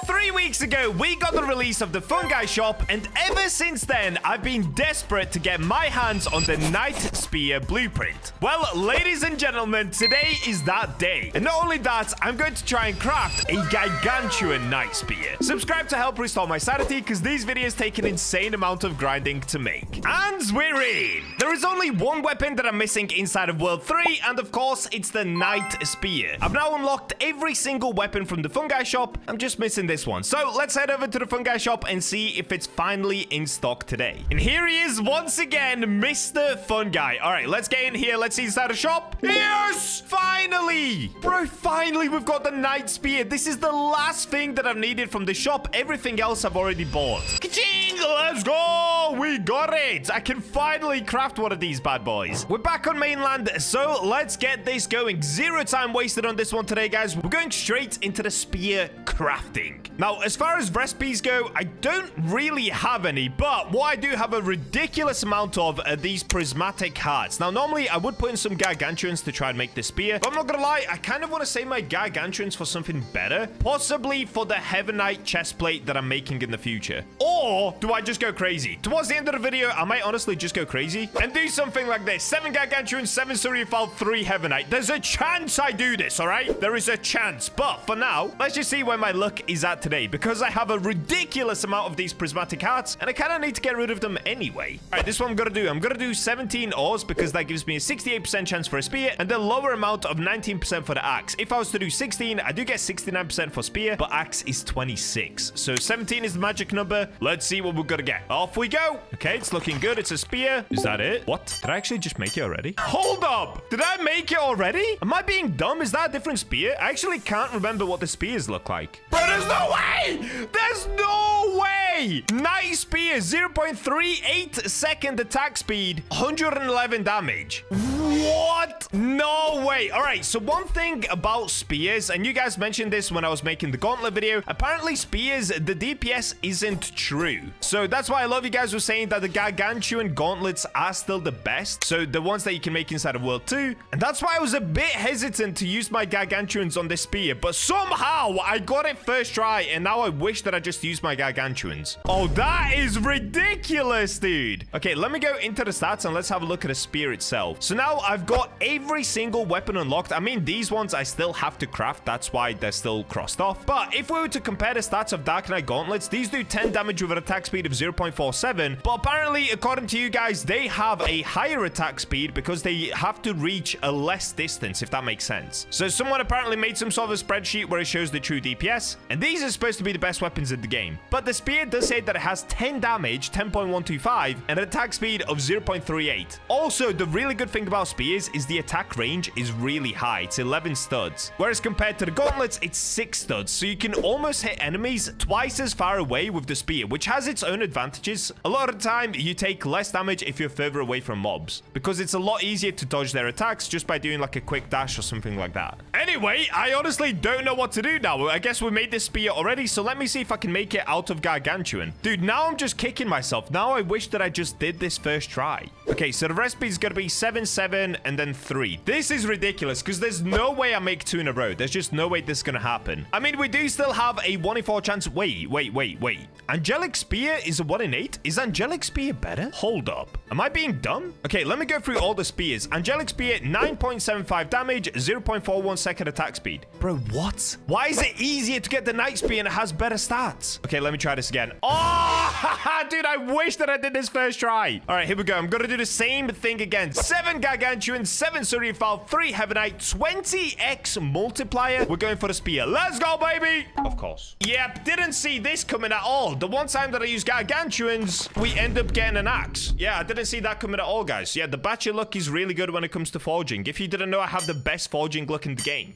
3 weeks ago, we got the release of the fungi shop, and ever since then, I've been desperate to get my hands on the Night Spear blueprint. Well, ladies and gentlemen, today is that day. And not only that, I'm going to try and craft a gargantuan Night Spear. Subscribe to help restore my sanity, because these videos take an insane amount of grinding to make. And we're in! There is only one weapon that I'm missing inside of World 3, and of course, it's the Night Spear. I've now unlocked every single weapon from the fungi shop. I'm just missing this one. So let's head over to the fungi shop and see if it's finally in stock today. And here he is once again, Mr. Fungi. All right, let's get in here. Let's see inside the shop. Yes! Finally! Bro, finally we've got the Night Spear. This is the last thing that I've needed from the shop. Everything else I've already bought. Ka-ching! Let's go! We got it! I can finally craft one of these bad boys. We're back on mainland, so let's get this going. Zero time wasted on this one today, guys. We're going straight into the spear crafting. Now, as far as recipes go, I don't really have any, but what I do have a ridiculous amount of are these prismatic hearts. Now, normally I would put in some gargantuans to try and make the spear, but I'm not gonna lie, I kind of want to save my gargantuans for something better, possibly for the Heavenite chestplate that I'm making in the future. Or do I just go crazy? Towards the end of the video, I might honestly just go crazy and do something like this: 7 gargantuans, 7 cereophile, 3 Heavenite. There's a chance I do this, all right? There is a chance, but for now, let's just see where my luck is at today, because I have a ridiculous amount of these prismatic hearts, and I kind of need to get rid of them anyway. All right, this is what I'm gonna do. I'm gonna do 17 ores, because that gives me a 68% chance for a spear, and a lower amount of 19% for the axe. If I was to do 16, I do get 69% for spear, but axe is 26. So 17 is the magic number. Let's see what we're gonna get. Off we go. Okay, it's looking good. It's a spear. Is that it? What? Did I actually just make it already? Hold up! Did I make it already? Am I being dumb? Is that a different spear? I actually can't remember what the spears look like. But there's no way! There's no way! Night Spear, 0.38 second attack speed, 111 damage. What? No way. All right, so one thing about spears, and you guys mentioned this when I was making the gauntlet video, apparently spears, the DPS isn't true. So that's why a lot of you guys were saying that the gargantuan gauntlets are still the best. So the ones that you can make inside of World 2. And that's why I was a bit hesitant to use my gargantuans on this spear. But somehow I got it first try, and now I wish that I just used my gargantuans. Oh, that is ridiculous, dude. Okay, let me go into the stats and let's have a look at the spear itself. So now I've got every single weapon unlocked. I mean, these ones I still have to craft. That's why they're still crossed off. But if we were to compare the stats of Dark Knight gauntlets, these do 10 damage with an attack speed of 0.47. But apparently, according to you guys, they have a higher attack speed because they have to reach a less distance, if that makes sense. So someone apparently made some sort of a spreadsheet where it shows the true DPS. And these are supposed to be the best weapons in the game. But the spear does say that it has 10 damage, 10.125, and an attack speed of 0.38. Also, the really good thing about spears is the attack range is really high. It's 11 studs. Whereas compared to the gauntlets, it's 6 studs. So you can almost hit enemies twice as far away with the spear, which has its own advantages. A lot of the time, you take less damage if you're further away from mobs, because it's a lot easier to dodge their attacks just by doing like a quick dash or something like that. Anyway, I honestly don't know what to do now. I guess we made this spear already, so let me see if I can make it out of gargantuan. Dude, now I'm just kicking myself. Now I wish that I just did this first try. Okay, so the recipe is gonna be 7, 7, and then 3. This is ridiculous, because there's no way I make 2 in a row. There's just no way this is gonna happen. I mean, we do still have a 1 in 4 chance. Wait. Angelic Spear is a 1 in 8? Is Angelic Spear better? Hold up. Am I being dumb? Okay, let me go through all the spears. Angelic Spear, 9.75 damage, 0.41 second attack speed. Bro, what? Why is it easier to get the Night Spear and it has better stats? Okay, let me try this again. Oh, dude, I wish that I did this first try. All right, here we go. I'm gonna do the same thing again. 7 gargantuan, 7 cereophile, 3 Heavenite, 20x multiplier. We're going for the spear. Let's go, baby. Of course. Yep, didn't see this coming at all. The one time that I used gargantuans, we end up getting an axe. Yeah, I didn't see that coming at all, guys. Yeah, the Bacha luck is really good when it comes to forging. If you didn't know, I have the best forging luck in the game.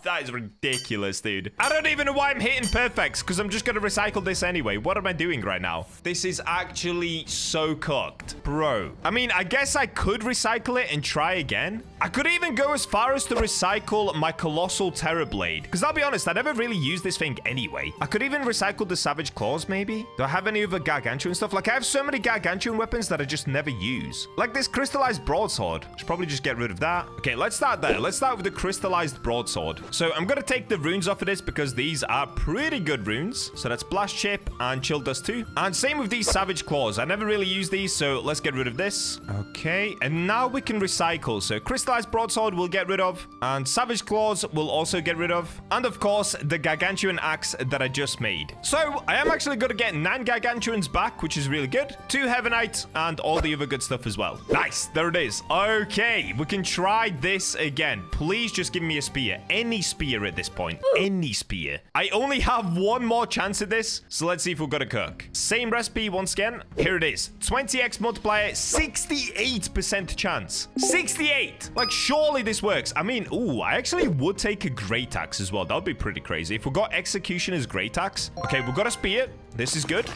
That is ridiculous, dude. I don't even know why I'm hitting perfects, because I'm just gonna recycle this anyway. What am I doing right now? This is actually so cooked. Bro. I mean, I guess I could recycle it and try again. I could even go as far as to recycle my Colossal Terror Blade. Because I'll be honest, I never really used this thing anyway. I could even recycle the Savage Claws, maybe. Do I have any other gargantuan stuff? Like, I have so many gargantuan weapons that I just never use. Like this crystallized broadsword. Should probably just get rid of that. Okay, let's start there. Let's start with the crystallized broadsword. So I'm going to take the runes off of this because these are pretty good runes. So that's Blast Chip and Chill Dust 2. And same with these Savage Claws. I never really use these, so let's get rid of this. Okay, and now we can recycle. So crystallized broadsword we'll get rid of. And Savage Claws we'll also get rid of. And of course, the gargantuan axe that I just made. So I am actually going to get 9 gargantuans back, which is really good. 2 Heavenite and all the other good stuff as well. Nice, there it is. Okay, we can try this again. Please just give me a spear. Any spear at this point. Any spear. I only have one more chance at this, so let's see if we've got to cook. Same recipe once again. Here it is. 20x multiplier, 68% chance. 68! Like, surely this works. I mean, ooh, I actually would take a great axe as well. That would be pretty crazy. If we got executioner's great axe. Okay, we've got a spear. This is good.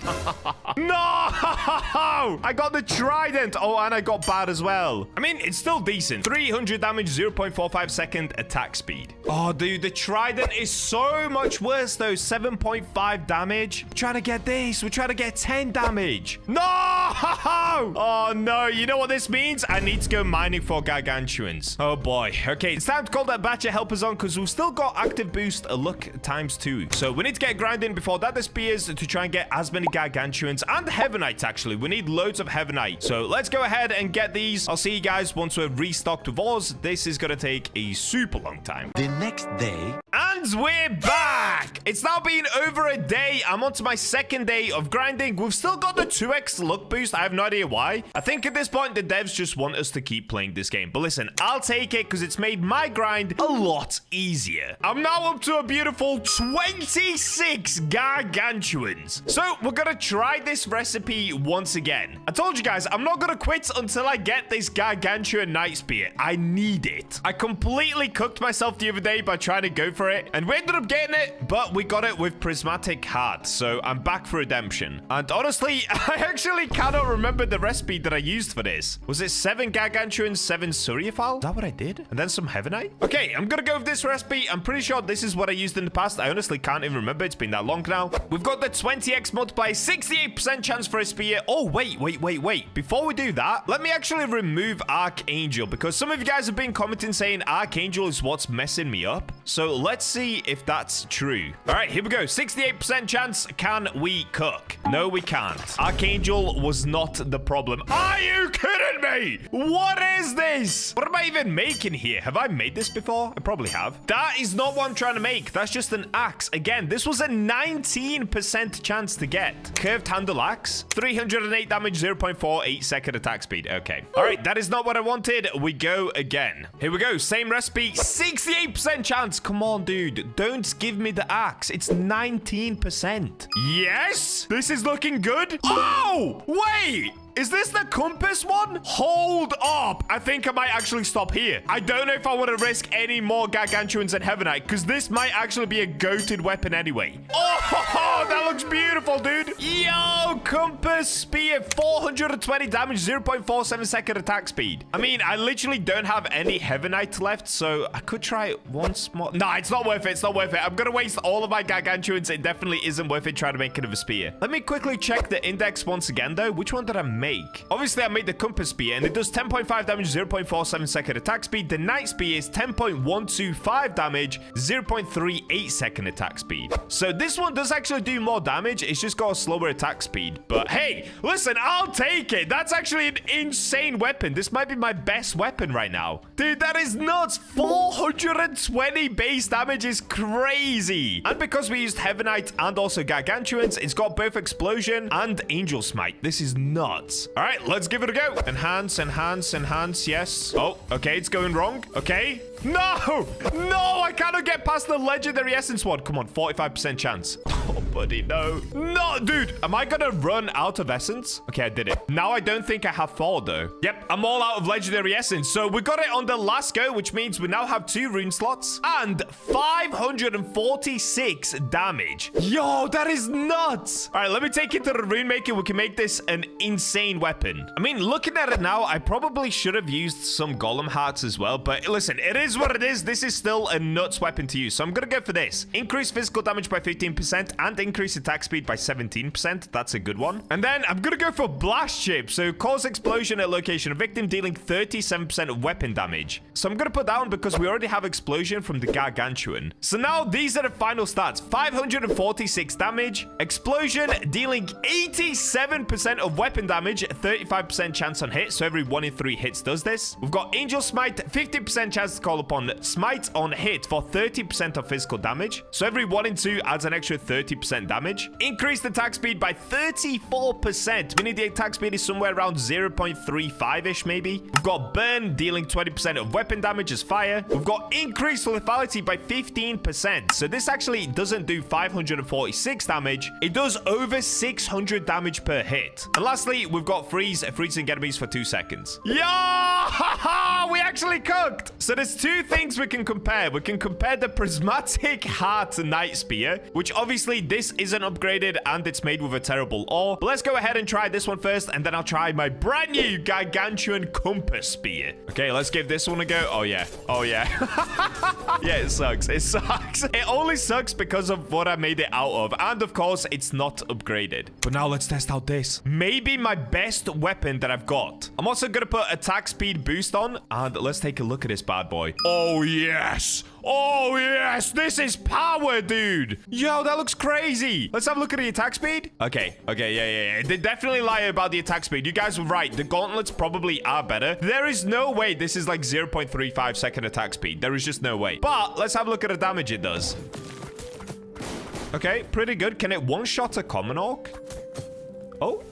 No! I got the trident. Oh, and I got bad as well. I mean, it's still decent. 300 damage, 0.45 second attack speed. Oh, dude, the trident is so much worse, though. 7.5 damage. We're trying to get this. We're trying to get 10 damage. No! Oh, no. You know what this means? I need to go mining for gargantuans. Oh, boy. Okay, it's time to call that Bacha helpers on because we've still got active boost luck ×2. So we need to get grinding before that disappears to try and get as many gargantuans and heavenites, actually. We need loads of heavenite. So let's go ahead and get these. I'll see you guys once we're restocked with ores. This is going to take a super long time. The next day. And we're back! It's now been over a day. I'm on to my second day of grinding. We've still got the 2x luck boost. I have no idea why. I think at this point, the devs just want us to keep playing this game. But listen, I'll take it because it's made my grind a lot easier. I'm now up to a beautiful 26 gargantuans. So we're going to try this recipe once again. I told you guys, I'm not going to quit until I get this gargantuan night spear. I need it. I completely cooked myself the other day by trying to go for it. And we ended up getting it, but we got it with prismatic heart. So I'm back for redemption. And honestly, I actually cannot remember the recipe that I used for this. Was it 7 gargantuans, 7 Suryaphal? Is that what I did? And then some heavenite? Okay, I'm going to go with this recipe. I'm pretty sure this is what I used in the past. I honestly can't even remember. It's been that long now. We've got the 20x multiplier, 68% chance for a spear. Oh, wait. Before we do that, let me actually remove Archangel because some of you guys have been commenting saying Archangel is what's messing me up. So let's see if that's true. All right, here we go. 68% chance. Can we cook? No, we can't. Archangel was not the problem. Are you kidding me? What is this? What am I even making here? Have I made this before? I probably have. That is not what I'm trying to make. That's just an axe. Again, this was a 19% chance to get. Curved handle axe. 308 damage, 0.48 second attack speed. Okay. All right, that is not what I wanted. We go again. Here we go. Same recipe. 68% chance. Come on, dude. Don't give me the axe. It's 19%. Yes! This is looking good. Oh! Wait! Is this the compass one? Hold up. I think I might actually stop here. I don't know if I want to risk any more gargantuans and heavenite because this might actually be a goated weapon anyway. Oh, that looks beautiful, dude. Yo, compass spear, 420 damage, 0.47 second attack speed. I mean, I literally don't have any heavenite left, so I could try it once more. Nah, it's not worth it. It's not worth it. I'm going to waste all of my gargantuans. It definitely isn't worth it trying to make it of a spear. Let me quickly check the index once again, though. Which one did I make? Obviously, I made the compass spear, and it does 10.5 damage, 0.47 second attack speed. The night spear is 10.125 damage, 0.38 second attack speed. So this one does actually do more damage. It's just got a slower attack speed. But hey, listen, I'll take it. That's actually an insane weapon. This might be my best weapon right now. Dude, that is nuts. 420 base damage is crazy. And because we used heavenite and also gargantuans, it's got both explosion and angel smite. This is nuts. All right, let's give it a go. Enhance, enhance, enhance. Yes. Oh, okay. It's going wrong. Okay. No, I cannot get past the legendary essence one. Come on, 45% chance. Oh, buddy, no. No, dude. Am I gonna run out of essence? Okay, I did it. Now I don't think I have 4, though. Yep, I'm all out of legendary essence. So we got it on the last go, which means we now have 2 rune slots and 546 damage. Yo, that is nuts. All right, let me take it to the rune maker. We can make this an insane weapon. I mean, looking at it now, I probably should have used some golem hearts as well. But listen, it is what it is. This is still a nuts weapon to use. So I'm gonna go for this. Increase physical damage by 15% and increase attack speed by 17%. That's a good one. And then I'm gonna go for blast chip. So cause explosion at location of victim, dealing 37% of weapon damage. So I'm gonna put that on because we already have explosion from the gargantuan. So now these are the final stats. 546 damage, explosion dealing 87% of weapon damage, 35% chance on hit. So every 1 in 3 hits does this. We've got angel smite, 50% chance to call upon smite on hit for 30% of physical damage. So every 1 in 2 adds an extra 30% damage. Increased attack speed by 34%, meaning the attack speed is somewhere around 0.35-ish maybe. We've got burn, dealing 20% of weapon damage as fire. We've got increased lethality by 15%. So this actually doesn't do 546 damage. It does over 600 damage per hit. And lastly, we've got freeze, freezing enemies for 2 seconds. Yeah! We actually cooked! So there's 2 things we can compare. We can compare the prismatic heart night spear, which obviously this isn't upgraded and it's made with a terrible ore. But let's go ahead and try this one first, and then I'll try my brand new gargantuan compass spear. Okay, let's give this one a go. Oh yeah. Oh yeah. Yeah, it sucks. It sucks. It only sucks because of what I made it out of. And of course, it's not upgraded. But now let's test out this. Maybe my best weapon that I've got. I'm also gonna put attack speed boost on, and let's take a look at this bad boy. Oh yes. Oh, yes. This is power, dude. Yo, that looks crazy. Let's have a look at the attack speed. Okay. Yeah. They definitely lie about the attack speed. You guys were right. The gauntlets probably are better. There is no way this is like 0.35 second attack speed. There is just no way. But let's have a look at the damage it does. Okay, pretty good. Can it one-shot a common orc? Oh.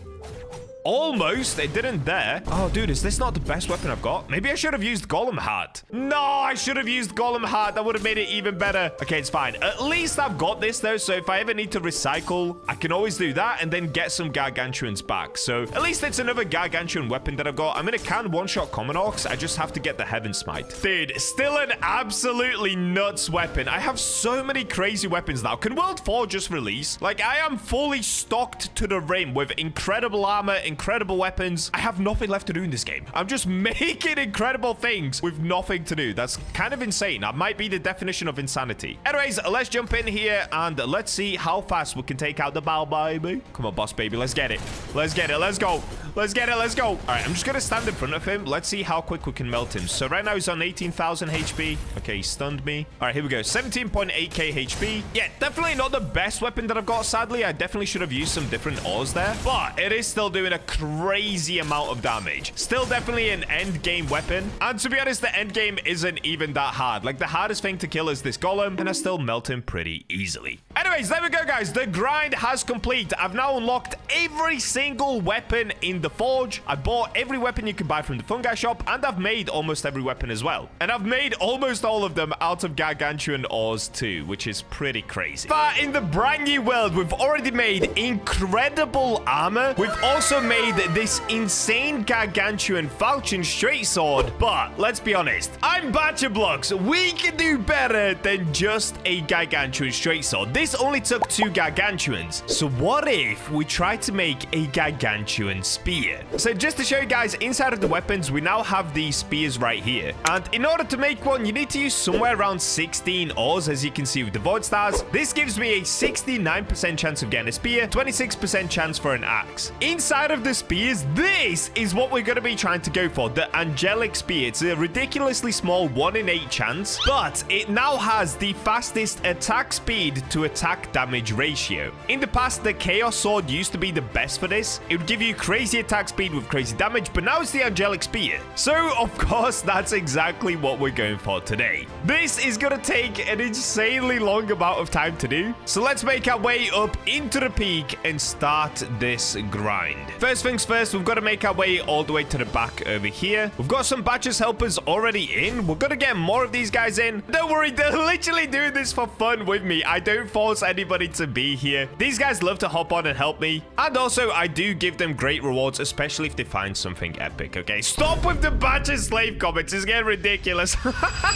Almost. It didn't there. Oh, dude, is this not the best weapon I've got? Maybe I should have used Golem Heart. No, I should have used Golem Heart. That would have made it even better. Okay, it's fine. At least I've got this, though. So if I ever need to recycle, I can always do that and then get some Gargantuans back. So at least it's another Gargantuan weapon that I've got. I mean, it can one-shot common orcs. I just have to get the Heaven Smite. Dude, still an absolutely nuts weapon. I have so many crazy weapons now. Can World 4 just release? Like, I am fully stocked to the rim with incredible armor, incredible weapons. I have nothing left to do in this game. I'm just making incredible things with nothing to do. That's kind of insane. That might be the definition of insanity. Anyways, let's jump in here and let's see how fast we can take out the bow, baby. Come on, boss, baby. Let's get it. Let's get it. Let's go. Let's get it. Let's go. All right, I'm just going to stand in front of him. Let's see how quick we can melt him. So right now he's on 18,000 HP. Okay, he stunned me. All right, here we go. 17.8k HP. Yeah, definitely not the best weapon that I've got, sadly. I definitely should have used some different ores there, but it is still doing a crazy amount of damage. Still definitely an end game weapon. And to be honest, the end game isn't even that hard. Like, the hardest thing to kill is this golem, and I still melt him pretty easily. Anyways, there we go, guys. The grind has complete. I've now unlocked every single weapon in the forge. I bought every weapon you can buy from the fungi shop, and I've made almost every weapon as well. And I've made almost all of them out of gargantuan ores too, which is pretty crazy. But in the brand new world, we've already made incredible armor. We've also made this insane gargantuan falchion straight sword. But let's be honest, I'm BachaBlox. We can do better than just a gargantuan straight sword. This only took 2 gargantuans. So what if we try to make a gargantuan spear? So just to show you guys, inside of the weapons, we now have these spears right here. And in order to make one, you need to use somewhere around 16 ores, as you can see with the void stars. This gives me a 69% chance of getting a spear, 26% chance for an axe. Inside of the spears, this is what we're going to be trying to go for, the angelic spear. It's a ridiculously small 1 in 8 chance, but it now has the fastest attack speed to attack damage ratio. In the past, the chaos sword used to be the best for this. It would give you crazy attack speed with crazy damage, but now it's the angelic spear. So of course, that's exactly what we're going for today. This is going to take an insanely long amount of time to do. So let's make our way up into the peak and start this grind. First things first, we've got to make our way all the way to the back over here. We've got some Bacha's helpers already in. We're going to get more of these guys in. Don't worry, they're literally doing this for fun with me. I don't fall force anybody to be here. These guys love to hop on and help me. And also, I do give them great rewards, especially if they find something epic, okay? Stop with the Bacha slave comments. It's getting ridiculous.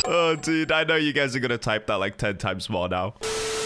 Oh, dude, I know you guys are gonna type that like 10 times more now.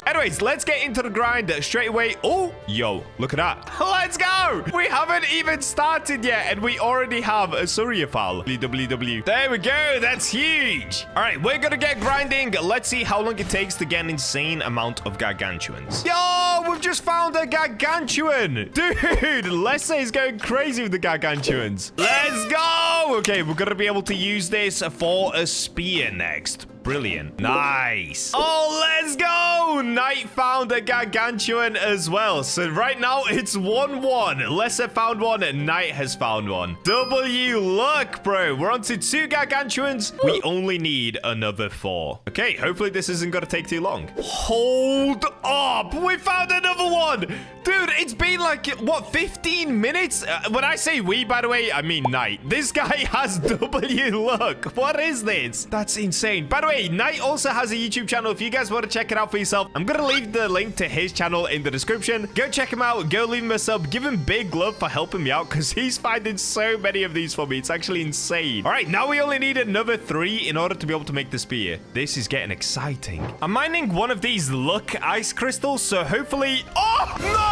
Anyways, let's get into the grind straight away. Oh, yo, look at that. Let's go. We haven't even started yet, and we already have a Suryaphal. WWW. There we go. That's huge. All right, we're going to get grinding. Let's see how long it takes to get an insane amount of gargantuans. Yo, we've just found a gargantuan. Dude, Lessa is going crazy with the gargantuans. Let's go. Okay, we're going to be able to use this for a spear next. Brilliant. Nice. Oh, let's go. Knight found a gargantuan as well. So right now it's 1-1. Lesser found one. Knight has found one. W, look, bro. We're on to 2 gargantuans. We only need another 4. Okay, hopefully this isn't going to take too long. Hold up. We found another one. Dude, it's been like, what, 15 minutes? When I say we, by the way, I mean Knight. This guy has W, look. What is this? That's insane. By the way, Knight also has a YouTube channel. If you guys want to check it out for yourself, I'm going to leave the link to his channel in the description. Go check him out. Go leave him a sub. Give him big love for helping me out because he's finding so many of these for me. It's actually insane. All right, now we only need another 3 in order to be able to make the spear. This is getting exciting. I'm mining one of these luck ice crystals, so hopefully... Oh, no!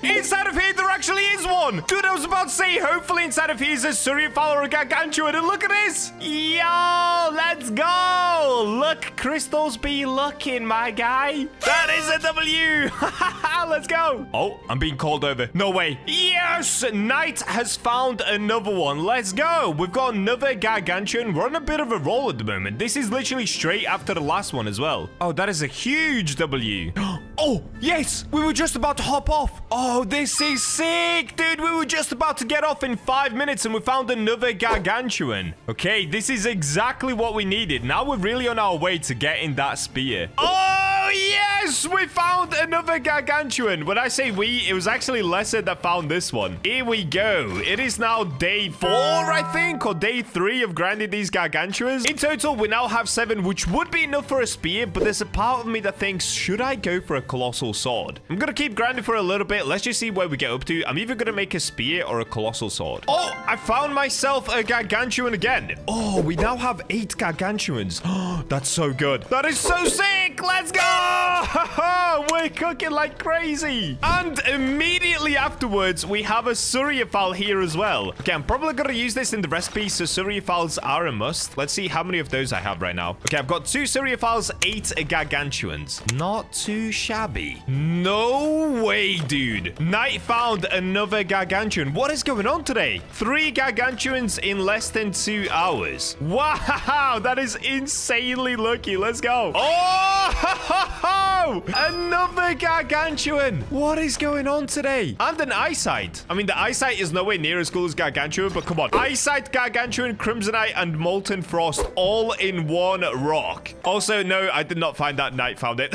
Inside of here, there actually is one. Dude, I was about to say, hopefully inside of here is a Suryaphal or a gargantuan. And look at this. Yo, let's go. Look, crystals be looking, my guy. That is a W. Let's go. Oh, I'm being called over. No way. Yes, Knight has found another one. Let's go. We've got another gargantuan. We're on a bit of a roll at the moment. This is literally straight after the last one as well. Oh, that is a huge W. Oh, yes. We were just about to hop off. Oh, this is sick, dude. We were just about to get off in 5 minutes and we found another gargantuan. Okay, this is exactly what we needed. Now we're really on our way to getting that spear. Oh, yes. We found another gargantuan. When I say we, it was actually Lesser that found this one. Here we go. It is now day 4, I think, or day 3 of grinding these gargantuans. In total, we now have 7, which would be enough for a spear, but there's a part of me that thinks, should I go for a colossal sword? I'm going to keep grinding for a little bit. Let's just see where we get up to. I'm either going to make a spear or a colossal sword. Oh, I found myself a gargantuan again. Oh, we now have 8 gargantuans. Oh, that's so good. That is so sick. Let's go. We're cooking like crazy. And immediately afterwards, we have a Suryaphal here as well. Okay, I'm probably going to use this in the recipe, so Suryaphals are a must. Let's see how many of those I have right now. Okay, I've got 2 Suryaphals, 8 gargantuans. Not too shabby. No way, dude. Knight found another gargantuan. What is going on today? 3 gargantuans in less than 2 hours. Wow, that is insanely lucky. Let's go. Oh, another gargantuan. What is going on today? And an eyesight. I mean, the eyesight is nowhere near as cool as gargantuan, but come on. Eyesight, gargantuan, crimsonite, and molten frost all in one rock. Also, no, I did not find that. Knight found it.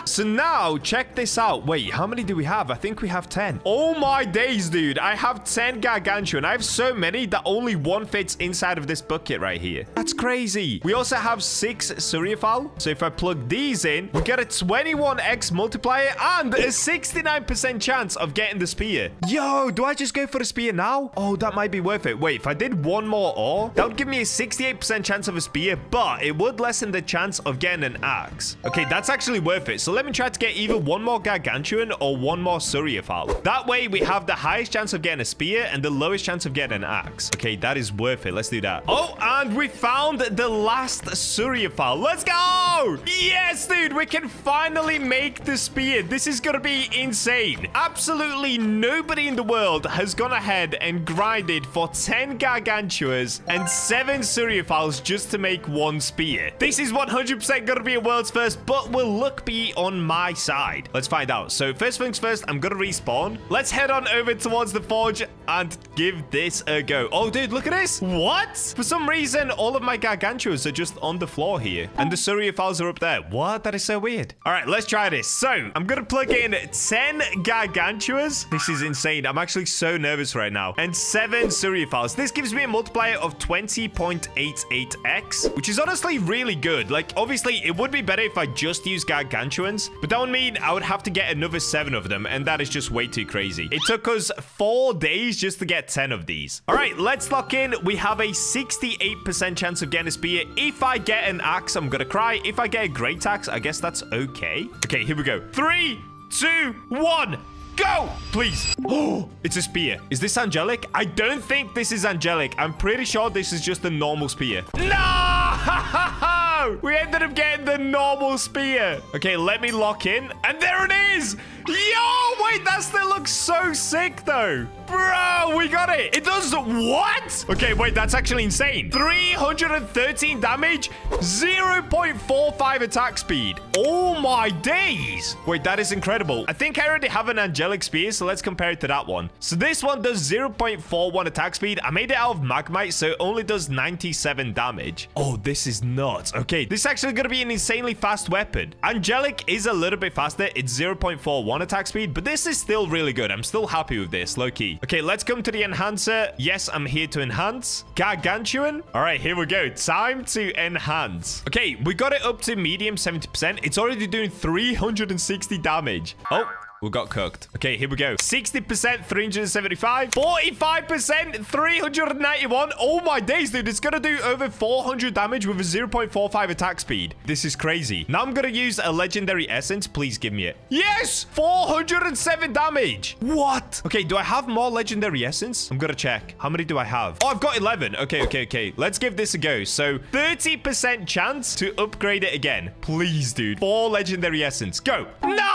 So now, check this out. Wait, how many do we have? I think we have 10. Oh my days, dude. I have 10 gargantuan. I have so many that only 1 fits inside of this bucket right here. That's crazy. We also have 6 Suryaphal. So if I plug these in, we get a 21x multiplier and a 69% chance of getting the spear. Yo, do I just go for the spear now? Oh, that might be worth it. Wait, if I did 1 more ore, that would give me a 68% chance of a spear, but it would lessen the chance of getting an axe. Okay, that's actually worth it. So let me try to get either 1 more gargantuan or 1 more Suryaphal. That way, we have the highest chance of getting a spear and the lowest chance of getting an axe. Okay, that is worth it. Let's do that. Oh, and we found the last Suryaphal. Let's go! Yes, dude, we can finally make the spear. This is gonna be insane. Absolutely nobody in the world has gone ahead and grinded for 10 gargantuas and 7 Suryaphals just to make 1 spear. This is 100% gonna be a world's first, but will luck be on my side? Let's find out. So first things first, I'm gonna respawn. Let's head on over towards the forge and give this a go. Oh, dude, look at this. What? For some reason, all of my gargantuas are just on the floor here, and the Suryaphals are up there. What? That is so weird. All right, let's try this. So I'm going to plug in 10 Gargantuas. This is insane. I'm actually so nervous right now. And 7 Suryaphals. This gives me a multiplier of 20.88x, which is honestly really good. Like, obviously, it would be better if I just used Gargantuans, but that would mean I would have to get another 7 of them, and that is just way too crazy. It took us 4 days just to get 10 of these. All right, let's lock in. We have a 68% chance of getting a spear. If I get an axe, I'm gonna cry. If I get a great axe, I guess that's okay. Okay, here we go. 3, 2, 1. Go! Please. Oh, it's a spear. Is this angelic? I don't think this is angelic. I'm pretty sure this is just a normal spear. No! We ended up getting the normal spear. Okay, let me lock in. And there it is! Yo, wait, that still looks so sick, though. Bro, we got it. It does what? Okay, wait, that's actually insane. 313 damage, 0.45 attack speed. Oh, my days. Wait, that is incredible. I think I already have an angelic spear, so let's compare it to that one. So this one does 0.41 attack speed. I made it out of magmite, so it only does 97 damage. Oh, this is nuts. Okay, this is actually going to be an insanely fast weapon. Angelic is a little bit faster. It's 0.41 attack speed, but this is still really good. I'm still happy with this, low-key. Okay, let's come to the enhancer. Yes, I'm here to enhance. Gargantuan. All right, here we go. Time to enhance. Okay, we got it up to medium 70%. It's already doing 360 damage. Oh, we got cooked. Okay, here we go. 60%, 375. 45%, 391. Oh my days, dude. It's gonna do over 400 damage with a 0.45 attack speed. This is crazy. Now I'm gonna use a legendary essence. Please give me it. Yes! 407 damage. What? Okay, do I have more legendary essence? I'm gonna check. How many do I have? Oh, I've got 11. Okay. Let's give this a go. So 30% chance to upgrade it again. Please, dude. 4 legendary essence. Go. No!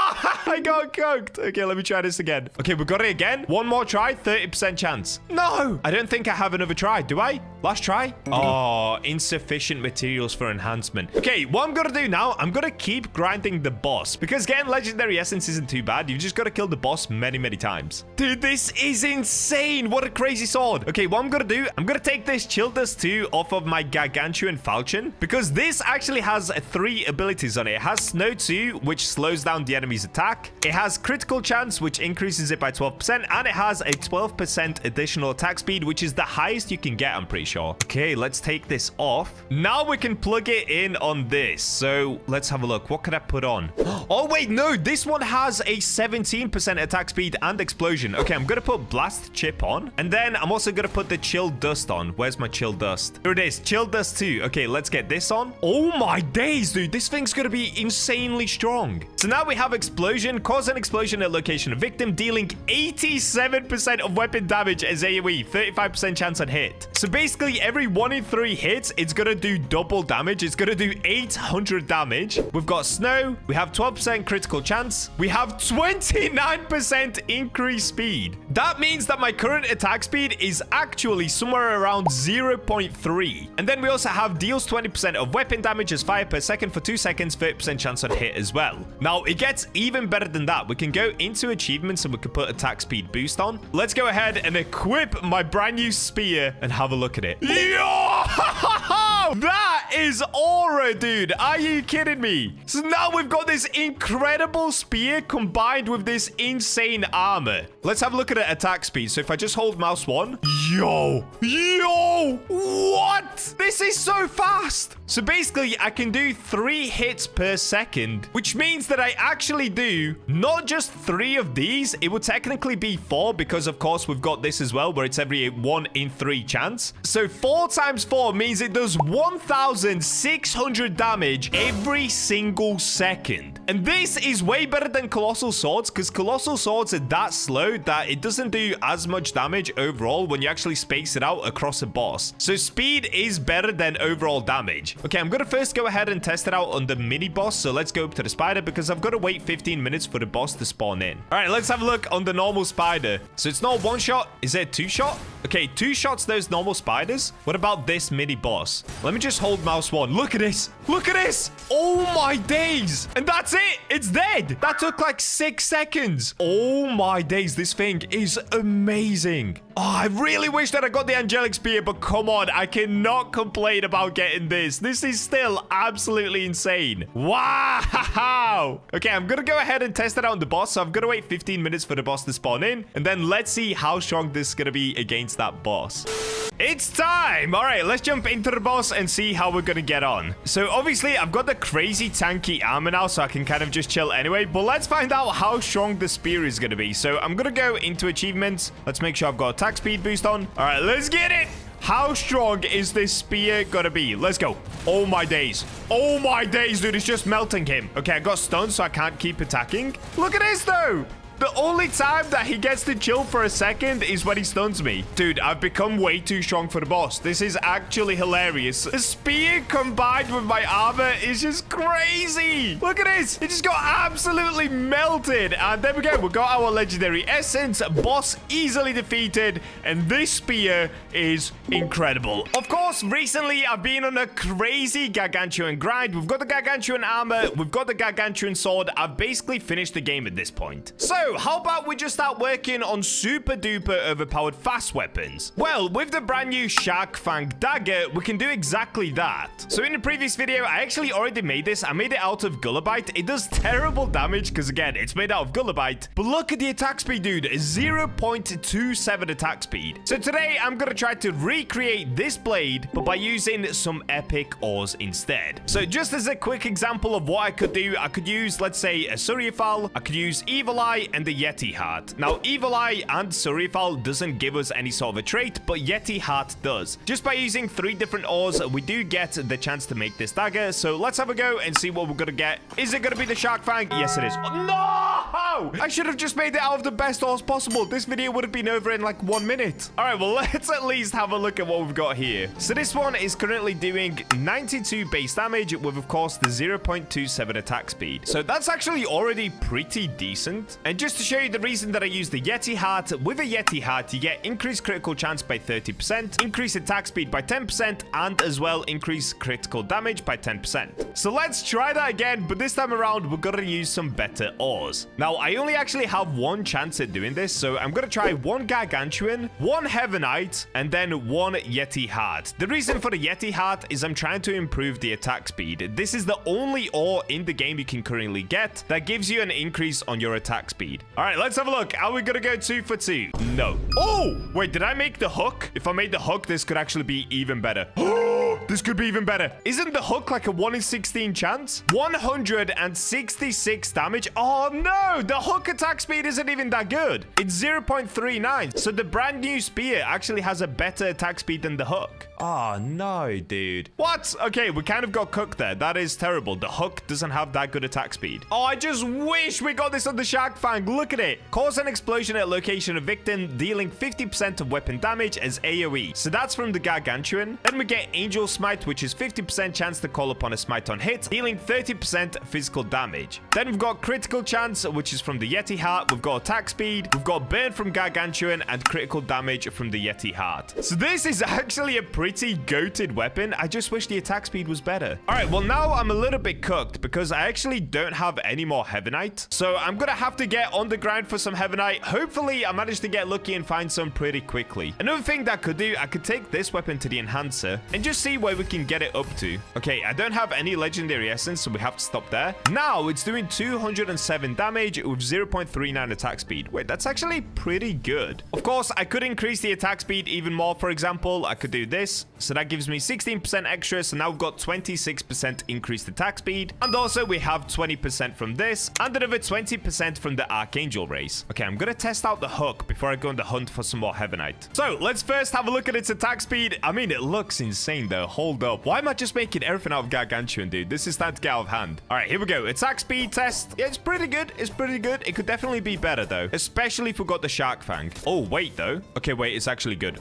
I got cooked. Okay, let me try this again. Okay, we got it again. One more try, 30% chance. No, I don't think I have another try. Do I? Last try? Oh, insufficient materials for enhancement. Okay, what I'm gonna do now, I'm gonna keep grinding the boss, because getting legendary essence isn't too bad. You just gotta kill the boss many times. Dude, this is insane. What a crazy sword. Okay, what I'm gonna do, I'm gonna take this Chill Dust 2 off of my Gargantuan Falchion, because this actually has 3 abilities on it. It has Snow 2, which slows down the enemy's attack. It has Critical Chance, which increases it by 12%, and it has a 12% additional attack speed, which is the highest you can get, I'm pretty sure. Okay, let's take this off. Now we can plug it in on this. So let's have a look. What could I put on? Oh, wait, no. This one has a 17% attack speed and explosion. Okay, I'm going to put Blast Chip on. And then I'm also going to put the Chill Dust on. Where's my Chill Dust? Here it is. Chill Dust 2. Okay, let's get this on. Oh, my days, dude. This thing's going to be insanely strong. So now we have Explosion. Cause an explosion at location of victim, dealing 87% of weapon damage as AoE. 35% chance on hit. So basically, every 1 in 3 hits, it's gonna do double damage. It's gonna do 800 damage. We've got Snow. We have 12% critical chance. We have 29% increased speed. That means that my current attack speed is actually somewhere around 0.3. And then we also have deals 20% of weapon damage as fire per second for 2 seconds, 30% chance on hit as well. Now, it gets even better than that. We can go into achievements and we can put attack speed boost on. Let's go ahead and equip my brand new spear and have a look at it. Yo! That is aura, dude. Are you kidding me? So now we've got this incredible spear combined with this insane armor. Let's have a look at the attack speed. So if I just hold mouse 1. Yo! What? This is so fast. So basically, I can do 3 hits per second, which means that I actually do not just 3 of these. It would technically be 4 because, of course, we've got this as well, where it's every 1 in 3 chance. So 4 times 4 means it does 1,600 damage every single second. And this is way better than Colossal Swords, because Colossal Swords are that slow that it doesn't do as much damage overall when you actually space it out across a boss. So speed is better than overall damage. Okay, I'm going to first go ahead and test it out on the mini boss. So let's go up to the spider, because I've got to wait 15 minutes for the boss to spawn in. All right, let's have a look on the normal spider. So it's not 1 shot. Is it 2 shot? Okay, 2 shots those normal spiders. What about this mini boss? Let me just hold mouse 1. Look at this. Look at this. Oh my days. And that's it. It's dead. That took like 6 seconds. Oh my days. This thing is amazing. Oh, I really wish that I got the angelic spear, but come on. I cannot complain about getting this. This is still absolutely insane. Wow. Okay, I'm going to go ahead and test it out on the boss. So I'm going to wait 15 minutes for the boss to spawn in. And then let's see how strong this is going to be against that boss. It's time. All right, let's jump into the boss and see how we're going to get on. So obviously, I've got the crazy tanky armor now, so I can kind of just chill anyway. But let's find out how strong the spear is going to be. So I'm going to go into achievements. Let's make sure I've got attack speed boost on. All right, let's get it. How strong is this spear gonna be? Let's go. Oh my days. Oh my days, dude. It's just melting him. Okay, I got stunned, so I can't keep attacking. Look at this, though. The only time that he gets to chill for a second is when he stuns me. Dude, I've become way too strong for the boss. This is actually hilarious. The spear combined with my armor is just crazy. Look at this. It just got absolutely melted. And there we go. We got our legendary essence. Boss easily defeated. And this spear is incredible. Of course, recently I've been on a crazy gargantuan grind. We've got the gargantuan armor. We've got the gargantuan sword. I've basically finished the game at this point. So, how about we just start working on super duper overpowered fast weapons? Well, with the brand new Shark Fang dagger, we can do exactly that. So in the previous video, I actually already made this. I made it out of Gullabite. It does terrible damage because again, it's made out of Gullabite. But look at the attack speed, dude. 0.27 attack speed. So today, I'm going to try to recreate this blade, but by using some epic ores instead. So just as a quick example of what I could do, I could use, let's say, a Suryafal. I could use Evil Eye and the Yeti Heart. Now, Evil Eye and Suryafal doesn't give us any sort of a trait, but Yeti Heart does. Just by using 3 different ores, we do get the chance to make this dagger. So let's have a go and see what we're gonna get. Is it gonna be the Shark Fang? Yes, it is. Oh, no! I should have just made it out of the best ores possible. This video would have been over in like 1 minute. All right, well, let's at least have a look at what we've got here. So this one is currently doing 92 base damage with, of course, the 0.27 attack speed. So that's actually already pretty decent. And just to show you the reason that I use the Yeti Heart, with a Yeti Heart, you get increased critical chance by 30%, increased attack speed by 10%, and as well increased critical damage by 10%. So let's try that again, but this time around, we're gonna use some better ores. Now, I only actually have 1 chance at doing this, so I'm gonna try 1 Gargantuan, 1 Heavenite, and then 1 Yeti Heart. The reason for the Yeti Heart is I'm trying to improve the attack speed. This is the only ore in the game you can currently get that gives you an increase on your attack speed. All right, let's have a look. Are we gonna go 2 for 2? No. Oh, wait, did I make the hook? If I made the hook, this could actually be even better. This could be even better. Isn't the hook like a 1 in 16 chance? 166 damage. Oh, no. The hook attack speed isn't even that good. It's 0.39. So the brand new spear actually has a better attack speed than the hook. Oh, no, dude. What? Okay, we kind of got cooked there. That is terrible. The hook doesn't have that good attack speed. Oh, I just wish we got this on the Shark Fang. Look at it. Cause an explosion at location of victim, dealing 50% of weapon damage as AoE. So that's from the Gargantuan. Then we get Angel Smite, which is 50% chance to call upon a smite on hit, dealing 30% physical damage. Then we've got critical chance, which is from the Yeti Heart. We've got attack speed. We've got burn from Gargantuan and critical damage from the Yeti Heart. So this is actually a pretty goated weapon. I just wish the attack speed was better. All right, well, now I'm a little bit cooked because I actually don't have any more Heavenite. So I'm gonna have to get on the grind for some Heavenite. Hopefully, I managed to get lucky and find some pretty quickly. Another thing that I could do, I could take this weapon to the enhancer and just see where we can get it up to. Okay, I don't have any legendary essence, so we have to stop there. Now, it's doing 207 damage with 0.39 attack speed. Wait, that's actually pretty good. Of course, I could increase the attack speed even more. For example, I could do this. So that gives me 16% extra. So now we've got 26% increased attack speed. And also we have 20% from this and another 20% from the Archangel race. Okay, I'm going to test out the hook before I go on the hunt for some more Heavenite. So let's first have a look at its attack speed. I mean, it looks insane though. Hold up. Why am I just making everything out of Gargantuan, dude? This is starting to get out of hand. All right, here we go. Attack speed test. Yeah, it's pretty good. It's pretty good. It could definitely be better though, especially if we got the Shark Fang. Oh, wait though. Okay, wait, it's actually good.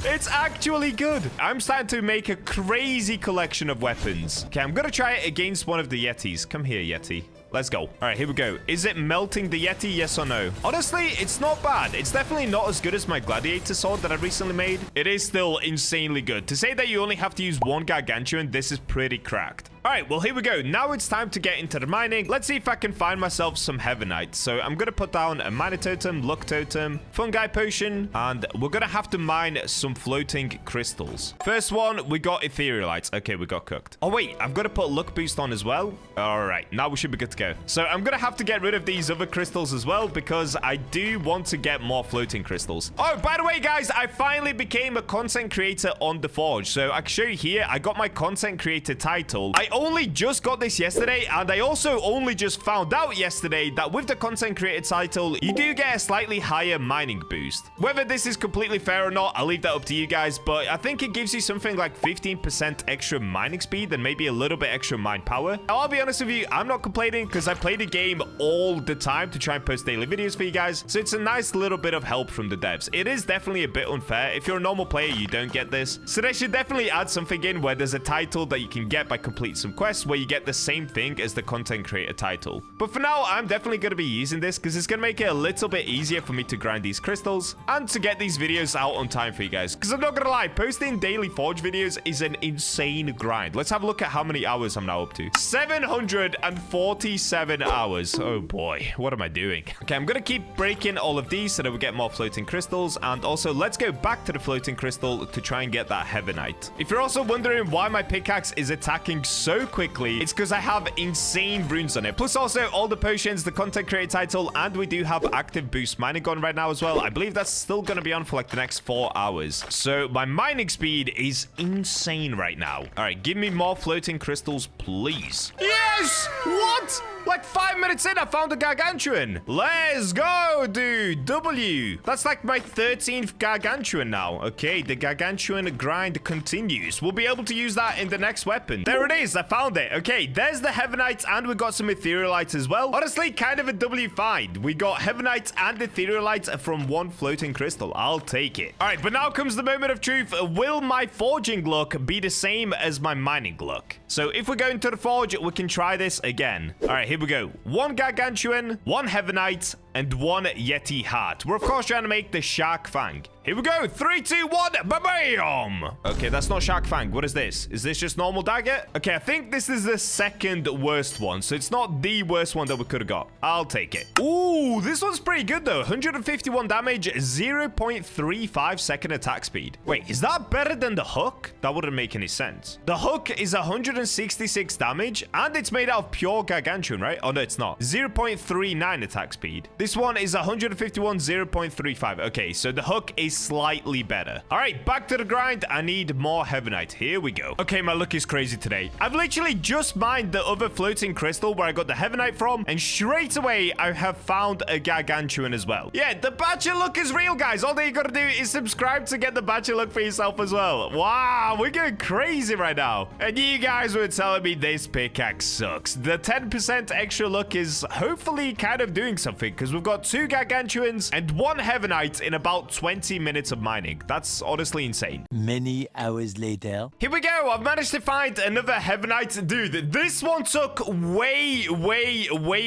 It's actually good. I'm starting to make a crazy collection of weapons. Okay, I'm gonna try it against one of the Yetis. Come here, Yeti. Let's go. All right, here we go. Is it melting the Yeti? Yes or no? Honestly, it's not bad. It's definitely not as good as my gladiator sword that I recently made. It is still insanely good. To say that you only have to use 1 Gargantuan, this is pretty cracked. All right, well, here we go. Now it's time to get into the mining. Let's see if I can find myself some heavenite. So I'm going to put down a miner totem, luck totem, fungi potion, and we're going to have to mine some floating crystals. First one, we got etherealites. Okay, we got cooked. Oh, wait, I've got to put luck boost on as well. All right, now we should be good to go. So I'm going to have to get rid of these other crystals as well because I do want to get more floating crystals. Oh, by the way, guys, I finally became a content creator on the Forge. So I can show you here, I got my content creator title. I only just got this yesterday, and I also only just found out yesterday that with the content creator title, you do get a slightly higher mining boost. Whether this is completely fair or not, I'll leave that up to you guys, but I think it gives you something like 15% extra mining speed and maybe a little bit extra mine power. Now, I'll be honest with you, I'm not complaining because I play the game all the time to try and post daily videos for you guys, so it's a nice little bit of help from the devs. It is definitely a bit unfair. If you're a normal player, you don't get this, so they should definitely add something in where there's a title that you can get by completing some quests where you get the same thing as the content creator title. But for now, I'm definitely going to be using this because it's going to make it a little bit easier for me to grind these crystals and to get these videos out on time for you guys, because I'm not going to lie, posting daily Forge videos is an insane grind. Let's have a look at how many hours I'm now up to. 747 hours. Oh boy, what am I doing? Okay, I'm going to keep breaking all of these so that we get more floating crystals, and also let's go back to the floating crystal to try and get that heavenite. If you're also wondering why my pickaxe is attacking so quickly, it's because I have insane runes on it. Plus also all the potions, the content creator title, and we do have active boost mining on right now as well. I believe that's still going to be on for like the next 4 hours. So my mining speed is insane right now. All right, give me more floating crystals, please. Yes! What? Like 5 minutes in, I found a gargantuan. Let's go, dude. W. That's like my 13th gargantuan now. Okay, the gargantuan grind continues. We'll be able to use that in the next weapon. There it is. I found it. Okay, there's the heavenites, and we got some etherealites as well. Honestly, kind of a W find. We got heavenites and etherealites from one floating crystal. I'll take it. All right, but now comes the moment of truth. Will my forging luck be the same as my mining luck? So if we go into the forge, we can try this again. All right, here we go. 1 gargantuan, 1 heavenite, and 1 yeti heart. We're of course trying to make the shark fang. Here we go. 3, 2, 1. Bam! Okay, that's not shark fang. What is this? Is this just normal dagger? Okay, I think this is the second worst one, so it's not the worst one that we could have got. I'll take it. Ooh, this one's pretty good though. 151 damage, 0.35 second attack speed. Wait, is that better than the hook? That wouldn't make any sense. The hook is 166 damage, and it's made out of pure gargantuan, right? Oh no, it's not. 0.39 attack speed. This one is 151, 0.35. Okay, so the hook is slightly better. All right, back to the grind. I need more heavenite. Here we go. Okay, my luck is crazy today. I've literally just mined the other floating crystal where I got the heavenite from, and straight away I have found a gargantuan as well. Yeah, the Bacha luck is real, guys. All that you gotta do is subscribe to get the Bacha luck for yourself as well. Wow, we're going crazy right now. And you guys were telling me this pickaxe sucks. The 10% extra luck is hopefully kind of doing something, because we've got 2 gargantuans and 1 heavenite in about 20 minutes of mining. That's honestly insane. Many hours later. Here we go. I've managed to find another heavenite. Dude, this one took way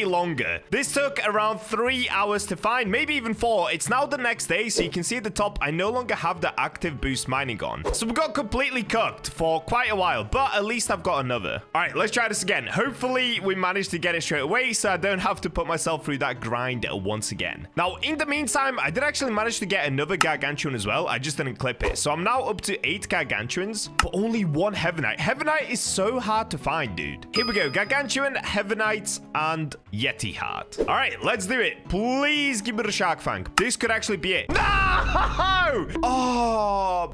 longer. This took around 3 hours to find, maybe even 4. It's now the next day, so you can see at the top, I no longer have the active boost mining on. So we got completely cooked for quite a while, but at least I've got another. All right, let's try this again. Hopefully, we managed to get it straight away, so I don't have to put myself through that grind once again. Now, in the meantime, I did actually manage to get another gargantuan as well. I just didn't clip it. So I'm now up to 8 gargantuans, but only 1 heavenite. Heavenite is so hard to find, dude. Here we go. Gargantuan, heavenites, and yeti heart. All right, let's do it. Please give me the shark fang. This could actually be it. No! Oh.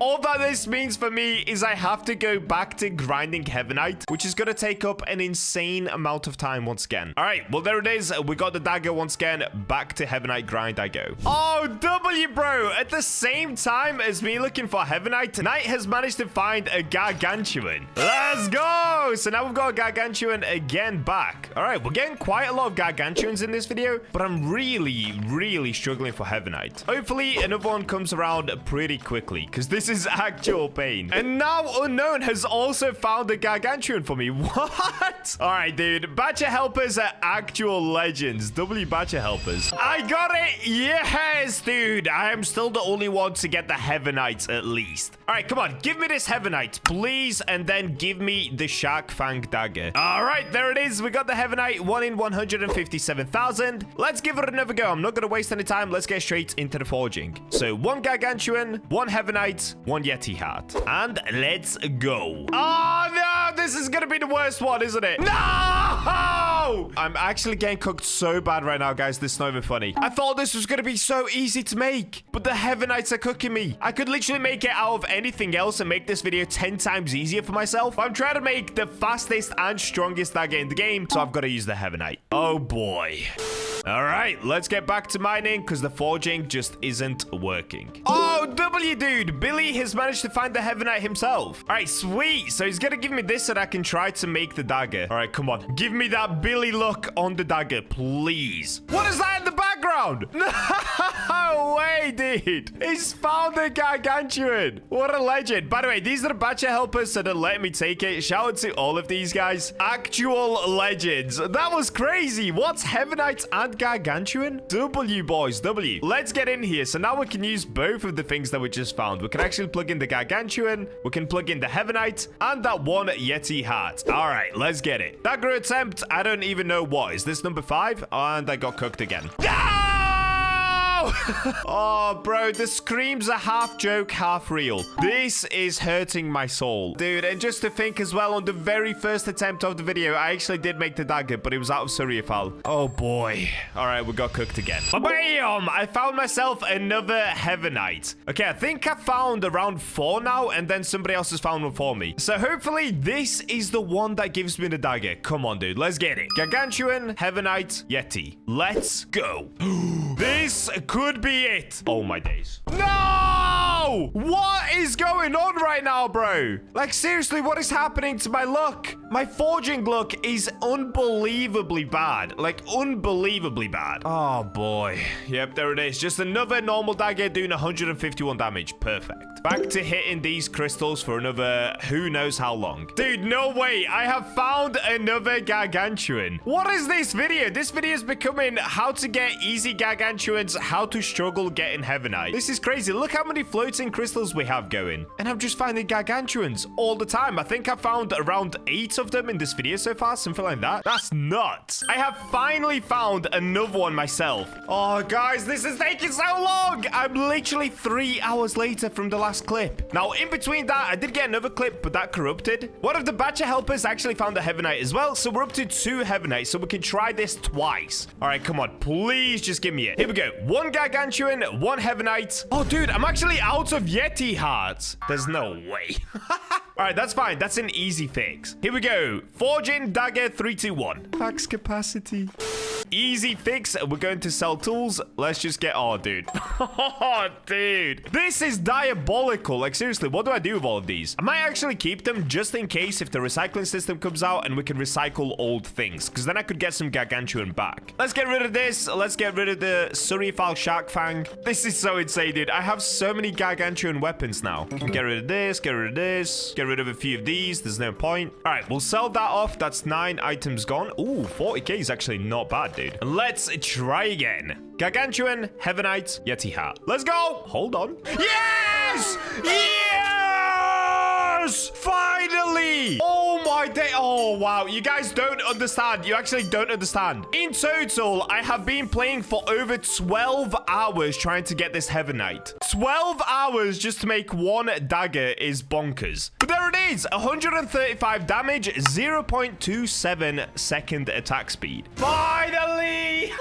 All that this means for me is I have to go back to grinding heavenite, which is going to take up an insane amount of time once again. All right, well, there it is. We got the dagger once again. Back to heavenite grind I go. Oh, W, bro. At the same time as me looking for heavenite, Knight has managed to find a gargantuan. Let's go. So now we've got a gargantuan again back. All right, we're getting quite a lot of gargantuans in this video, but I'm really struggling for heavenite. Hopefully, another one comes around pretty quickly, because this This is actual pain. And now Unknown has also found a gargantuan for me. What? All right, dude. Bacha helpers are actual legends. W Bacha helpers. I got it. Yes, dude. I am still the only one to get the Heavenites at least. All right, come on. Give me this Heavenite, please. And then give me the Shark Fang dagger. All right, there it is. We got the Heavenite. 1 in 157,000. Let's give it another go. I'm not going to waste any time. Let's get straight into the forging. So 1 gargantuan, 1 Heavenite, 1 Yeti heart. And let's go. Oh, no. This is going to be the worst one, isn't it? No! I'm actually getting cooked so bad right now, guys. This is not even funny. I thought this was going to be so easy to make, but the Heavenites are cooking me. I could literally make it out of anything else and make this video 10 times easier for myself. I'm trying to make the fastest and strongest dagger in the game, so I've got to use the Heavenite. Oh, boy. All right, let's get back to mining because the forging just isn't working. Oh, W dude. Billy has managed to find the Heavenite himself. All right, sweet. So he's going to give me this so that I can try to make the dagger. All right, come on. Give me that Billy look on the dagger, please. What is that in the background? No way, dude. He's found a gargantuan. What a legend. By the way, these are the Bacha helpers, so they're letting me take it. Shout out to all of these guys. Actual legends. That was crazy. What's Heavenites and gargantuan? W, boys, W. Let's get in here. So now we can use both of the things that we just found. We can actually plug in the gargantuan. We can plug in the Heavenite and that 1 Yeti heart. All right, let's get it. Dagger attempt. I don't even know what. Is this number 5? And I got cooked again. Oh, bro, the screams are half joke, half real. This is hurting my soul. Dude, and just to think as well, on the very first attempt of the video, I actually did make the dagger, but it was out of Surreal. Oh, boy. All right, we got cooked again. Bam! I found myself another Heavenite. Okay, I think I found around 4 now, and then somebody else has found one for me. So hopefully this is the one that gives me the dagger. Come on, dude. Let's get it. Gargantuan, Heavenite, Yeti. Let's go. This could be it. Oh, my days. No! What is going on right now, bro? Like, seriously, what is happening to my luck? My forging luck is unbelievably bad. Like, unbelievably bad. Oh, boy. Yep, there it is. Just another normal dagger doing 151 damage. Perfect. Back to hitting these crystals for another who knows how long. Dude, no way. I have found another gargantuan. What is this video? This video is becoming how to get easy gargantuans, how to struggle getting Heavenite. This is crazy. Look how many floating crystals we have going. And I'm just finding gargantuans all the time. I think I found around 8 of them in this video so far, something like that. That's nuts. I have finally found another one myself. Oh, guys, this is taking so long. I'm literally 3 hours later from the last clip. Now, in between that, I did get another clip, but that corrupted. One of the Bacha helpers actually found a Heavenite as well, so we're up to 2 Heavenites, so we can try this twice. All right, come on. Please just give me it. Here we go. 1 gargantuan, 1 Heavenite. Oh, dude, I'm actually out of Yeti hearts. There's no way. All right, that's fine. That's an easy fix. Here we go. Forging dagger 3, 2, 1. Max capacity. Easy fix. We're going to sell tools. Let's just get... Oh, dude. Oh, dude. This is diabolical. Like, seriously, what do I do with all of these? I might actually keep them just in case if the recycling system comes out and we can recycle old things, because then I could get some gargantuan back. Let's get rid of this. Let's get rid of the Surreal Shark Fang. This is so insane, dude. I have so many gargantuan weapons now. Get rid of this. Get rid of this. Get rid of a few of these. There's no point. All right, we'll sell that off. That's 9 items gone. Ooh, 40k is actually not bad, dude. Let's try again. Gargantuan, Heavenite, Yeti heart. Let's go. Hold on. Yes! Yes! Finally! Oh my day. Oh, wow. You guys don't understand. You actually don't understand. In total, I have been playing for over 12 hours trying to get this Heavenite. 12 hours just to make 1 dagger is bonkers. But there it is. 135 damage, 0.27 second attack speed. Finally!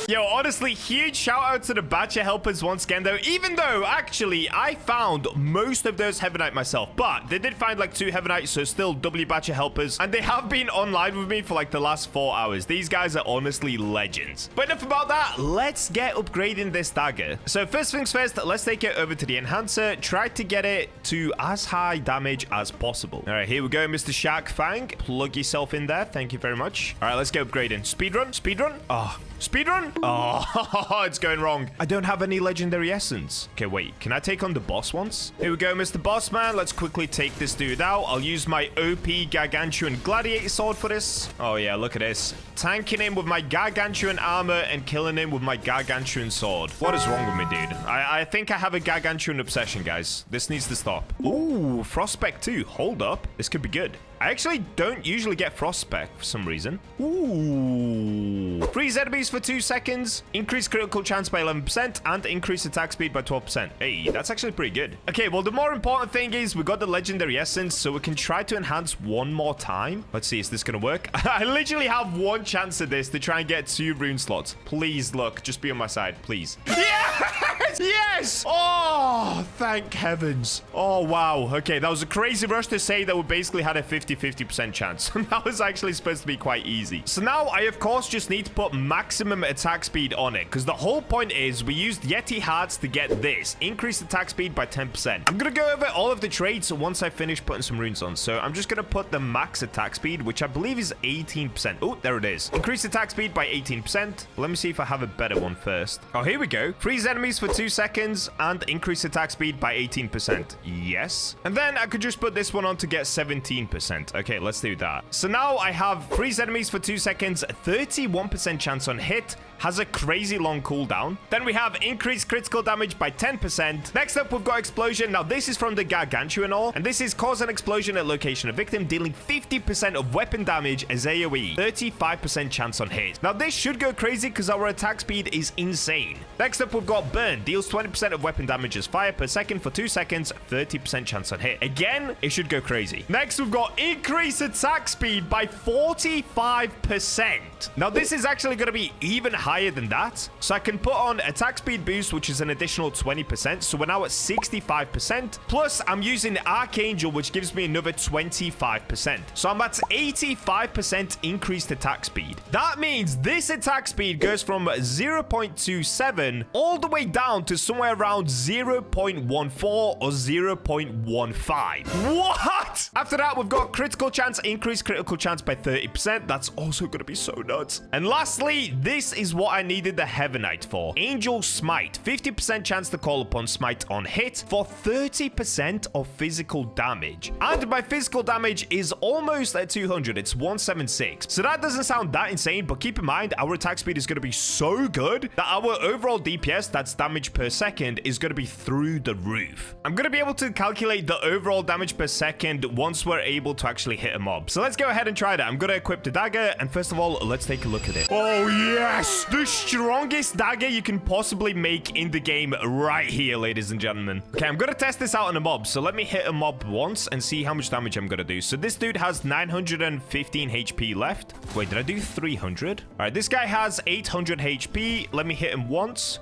Yo, honestly, huge shout out to the Bacha helpers once again, though. Even though, actually, I found most of those Heavenite myself. myself. But they did find like 2 Heavenites, so still W Bacha helpers. And they have been online with me for like the last 4 hours. These guys are honestly legends. But enough about that. Let's get upgrading this dagger. So first things first, let's take it over to the enhancer. Try to get it to as high damage as possible. All right, here we go, Mr. Shark Fang. Plug yourself in there. Thank you very much. All right, let's get upgrading. Speedrun. Speedrun. Oh. Speedrun? Oh, it's going wrong. I don't have any legendary essence. Okay, wait. Can I take on the boss once? Here we go, Mr. Boss Man. Let's quickly take this dude out. I'll use my OP Gargantuan Gladiator Sword for this. Oh, yeah, look at this. Tanking him with my Gargantuan armor and killing him with my Gargantuan sword. What is wrong with me, dude? I think I have a Gargantuan obsession, guys. This needs to stop. Ooh, Frostspec too. Hold up. This could be good. I actually don't usually get Frostspec for some reason. Ooh. Freeze enemies for 2 seconds. Increase critical chance by 11% and increase attack speed by 12%. Hey, that's actually pretty good. Okay, well, the more important thing is we got the legendary essence, so we can try to enhance one more time. Let's see, is this gonna work? I literally have 1 chance at this to try and get 2 rune slots. Please, look, just be on my side, please. Yes! Yes! Oh, thank heavens. Oh, wow. Okay, that was a crazy rush to say that we basically had a 50% chance. That was actually supposed to be quite easy. So now I, of course, just need to put maximum attack speed on it, because the whole point is we used Yeti hearts to get this. Increase attack speed by 10%. I'm going to go over all of the traits once I finish putting some runes on. So I'm just going to put the max attack speed, which I believe is 18%. Oh, there it is. Increase attack speed by 18%. Let me see if I have a better one first. Oh, here we go. Freeze enemies for 2 seconds and increase attack speed by 18%. Yes. And then I could just put this one on to get 17%. Okay, let's do that. So now I have freeze enemies for 2 seconds, 31% chance on hit, has a crazy long cooldown. Then we have increased critical damage by 10%. Next up, we've got explosion. Now, this is from the Gargantuan ore, and this is cause an explosion at location of victim, dealing 50% of weapon damage as AoE, 35% chance on hit. Now, this should go crazy because our attack speed is insane. Next up, we've got burn, deals 20% of weapon damage as fire per second for 2 seconds, 30% chance on hit. Again, it should go crazy. Next, we've got increase attack speed by 45%. Now, this is actually going to be even higher than that. So I can put on attack speed boost, which is an additional 20%. So we're now at 65%. Plus, I'm using Archangel, which gives me another 25%. So I'm at 85% increased attack speed. That means this attack speed goes from 0.27 all the way down to somewhere around 0.14 or 0.15. What? After that, we've got critical chance, increased critical chance by 30%. That's also going to be so nuts. And lastly, this is what I needed the Heavenite for. Angel Smite. 50% chance to call upon Smite on hit for 30% of physical damage. And my physical damage is almost at 200. It's 176. So that doesn't sound that insane, but keep in mind, our attack speed is going to be so good that our overall DPS, that's damage per second, is going to be through the roof. I'm going to be able to calculate the overall damage per second once we're able to actually hit a mob. So let's go ahead and try that. I'm going to equip the dagger, and first of all, let's take a look at it. Oh, yes! The strongest dagger you can possibly make in the game right here, ladies and gentlemen. Okay, I'm going to test this out on a mob. So let me hit a mob once and see how much damage I'm going to do. So this dude has 915 HP left. Wait, did I do 300? All right, this guy has 800 HP. Let me hit him once.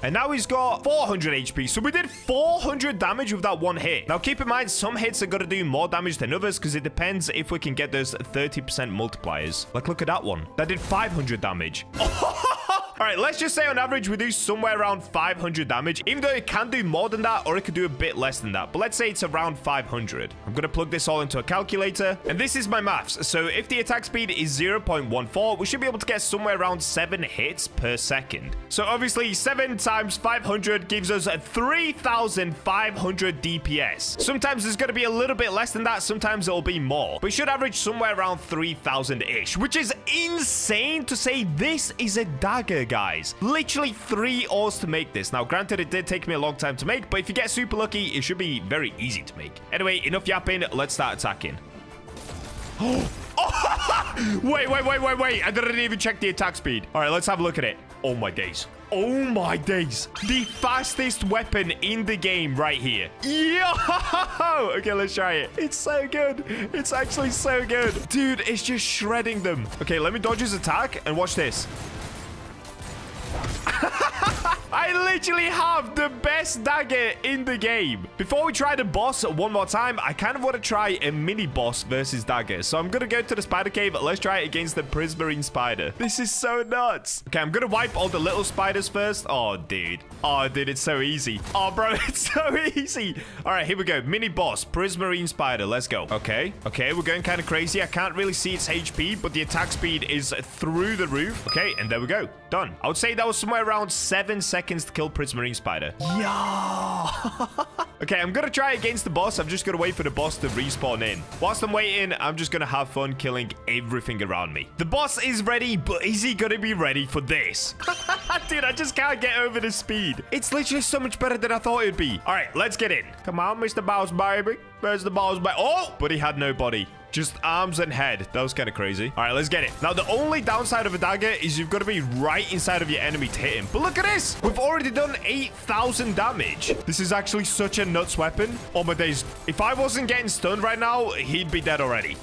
And now he's got 400 HP. So we did 400 damage with that one hit. Now, keep in mind, some hits are going to do more damage than others because it depends if we can get those 30% multipliers. Like, look at that one. That did 500 damage. All right, let's just say on average, we do somewhere around 500 damage, even though it can do more than that, or it could do a bit less than that. But let's say it's around 500. I'm going to plug this all into a calculator, and this is my maths. So if the attack speed is 0.14, we should be able to get somewhere around 7 hits per second. So obviously, 7 times 500 gives us 3,500 DPS. Sometimes there's going to be a little bit less than that. Sometimes it'll be more. We should average somewhere around 3,000-ish, which is insane to say this is a dagger, guys. Literally 3 ores to make this. Now, granted, it did take me a long time to make, but if you get super lucky, it should be very easy to make. Anyway, enough yapping. Let's start attacking. Oh, wait. I didn't even check the attack speed. All right, let's have a look at it. Oh, my days. Oh, my days. The fastest weapon in the game right here. Yo! Okay, let's try it. It's so good. It's actually so good. Dude, it's just shredding them. Okay, let me dodge his attack and watch this. I I literally have the best dagger in the game. Before we try the boss one more time, I kind of want to try a mini boss versus dagger. So I'm going to go to the spider cave. Let's try it against the prismarine spider. This is so nuts. Okay, I'm going to wipe all the little spiders first. Oh, dude. Oh, dude, it's so easy. Oh, bro, it's so easy. All right, here we go. Mini boss, prismarine spider. Let's go. Okay, we're going kind of crazy. I can't really see its HP, but the attack speed is through the roof. Okay, and there we go. Done. I would say that was somewhere around 7 seconds to kill prismarine spider. Yeah. Okay, I'm gonna try against the boss. I'm just gonna wait for the boss to respawn in. Whilst I'm waiting, I'm just gonna have fun killing everything around me. The boss is ready, but is he gonna be ready for this? Dude, I just can't get over the speed. It's literally so much better than I thought it'd be. All right, let's get in. Come on, Mr. Boss Baby. Where's the boss baby? Oh, but he had no body. Just arms and head. That was kind of crazy. All right, let's get it. Now, the only downside of a dagger is you've got to be right inside of your enemy to hit him. But look at this. We've already done 8,000 damage. This is actually such a nuts weapon. Oh, my days. If I wasn't getting stunned right now, he'd be dead already.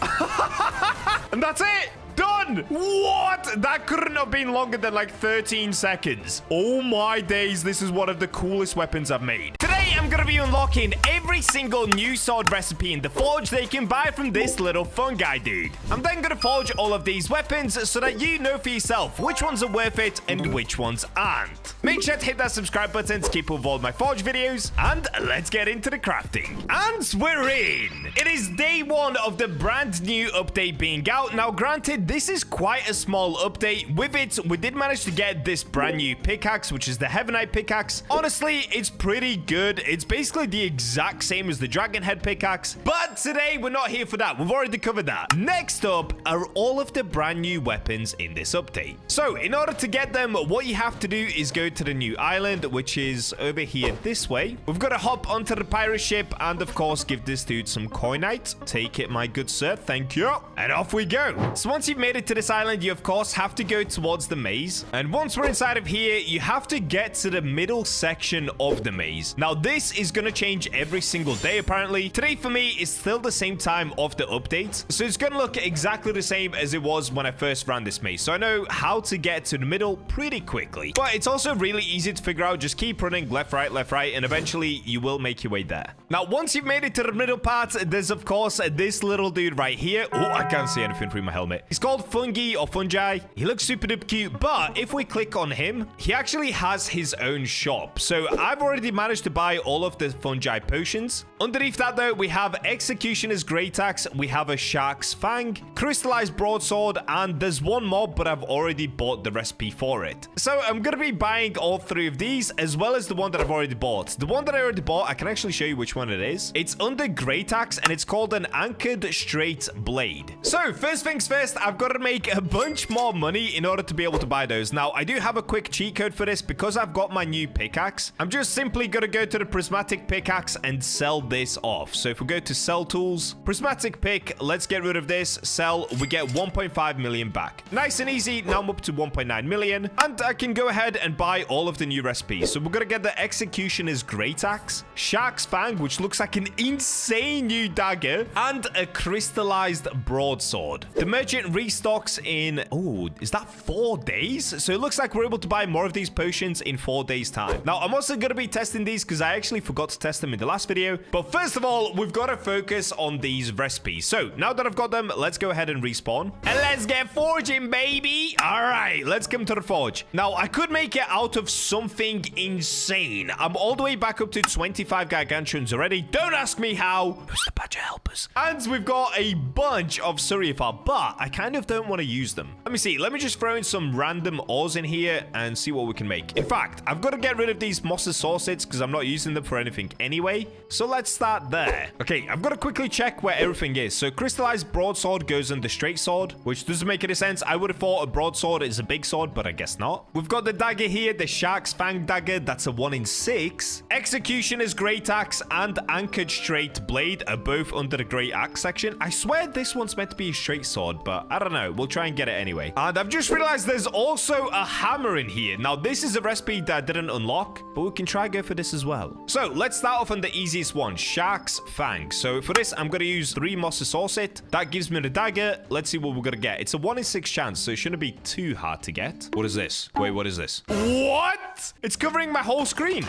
And that's it. Done! What? That couldn't have been longer than like 13 seconds. Oh my days, this is one of the coolest weapons I've made. Today, I'm gonna be unlocking every single new sword recipe in the forge that you can buy from this little fungi dude. I'm then gonna forge all of these weapons so that you know for yourself which ones are worth it and which ones aren't. Make sure to hit that subscribe button to keep up with all my forge videos, and let's get into the crafting. And we're in! It is day 1 of the brand new update being out. Now, granted, this is quite a small update. With it, we did manage to get this brand new pickaxe, which is the Heavenite pickaxe. Honestly, it's pretty good. It's basically the exact same as the Dragon Head pickaxe, but today we're not here for that. We've already covered that. Next up are all of the brand new weapons in this update. So in order to get them, what you have to do is go to the new island, which is over here this way. We've got to hop onto the pirate ship and of course give this dude some coinite. Take it, my good sir. Thank you. And off we go. So once you've made it to this island, you of course have to go towards the maze. And once we're inside of here, you have to get to the middle section of the maze. Now, this is going to change every single day, apparently. Today, for me, is still the same time of the update. So it's going to look exactly the same as it was when I first ran this maze. So I know how to get to the middle pretty quickly. But it's also really easy to figure out. Just keep running left, right, and eventually you will make your way there. Now, once you've made it to the middle part, there's of course this little dude right here. Oh, I can't see anything through my helmet. He's called Fungi or Fungi. He looks super duper cute, but if we click on him, he actually has his own shop. So I've already managed to buy all of the Fungi potions. Underneath that though, we have Executioner's Great Axe, we have a Shark's Fang, Crystallized Broadsword, and there's one more, but I've already bought the recipe for it. So I'm gonna be buying all 3 of these, as well as the one that I've already bought. The one that I already bought, I can actually show you which one it is. It's under Great Axe, and it's called an Anchored Straight Blade. So first things first, I've got to make a bunch more money in order to be able to buy those. Now, I do have a quick cheat code for this because I've got my new pickaxe. I'm just simply going to go to the prismatic pickaxe and sell this off. So if we go to sell tools, prismatic pick, let's get rid of this, sell, we get 1.5 million back. Nice and easy. Now I'm up to 1.9 million and I can go ahead and buy all of the new recipes. So we're going to get the Executioner's Great Axe, Shark's Fang, which looks like an insane new dagger, and a crystallized broadsword. The merchant restocks in, oh, is that 4 days? So it looks like we're able to buy more of these potions in 4 days time. Now, I'm also going to be testing these because I actually forgot to test them in the last video. But first of all, we've got to focus on these recipes. So now that I've got them, let's go ahead and respawn. And let's get forging, baby. All right, let's come to the forge. Now, I could make it out of something insane. I'm all the way back up to 25 gargantuans already. Don't ask me how. Who's the Bacha helpers? And we've got a bunch of Surifar, but I kind of don't want to use them. Let me see. Let me just throw in some random ores in here and see what we can make. In fact, I've got to get rid of these Moss's Saucets because I'm not using them for anything anyway. So let's start there. Okay, I've got to quickly check where everything is. So crystallized broadsword goes under straight sword, which doesn't make any sense. I would have thought a broadsword is a big sword, but I guess not. We've got the dagger here, the Shark's Fang dagger. That's a 1 in 6. Executioner's Great Axe and Anchored Straight Blade are both under the Great Axe section. I swear this one's meant to be a straight sword, but I don't know. We'll try and get it anyway. And I've just realized there's also a hammer in here. Now, this is a recipe that I didn't unlock, but we can try go for this as well. So let's start off on the easiest one, Shark's Fang. So for this, I'm going to use 3 moss to source it. That gives me the dagger. Let's see what we're going to get. It's a 1 in 6 chance, so it shouldn't be too hard to get. What is this? Wait, what is this? What? It's covering my whole screen.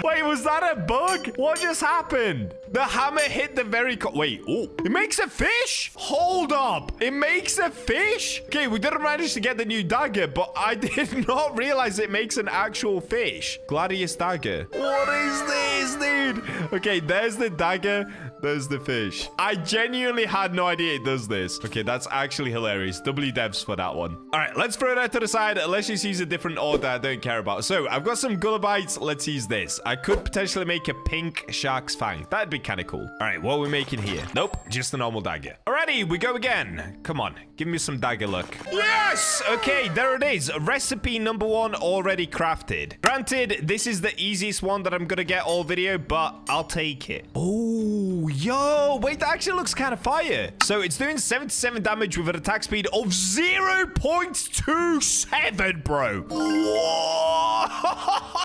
Wait, was that a bug? What just happened? The hammer hit the very... Wait, oh, it makes a fish? Hold up. It makes a fish? Okay, we didn't manage to get the new dagger, but I did not realize it makes an actual fish. Gladius dagger. What is this, dude? Okay, there's the dagger. There's the fish. I genuinely had no idea it does this. Okay, that's actually hilarious. W devs for that one. All right, let's throw that to the side. Let's just use a different order I don't care about. So I've got some gullibites. Let's use this. I could potentially make a pink Shark's Fang. That'd be kind of cool. All right, what are we making here? Nope, just a normal dagger. Alrighty, we go again. Come on, give me some dagger luck. Yes! Okay, there it is. Recipe number 1 already crafted. Granted, this is the easiest one that I'm gonna get all video, but I'll take it. Oh, yo, wait, that actually looks kind of fire. So it's doing 77 damage with an attack speed of 0.27, bro. Whoa.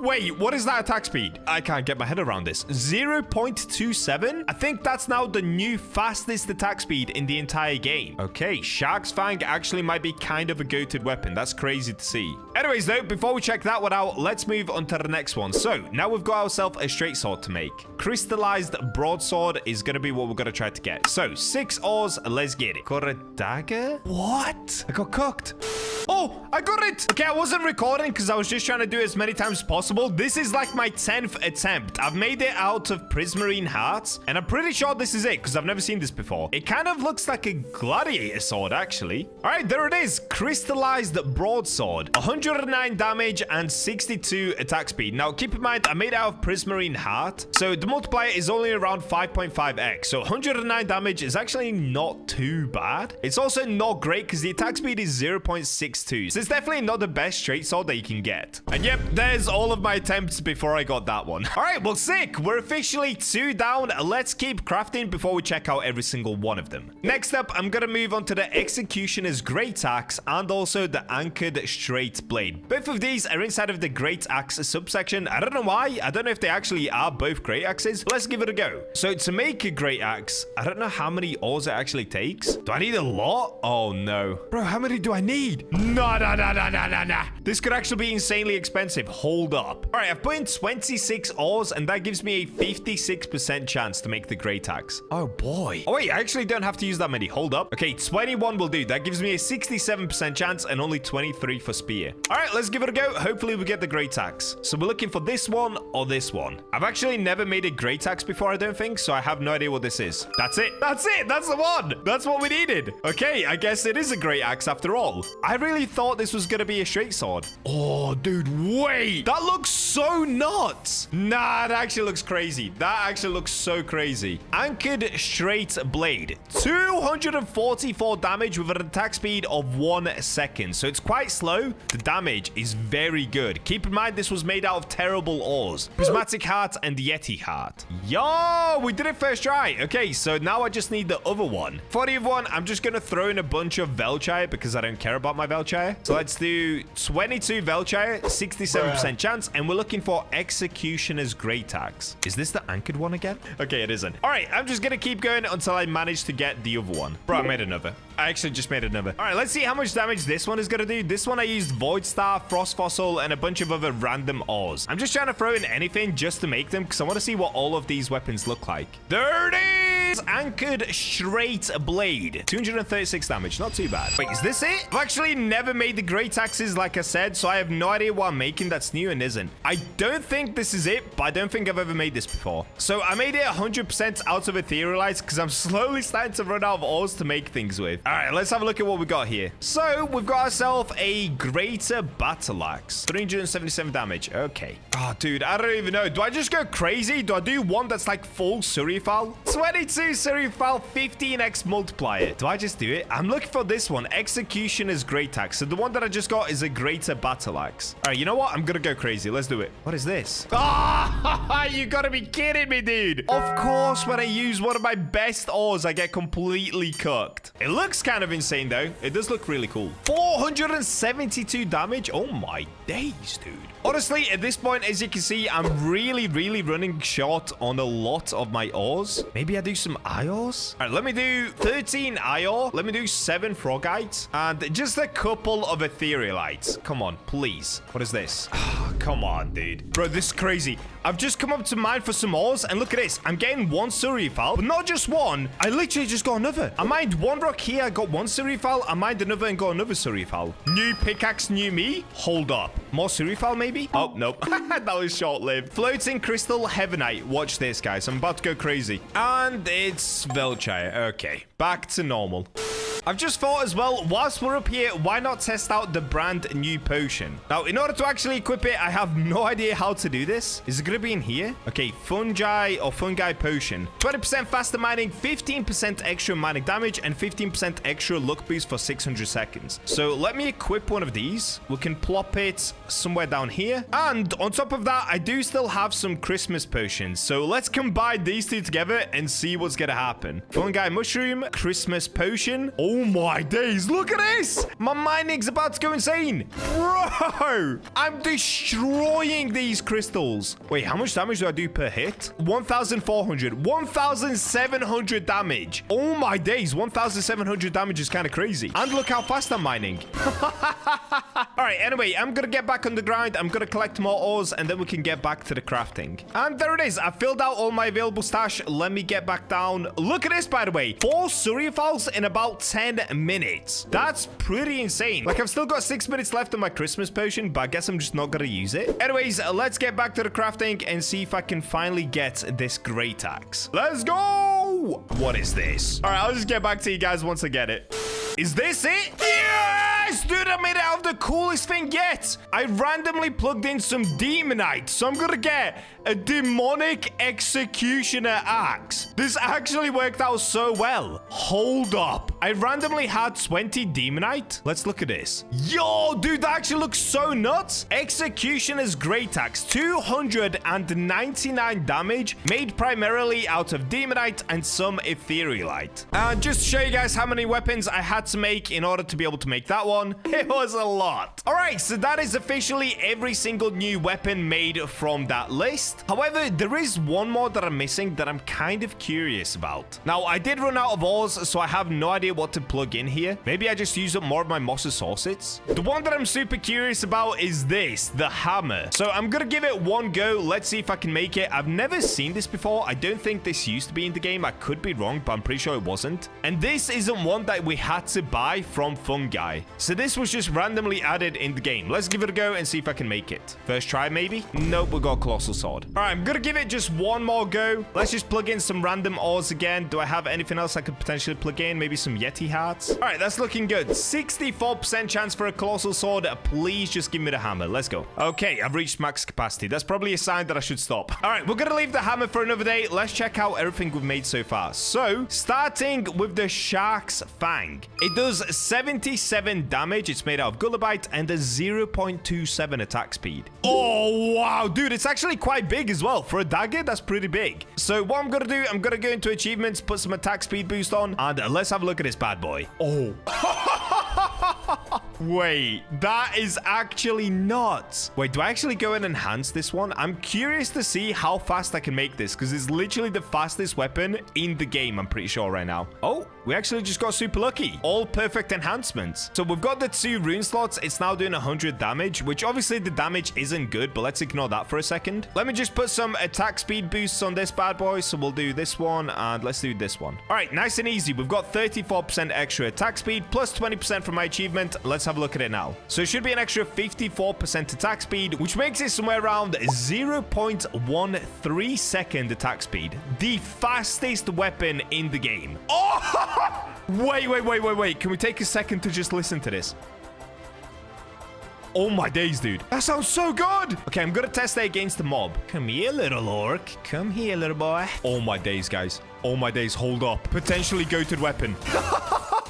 Wait, what is that attack speed? I can't get my head around this. 0.27? I think that's now the new fastest attack speed in the entire game. Okay, Shark's Fang actually might be kind of a goated weapon. That's crazy to see. Anyways, though, before we check that one out, let's move on to the next one. So now we've got ourselves a straight sword to make. Crystallized broadsword is going to be what we're going to try to get. So 6 ores, let's get it. Got a dagger? What? I got cooked. Oh, I got it. Okay, I wasn't recording because I was just trying to do it as many times as possible. This is like my 10th attempt. I've made it out of prismarine hearts, and I'm pretty sure this is it because I've never seen this before. It kind of looks like a gladiator sword, actually. All right, there it is. Crystallized broadsword. 109 damage and 62 attack speed. Now, keep in mind, I made it out of prismarine heart, so the multiplier is only around 5.5x. So 109 damage is actually not too bad. It's also not great because the attack speed is 0.62. So it's definitely not the best straight sword that you can get. And yep, there's all of my attempts before I got that one. All right, well, sick. We're officially 2 down. Let's keep crafting before we check out every single one of them. Next up, I'm going to move on to the Executioner's Great Axe and also the Anchored Straight Blade. Both of these are inside of the Great Axe subsection. I don't know why. I don't know if they actually are both Great Axes. Let's give it a go. So to make a Great Axe, I don't know how many ores it actually takes. Do I need a lot? Oh, no. Bro, how many do I need? No. This could actually be insanely expensive. Hold up. All right, I've put in 26 ores, and that gives me a 56% chance to make the Great Axe. Oh, boy. Oh, wait, I actually don't have to use that many. Hold up. Okay, 21 will do. That gives me a 67% chance and only 23 for spear. All right, let's give it a go. Hopefully, we get the Great Axe. So we're looking for this one or this one. I've actually never made a Great Axe before, I don't think, so I have no idea what this is. That's it. That's it. That's the one. That's what we needed. Okay, I guess it is a Great Axe after all. I really thought this was going to be a straight sword. Oh, dude, wait. That looks so nuts. Nah, that actually looks crazy. That actually looks so crazy. Anchored Straight Blade. 244 damage with an attack speed of 1 second. So it's quite slow. The damage is very good. Keep in mind, this was made out of terrible ores. Prismatic Heart and Yeti Heart. Yo, we did it first try. Okay, so now I just need the other one. For the other one, I'm just going to throw in a bunch of Velchire because I don't care about my Velchire. So let's do 22 Velchire, 67% chance, and we're looking for Executioner's Great Axe. Is this the anchored one again? Okay, it isn't. All right, I'm just going to keep going until I manage to get the other one. Bro, I made another. I actually just made another. All right, let's see how much damage this one is going to do. This one I used Void Star, Frost Fossil, and a bunch of other random ores. I'm just trying to throw in anything just to make them because I want to see what all of these weapons look like. There it is! Anchored Straight Blade. 236 damage. Not too bad. Wait, is this it? I've actually never made the Great Axes, like I said, so I have no idea what I'm making that's new and isn't. I don't think this is it, but I don't think I've ever made this before. So I made it 100% out of Etherealize because I'm slowly starting to run out of ores to make things with. All right, let's have a look at what we got here. So we've got ourselves a Greater Battle Axe. 377 damage. Okay. Oh, dude, I don't even know. Do I just go crazy? Do I do one that's like full Surifal? 22 Pursue Surifal 15x multiplier. Do I just do it? I'm looking for this one. Executioner's Great Axe. So the one that I just got is a greater battle axe. All right, you know what? I'm gonna go crazy. Let's do it. What is this? Ah, you gotta be kidding me, dude. Of course, when I use one of my best ores, I get completely cooked. It looks kind of insane, though. It does look really cool. 472 damage. Oh my days, dude. Honestly, at this point, as you can see, I'm really running short on a lot of my ores. Maybe I do some iores. All right, let me do 13 ior. Let me do 7 frogites and just a couple of etherealites. Come on, please. What is this? Oh, come on, dude. Bro, this is crazy. I've just come up to mine for some ores, and look at this. I'm getting 1 surifal, but not just one. I literally just got another. I mined 1 rock here. I got 1 surifal. I mined another and got another surifal. New pickaxe, new me. Hold up. More surifal, maybe? Oh, nope. That was short-lived. Floating crystal heavenite. Watch this, guys. I'm about to go crazy. And it's Velchire. Okay. Back to normal. I've just thought as well, whilst we're up here, why not test out the brand new potion? Now, in order to actually equip it, I have no idea how to do this. Is it going to be in here? Okay, fungi potion. 20% faster mining, 15% extra mining damage, and 15% extra luck boost for 600 seconds. So let me equip one of these. We can plop it somewhere down here. And on top of that, I do still have some Christmas potions. So let's combine these two together and see what's going to happen. Fungi mushroom, Christmas potion. Oh my days, look at this! My mining's about to go insane. Bro, I'm destroying these crystals. Wait, how much damage do I do per hit? 1,400, 1,700 damage. Oh my days, 1,700 damage is kind of crazy. And look how fast I'm mining. All right, anyway, I'm gonna get back on the grind. I'm gonna collect more ores, and then we can get back to the crafting. And there it is. I filled out all my available stash. Let me get back down. Look at this, by the way. 4 surifals in about 10 minutes. That's pretty insane. Like, I've still got 6 minutes left on my Christmas potion, but I guess I'm just not gonna use it. Anyways, let's get back to the crafting and see if I can finally get this great axe. Let's go! What is this? All right, I'll just get back to you guys once I get it. Is this it? Yes! Dude, I made it out of the coolest thing yet. I randomly plugged in some demonite, so I'm gonna get a demonic executioner axe. This actually worked out so well. Hold up. I randomly had 20 demonite. Let's look at this. Yo, dude, that actually looks so nuts. Executioner's great axe, 299 damage, made primarily out of demonite and some etherealite. And just to show you guys how many weapons I had to make in order to be able to make that one, it was a lot. All right, so that is officially every single new weapon made from that list. However, there is one more that I'm missing that I'm kind of curious about. Now, I did run out of ores, so I have no idea what to plug in here. Maybe I just use up more of my moss's sources. The one that I'm super curious about is this, the hammer. So I'm gonna give it one go. Let's see if I can make it. I've never seen this before. I don't think this used to be in the game. I could be wrong, but I'm pretty sure it wasn't. And this isn't one that we had to buy from fungi. So this was just randomly added in the game. Let's give it a go and see if I can make it. First try, maybe? Nope, we got a colossal sword. All right, I'm gonna give it just one more go. Let's just plug in some random ores again. Do I have anything else I could potentially plug in? Maybe some Yeti hearts? All right, that's looking good. 64% chance for a colossal sword. Please just give me the hammer. Let's go. Okay, I've reached max capacity. That's probably a sign that I should stop. All right, we're gonna leave the hammer for another day. Let's check out everything we've made so far. So, starting with the shark's fang. It does 77 damage. It's made out of gulabite and a 0.27 attack speed. Oh, wow, dude, it's actually quite big as well. For a dagger, that's pretty big. So what I'm gonna do, I'm gonna go into achievements, put some attack speed boost on, and let's have a look at this bad boy. Oh. Wait, that is actually nuts. Wait, do I actually go and enhance this one? I'm curious to see how fast I can make this, because it's literally the fastest weapon in the game, I'm pretty sure right now. Oh, we actually just got super lucky. All perfect enhancements. So we've got the 2 rune slots. It's now doing 100 damage, which obviously the damage isn't good, but let's ignore that for a second. Let me just put some attack speed boosts on this bad boy. So we'll do this one, and let's do this one. All right, nice and easy. We've got 34% extra attack speed, plus 20% from my achievement. Let's have a look at it now. So it should be an extra 54% attack speed, which makes it somewhere around 0.13 second attack speed. The fastest weapon in the game. Oh! Wait. Can we take a second to just listen to this? Oh my days, dude. That sounds so good. Okay, I'm gonna test it against the mob. Come here, little orc. Come here, little boy. Oh my days, guys. Oh my days, hold up. Potentially goated weapon.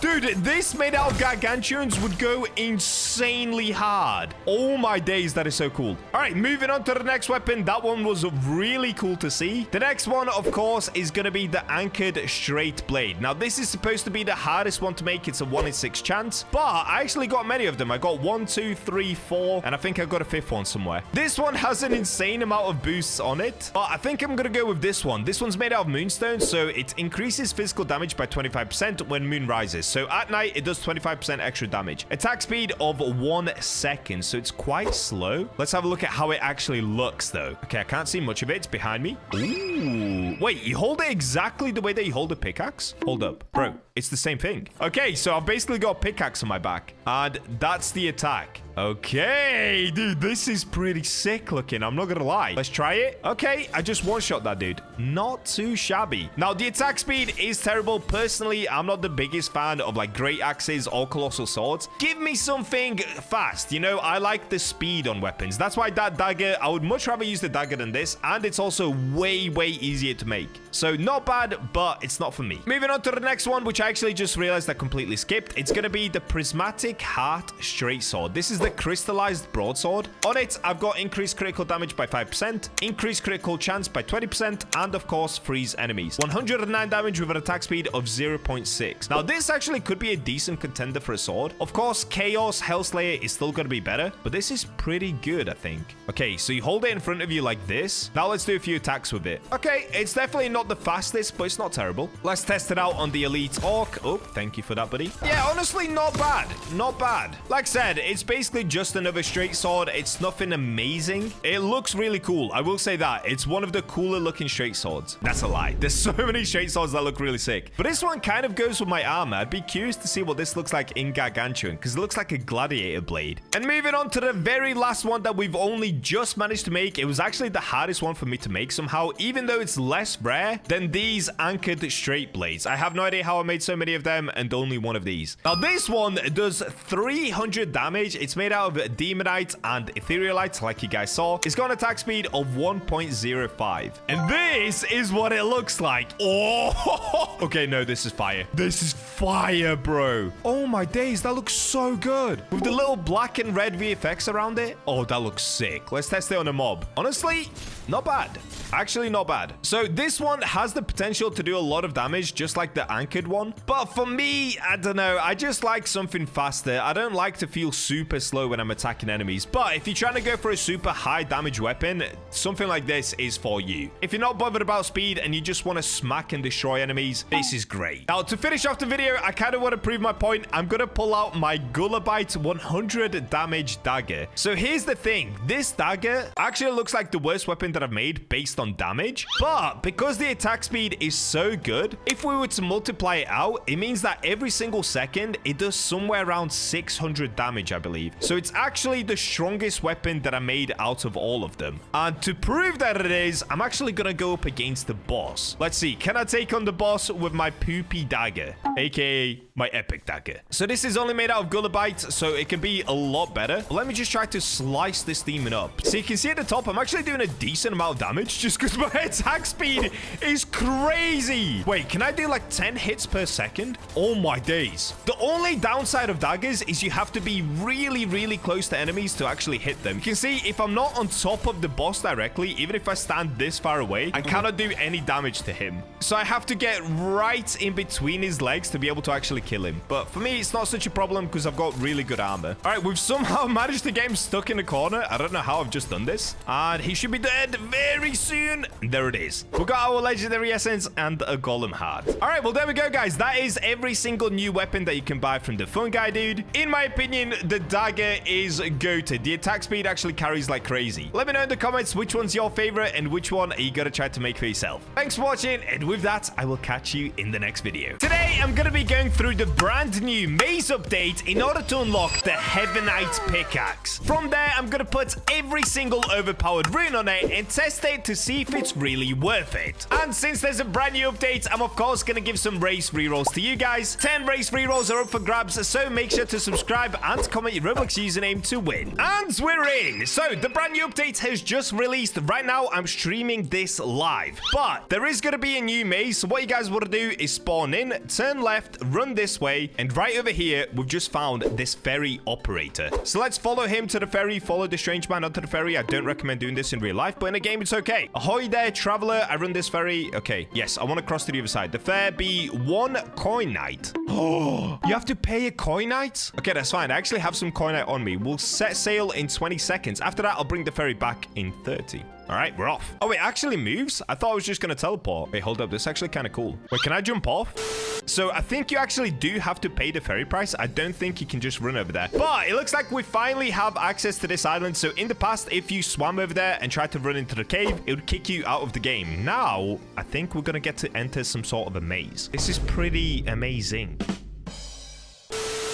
Dude, this made out of gargantuans would go insanely hard. Oh my days, that is so cool. All right, moving on to the next weapon. That one was really cool to see. The next one, of course, is going to be the anchored straight blade. Now, this is supposed to be the hardest one to make. It's a 1 in 6 chance, but I actually got many of them. I got 1, 2, 3, 4, and I think I got a 5th one somewhere. This one has an insane amount of boosts on it, but I think I'm going to go with this one. This one's made out of moonstone, so it increases physical damage by 25% when moon rises. So at night, it does 25% extra damage. Attack speed of 1 second, so it's quite slow. Let's have a look at how it actually looks, though. Okay, I can't see much of it. It's behind me. Ooh. Wait, you hold it exactly the way that you hold a pickaxe? Hold up. Bro, it's the same thing. Okay, so I've basically got a pickaxe on my back, and that's the attack. Okay, dude, this is pretty sick looking. I'm not gonna lie. Let's try it. Okay, I just one-shot that dude. Not too shabby. Now, the attack speed is terrible. Personally, I'm not the biggest fan of like great axes or colossal swords. Give me something fast. You know, I like the speed on weapons. That's why that dagger, I would much rather use the dagger than this. And it's also way, way easier to make. So not bad, but it's not for me. Moving on to the next one, which I actually just realized I completely skipped. It's gonna be the prismatic heart straight sword. This is the crystallized broadsword. On it, I've got increased critical damage by 5%, increased critical chance by 20%, and of course, freeze enemies. 109 damage with an attack speed of 0.6. Now, this actually could be a decent contender for a sword. Of course, Chaos Hellslayer is still going to be better, but this is pretty good, I think. Okay, so you hold it in front of you like this. Now, let's do a few attacks with it. Okay, it's definitely not the fastest, but it's not terrible. Let's test it out on the Elite Orc. Oh, thank you for that, buddy. Yeah, honestly, not bad. Not bad. Like I said, it's basically just another straight sword. It's nothing amazing. It looks really cool. I will say that. It's one of the cooler looking straight swords. That's a lie. There's so many straight swords that look really sick. But this one kind of goes with my armor. I'd be curious to see what this looks like in gargantuan, because it looks like a gladiator blade. And moving on to the very last one that we've only just managed to make. It was actually the hardest one for me to make somehow, even though it's less rare than these anchored straight blades. I have no idea how I made so many of them and only one of these. Now, this one does 300 damage. It's made out of demonite and etherealite, like you guys saw. It's got an attack speed of 1.05. And this is what it looks like. Oh, okay, no, this is fire. This is fire, bro. Oh my days, that looks so good. With the little black and red VFX around it. Oh, that looks sick. Let's test it on a mob. Honestly, not bad. Actually, not bad. So this one has the potential to do a lot of damage, just like the anchored one. But for me, I don't know. I just like something faster. I don't like to feel super slow when I'm attacking enemies. But if you're trying to go for a super high damage weapon, something like this is for you. If you're not bothered about speed and you just want to smack and destroy enemies, this is great. Now, to finish off the video, I kind of want to prove my point. I'm going to pull out my Gullabite 100 damage dagger. So here's the thing. This dagger actually looks like the worst weapon that I've made based on damage. But because the attack speed is so good, if we were to multiply it out, it means that every single second, it does somewhere around 600 damage, I believe. So it's actually the strongest weapon that I made out of all of them. And to prove that it is, I'm actually going to go up against the boss. Let's see. Can I take on the boss with my poopy dagger, aka my epic dagger? So this is only made out of Gullabite, so it can be a lot better. But let me just try to slice this demon up. So you can see at the top, I'm actually doing a decent amount of damage just because my attack speed is crazy. Wait, can I do like 10 hits per second? Oh my days. The only downside of daggers is you have to be really, really close to enemies to actually hit them. You can see if I'm not on top of the boss directly, even if I stand this far away, I cannot do any damage to him. So I have to get right in between his legs to be able to actually kill him. But for me, it's not such a problem because I've got really good armor. All right, we've somehow managed to get him stuck in the corner. I don't know how I've just done this. And he should be dead very soon. There it is. We got our legendary essence and a golem heart. All right, well, there we go, guys. That is every single new weapon that you can buy from the fungi dude. In my opinion, the dagger is goated. The attack speed actually carries like crazy. Let me know in the comments which one's your favorite and which one are you gonna try to make for yourself. Thanks for watching, and with that, I will catch you in the next video. Today, I'm gonna be going through the brand new maze update in order to unlock the Heavenite pickaxe. From there, I'm gonna put every single overpowered rune on it and test it to see if it's really worth it. And since there's a brand new update, I'm of course gonna give some race rerolls to you guys. 10 race rerolls are up for grabs, so make sure to subscribe and comment your Roblox BachaBlox username to win. And we're in. So the brand new update has just released. Right now, I'm streaming this live. But there is going to be a new maze. So what you guys want to do is spawn in, turn left, run this way. And right over here, we've just found this ferry operator. So let's follow him to the ferry. Follow the strange man onto the ferry. I don't recommend doing this in real life, but in a game, it's okay. Ahoy there, traveler. I run this ferry. Okay, yes, I want to cross to the other side. The fare be 1 coinite. Oh, you have to pay a coinite? Okay, that's fine. I actually have some coinite on me. We'll set sail in 20 seconds. After that, I'll bring the ferry back in 30. All right, we're off. Oh, it actually moves? I thought I was just going to teleport. Wait, hold up. This is actually kind of cool. Wait, can I jump off? So I think you actually do have to pay the ferry price. I don't think you can just run over there. But it looks like we finally have access to this island. So in the past, if you swam over there and tried to run into the cave, it would kick you out of the game. Now, I think we're going to get to enter some sort of a maze. This is pretty amazing.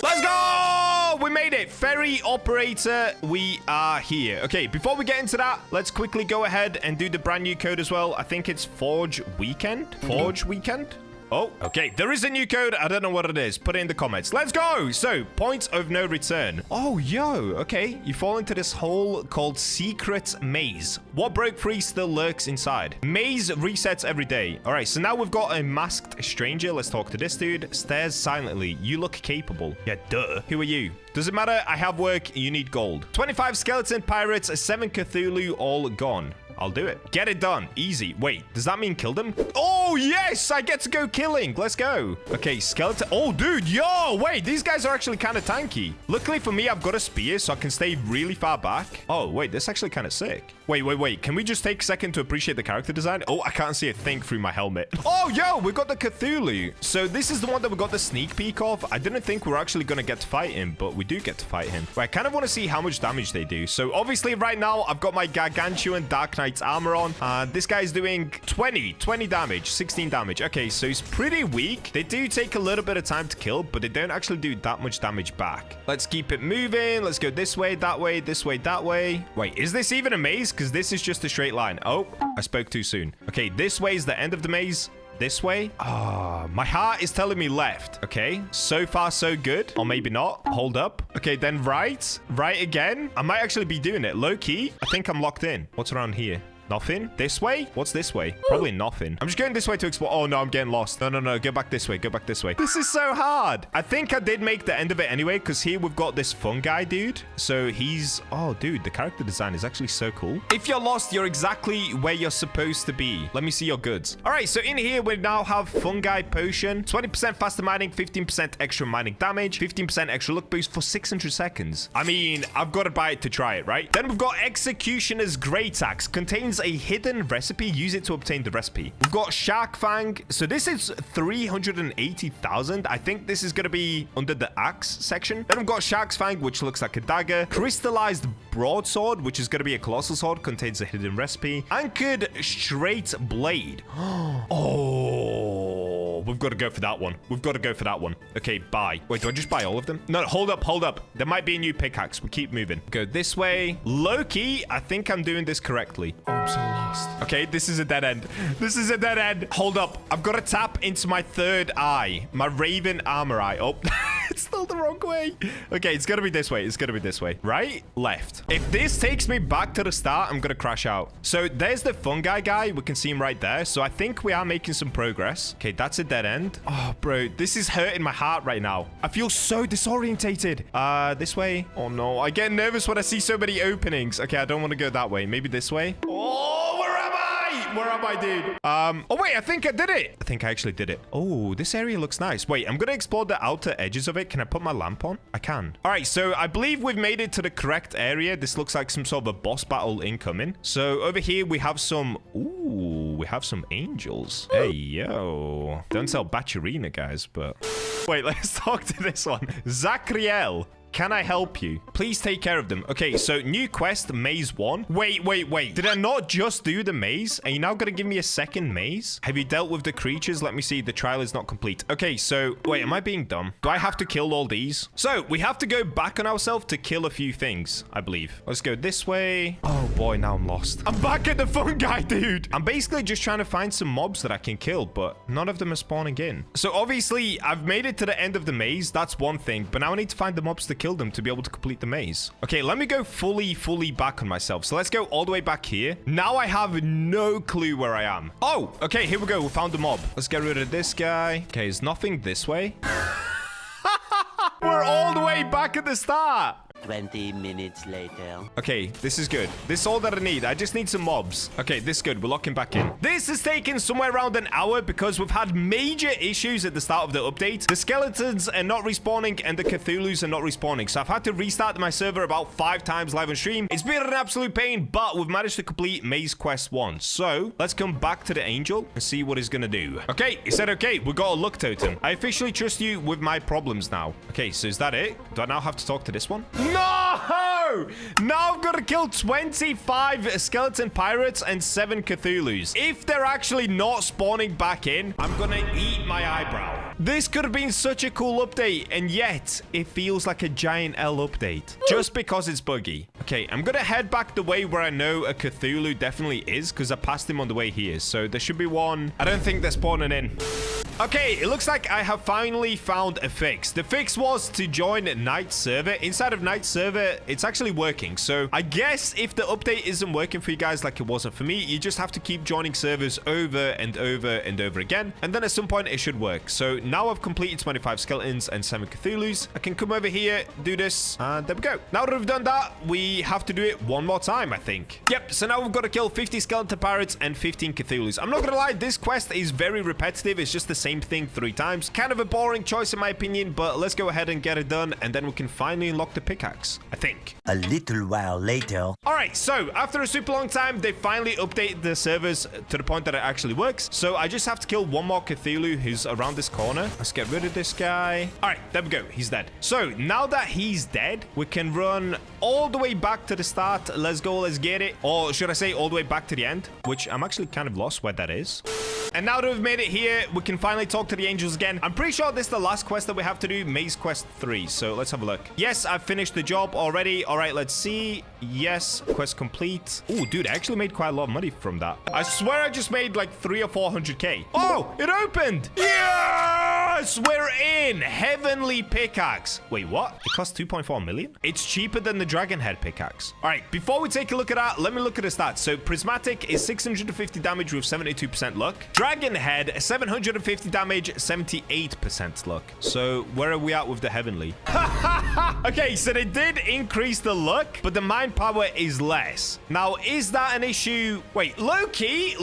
Let's go! We made it. Ferry operator, we are here. Okay, before we get into that, let's quickly go ahead and do the brand new code as well. I think it's Forge Weekend. Forge Weekend? Oh, okay. There is a new code. I don't know what it is. Put it in the comments. Let's go. So, point of no return. Oh, yo. Okay. You fall into this hole called Secret Maze. What broke free still lurks inside. Maze resets every day. All right. So now we've got a masked stranger. Let's talk to this dude. Stares silently. You look capable. Yeah, duh. Who are you? Does it matter? I have work. You need gold. 25 skeleton pirates, 7 Cthulhu, all gone. I'll do it. Get it done. Easy. Wait, does that mean kill them? Oh, yes! I get to go killing. Let's go. Okay, skeleton. Oh, dude. Yo, wait. These guys are actually kind of tanky. Luckily for me, I've got a spear, so I can stay really far back. Oh, wait. This is actually kind of sick. Wait. Can we just take a second to appreciate the character design? Oh, I can't see a thing through my helmet. Oh, yo, we got the Cthulhu. So this is the one that we got the sneak peek of. I didn't think we were actually going to get to fight him, but we do get to fight him. But I kind of want to see how much damage they do. So obviously right now, I've got my gargantuan Dark Knight's armor on. This guy's doing 20 damage, 16 damage. Okay, so he's pretty weak. They do take a little bit of time to kill, but they don't actually do that much damage back. Let's keep it moving. Let's go this way, that way, this way, that way. Wait, is this even a maze? Because this is just a straight line. Oh, I spoke too soon. Okay, this way is the end of the maze. This way? Ah, my heart is telling me left. Okay, so far so good. Or maybe not. Hold up. Okay, then right. Right again. I might actually be doing it. Low key. I think I'm locked in. What's around here? Nothing? This way? What's this way? Probably nothing. I'm just going this way to explore. Oh, no, I'm getting lost. No. Go back this way. Go back this way. This is so hard. I think I did make the end of it anyway, because here we've got this fungi dude. So he's... Oh, dude, the character design is actually so cool. If you're lost, you're exactly where you're supposed to be. Let me see your goods. All right, so in here, we now have fungi potion, 20% faster mining, 15% extra mining damage, 15% extra luck boost for 600 seconds. I mean, I've got to buy it to try it, right? Then we've got Executioner's Great Axe. Contains a hidden recipe. Use it to obtain the recipe. We've got Shark Fang. So this is 380,000. I think this is going to be under the axe section. Then we've got Shark's Fang, which looks like a dagger. Crystallized Broadsword, which is going to be a colossal sword. Contains a hidden recipe. Anchored Straight Blade. Oh, we've got to go for that one. We've got to go for that one. Okay, buy. Wait, do I just buy all of them? No, hold up. There might be a new pickaxe. We keep moving. Go this way. Loki, I think I'm doing this correctly. Oh, I'm so lost. Okay, this is a dead end. This is a dead end. Hold up. I've got to tap into my third eye. My Raven armor eye. Oh, it's still the wrong way. Okay, it's going to be this way. It's going to be this way. Right? Left. If this takes me back to the start, I'm going to crash out. So there's the fungi guy. We can see him right there. So I think we are making some progress. Okay, that's a dead end. Oh, bro, this is hurting my heart right now. I feel so disorientated. This way. Oh, no. I get nervous when I see so many openings. Okay, I don't want to go that way. Maybe this way. Oh, where am I? Where am I, dude? Oh, wait, I think I did it. I think I actually did it. Oh, this area looks nice. Wait, I'm going to explore the outer edges of it. Can I put my lamp on? I can. All right, so I believe we've made it to the correct area. This looks like some sort of a boss battle incoming. So over here, we have some... Ooh, we have some angels. Hey, yo. Don't tell Bacherina, guys, but... Wait, let's talk to this one. Zachriel. Can I help you? Please take care of them. Okay, so new quest, maze 1. Wait. Did I not just do the maze? Are you now going to give me a second maze? Have you dealt with the creatures? Let me see. The trial is not complete. Okay, so... Wait, am I being dumb? Do I have to kill all these? So, we have to go back on ourselves to kill a few things, I believe. Let's go this way. Oh, boy, now I'm lost. I'm back at the fungi, dude. I'm basically just trying to find some mobs that I can kill, but none of them are spawning in. So, obviously, I've made it to the end of the maze. That's one thing. But now I need to find the mobs to kill kill them to be able to complete the maze. Okay, let me go fully back on myself. So let's go all the way back here. Now I have no clue where I am. Oh, okay, here we go. We found the mob. Let's get rid of this guy. Okay, there's nothing this way. We're all the way back at the start. 20 minutes later. Okay, this is good. This is all that I need. I just need some mobs. Okay, this is good. We're locking back in. This has taken somewhere around an hour because we've had major issues at the start of the update. The skeletons are not respawning and the Cthulhus are not respawning. So I've had to restart my server about 5 times live on stream. It's been an absolute pain, but we've managed to complete Maze Quest 1. So let's come back to the angel and see what he's going to do. Okay, he said, okay, we got a luck totem. I officially trust you with my problems now. Okay, so is that it? Do I now have to talk to this one? No! Now I've got to kill 25 skeleton pirates and 7 Cthulhus. If they're actually not spawning back in, I'm gonna eat my eyebrow. This could have been such a cool update, and yet it feels like a giant L update. Just because it's buggy. Okay, I'm gonna head back the way where I know a Cthulhu definitely is, because I passed him on the way here. So there should be one. I don't think they're spawning in. Okay, it looks like I have finally found a fix. The fix was to join Night server. Inside of Night server, it's actually working. So I guess if the update isn't working for you guys like it wasn't for me, you just have to keep joining servers over and over and over again. And then at some point it should work. So now I've completed 25 skeletons and 7 Cthulhus. I can come over here, do this, and there we go. Now that we've done that, we have to do it one more time, I think. Yep, so now we've got to kill 50 skeleton pirates and 15 Cthulhus. I'm not gonna lie, this quest is very repetitive. It's just the same thing 3 times. Kind of a boring choice in my opinion, but let's go ahead and get it done, and then we can finally unlock the pickaxe, I think. A little while later. Alright, so after a super long time, they finally updated the servers to the point that it actually works. So I just have to kill one more Cthulhu who's around this corner. Let's get rid of this guy. Alright, there we go. He's dead. So now that he's dead, we can run all the way back to the start. Let's go, let's get it. Or should I say all the way back to the end, which I'm actually kind of lost where that is. And now that we've made it here, we can finally talk to the angels again. I'm pretty sure this is the last quest that we have to do, Maze Quest 3. So let's have a look. Yes, I've finished the job already. All right, let's see. Yes, quest complete. Oh, dude, I actually made quite a lot of money from that. I swear I just made like 300 or 400k. Oh, it opened. Yes, we're in. Heavenly pickaxe. Wait, what? It costs 2.4 million? It's cheaper than the dragon head pickaxe. All right, before we take a look at that, let me look at the stats. So prismatic is 650 damage with 72% luck. Dragon head, 750 damage, 78% luck. So where are we at with the heavenly? Okay, so they did increase the luck, but the mind power is less. Now, is that an issue? Wait, low-key,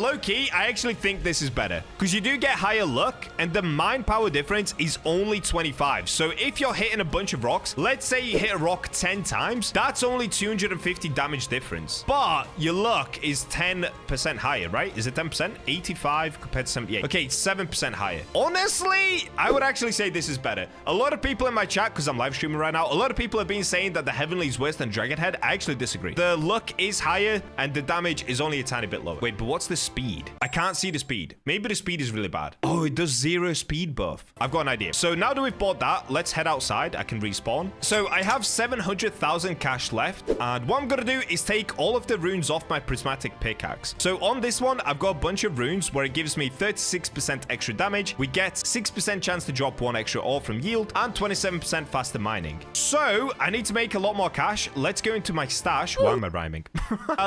I actually think this is better, because you do get higher luck, and the mind power difference is only 25. So if you're hitting a bunch of rocks, let's say you hit a rock 10 times, that's only 250 damage difference. But your luck is 10% higher, right? Is it 10%? 85 compared to 78. Okay, it's 7% higher. Honestly, I would actually say this is better. A lot of people in my chat, because I'm live streaming right now, a lot of people have been saying that the heavenly is worse than dragon head. I actually disagree. The luck is higher and the damage is only a tiny bit lower. Wait, but what's the speed? I can't see the speed. Maybe the speed is really bad. Oh, it does 0 speed buff. I've got an idea. So now that we've bought that, let's head outside. I can respawn. So I have 700,000 cash left, and what I'm gonna do is take all of the runes off my prismatic pickaxe. So on this one, I've got a bunch of runes where it gives me 36% extra damage. We get 6% chance to drop 1 extra ore from yield and 27% faster mining. So I need to make a lot more cash. Let's go into my stash. Why am I rhyming?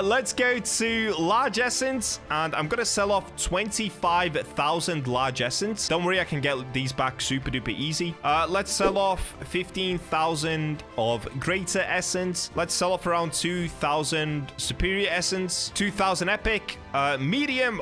Let's go to large essence, and I'm gonna sell off 25,000 large essence. Don't worry, I can get these back super duper easy. Let's sell off 15,000 of greater essence. Let's sell off around 2,000 superior essence, 2,000 epic. Medium,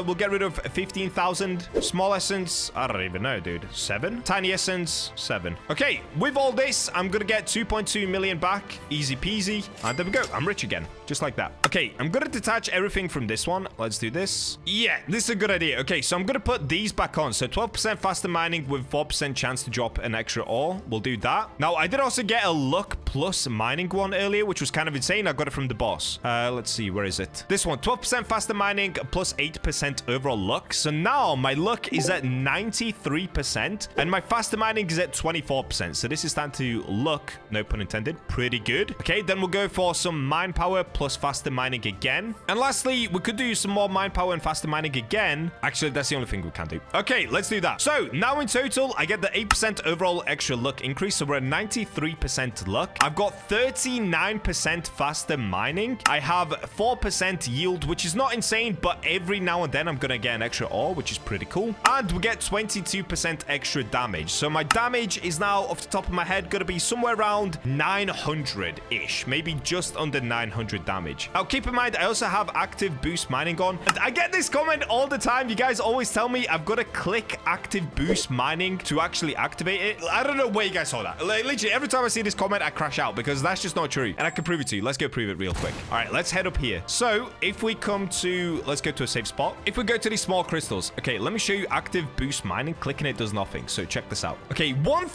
we'll get rid of 15,000. Small essence, I don't even know, dude. 7. Tiny essence, 7. Okay, with all this, I'm gonna get 2.2 million back. Easy peasy. And there we go. I'm rich again. Just like that. Okay, I'm gonna detach everything from this one. Let's do this. Yeah, this is a good idea. Okay, so I'm gonna put these back on. So 12% faster mining with 4% chance to drop an extra ore. We'll do that. Now, I did also get a luck plus mining one earlier, which was kind of insane. I got it from the boss. Let's see. Where is it? This one. 12% faster mining plus 8% overall luck. So now my luck is at 93% and my faster mining is at 24%. So this is starting to look, no pun intended, pretty good. Okay, then we'll go for some mine power plus faster mining again. And lastly, we could do some more mine power and faster mining again. Actually, that's the only thing we can do. Okay, let's do that. So now in total, I get the 8% overall extra luck increase. So we're at 93% luck. I've got 39% faster mining. I have 4% yield, which is not insane, but every now and then I'm going to get an extra ore, which is pretty cool. And we get 22% extra damage. So my damage is now, off the top of my head, going to be somewhere around 900-ish, maybe just under 900 damage. Now, keep in mind, I also have active boost mining on. And I get this comment all the time. You guys always tell me I've got to click active boost mining to actually activate it. I don't know where you guys saw that. Like, literally, every time I see this comment, I crash out because that's just not true. And I can prove it to you. Let's go prove it real quick. All right, let's head up here. So if we come to, let's go to a safe spot. If we go to these small crystals, okay, let me show you active boost mining. Clicking it does nothing. So check this out. Okay,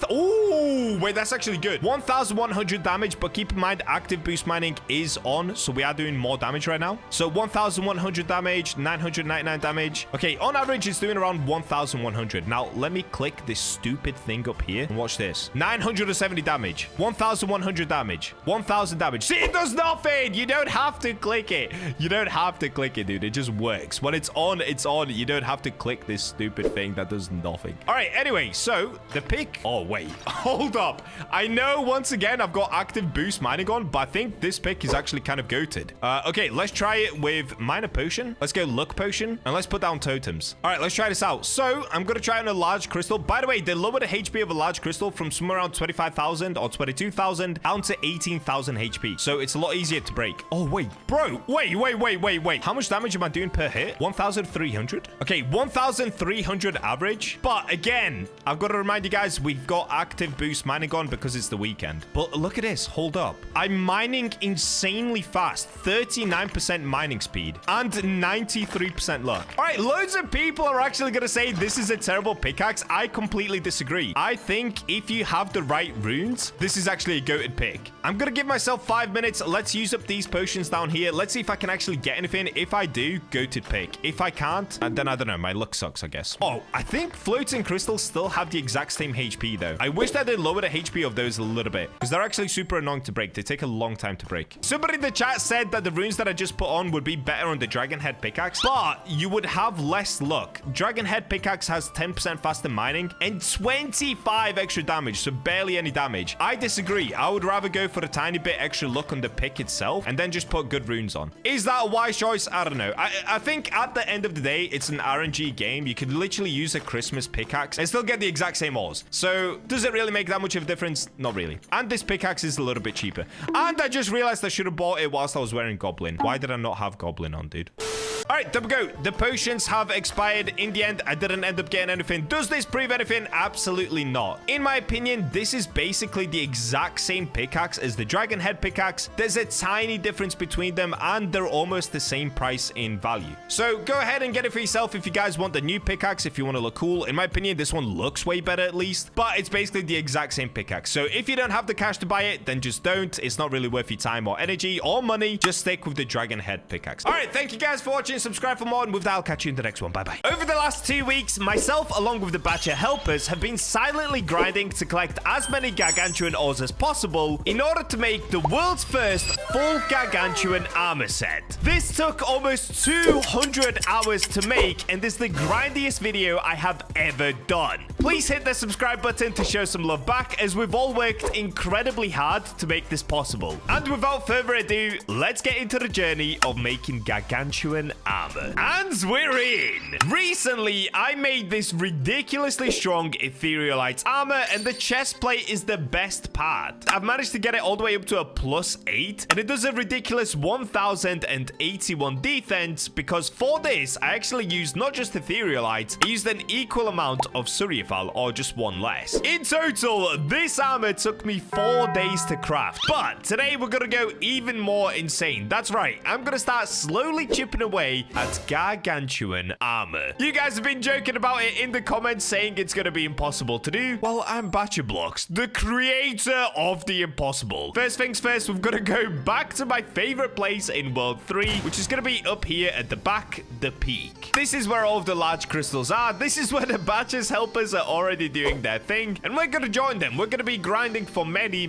oh, wait, that's actually good. 1,100 damage, but keep in mind, active boost mining is on. So we are doing more damage right now. So 1,100 damage, 999 damage. Okay, on average, it's doing around 1,100. Now, let me click this stupid thing up here and watch this. 970 damage, 1,100 damage, 1,000 damage. See, it does nothing. You don't have to click it. You don't have to click it, dude. It just works. When it's on, it's on. You don't have to click this stupid thing that does nothing. All right, anyway, so the pick. Oh, wait. Hold up. I know, once again, I've got active boost mining on, but I think this pick is actually kind of goated. Okay, let's try it with minor potion. Let's go luck potion, and let's put down totems. All right, let's try this out. So I'm going to try on a large crystal. By the way, they lower the HP of a large crystal from somewhere around 25,000 or 22,000 down to 18,000 HP. So it's a lot easier to break. Oh, wait, bro. Wait. How much damage am I doing per hit? 1,300? Okay, 1,300 average. But again, I've got to remind you guys, we've got active boost mining on because it's the weekend. But look at this. Hold up. I'm mining insanely fast. 39% mining speed and 93% luck. All right, loads of people are actually going to say this is a terrible pickaxe. I completely disagree. I think if you have the right runes, this is actually a goated pick. I'm going to give myself 5 minutes. Let's use up these potions down here. Let's see if I can actually get anything. If I do, goated pick. If I can't, then I don't know. My luck sucks, I guess. Oh, I think floating crystals still have the exact same HP, though. I wish that they lower the HP of those a little bit because they're actually super annoying to break. They take a long time to break. Somebody in the chat said that the runes that I just put on would be better on the dragon head pickaxe, but you would have less luck. Dragon head pickaxe has 10% faster mining and 25 extra damage, so barely any damage. I disagree. I would rather go for a tiny bit extra luck on the pick itself and then just put good runes on. Is that a wise choice? I don't know. I think at the end of the day, it's an RNG game. You could literally use a Christmas pickaxe and still get the exact same ores. So does it really make that much of a difference? Not really. And this pickaxe is a little bit cheaper. And I just realized I should have bought it whilst I was wearing Goblin. Why did I not have Goblin on, dude? All right, there we go. The potions have expired. In the end, I didn't end up getting anything. Does this prove anything? Absolutely not. In my opinion, this is basically the exact same pickaxe as the dragon head pickaxe. There's a tiny difference between them, and they're almost the same price in value. So go ahead and get it for yourself if you guys want the new pickaxe, if you want to look cool. In my opinion, this one looks way better at least, but it's basically the exact same pickaxe. So if you don't have the cash to buy it, then just don't. It's not really worth your time or energy or money. Just stick with the dragon head pickaxe. All right, thank you guys for watching. Subscribe for more, and with that, I'll catch you in the next one. Bye-bye. Over the last 2 weeks, myself, along with the Bacha helpers, have been silently grinding to collect as many gargantuan ores as possible in order to make the world's first full gargantuan armor set. This took almost 200 hours to make, and this is the grindiest video I have ever done. Please hit the subscribe button to show some love back, as we've all worked incredibly hard to make this possible. And without further ado, let's get into the journey of making gargantuan armor. And we're in! Recently, I made this ridiculously strong etherealite armor, and the chest plate is the best part. I've managed to get it all the way up to a +8, and it does a ridiculous 1,081 defense, because for this, I actually used not just etherealite, I used an equal amount of Suryafal, or just one less. In total, this armor took me 4 days to craft, but today we're gonna go even more insane. That's right, I'm gonna start slowly chipping away at gargantuan armor. You guys have been joking about it in the comments, saying it's gonna be impossible to do. Well, I'm BachaBlox, the creator of the impossible. First things first, we've got to go back to my favorite place in World 3, which is gonna be up here at the back, the peak. This is where all of the large crystals are. This is where the Bacha's helpers are already doing their thing, and we're gonna join them. We're gonna be grinding for many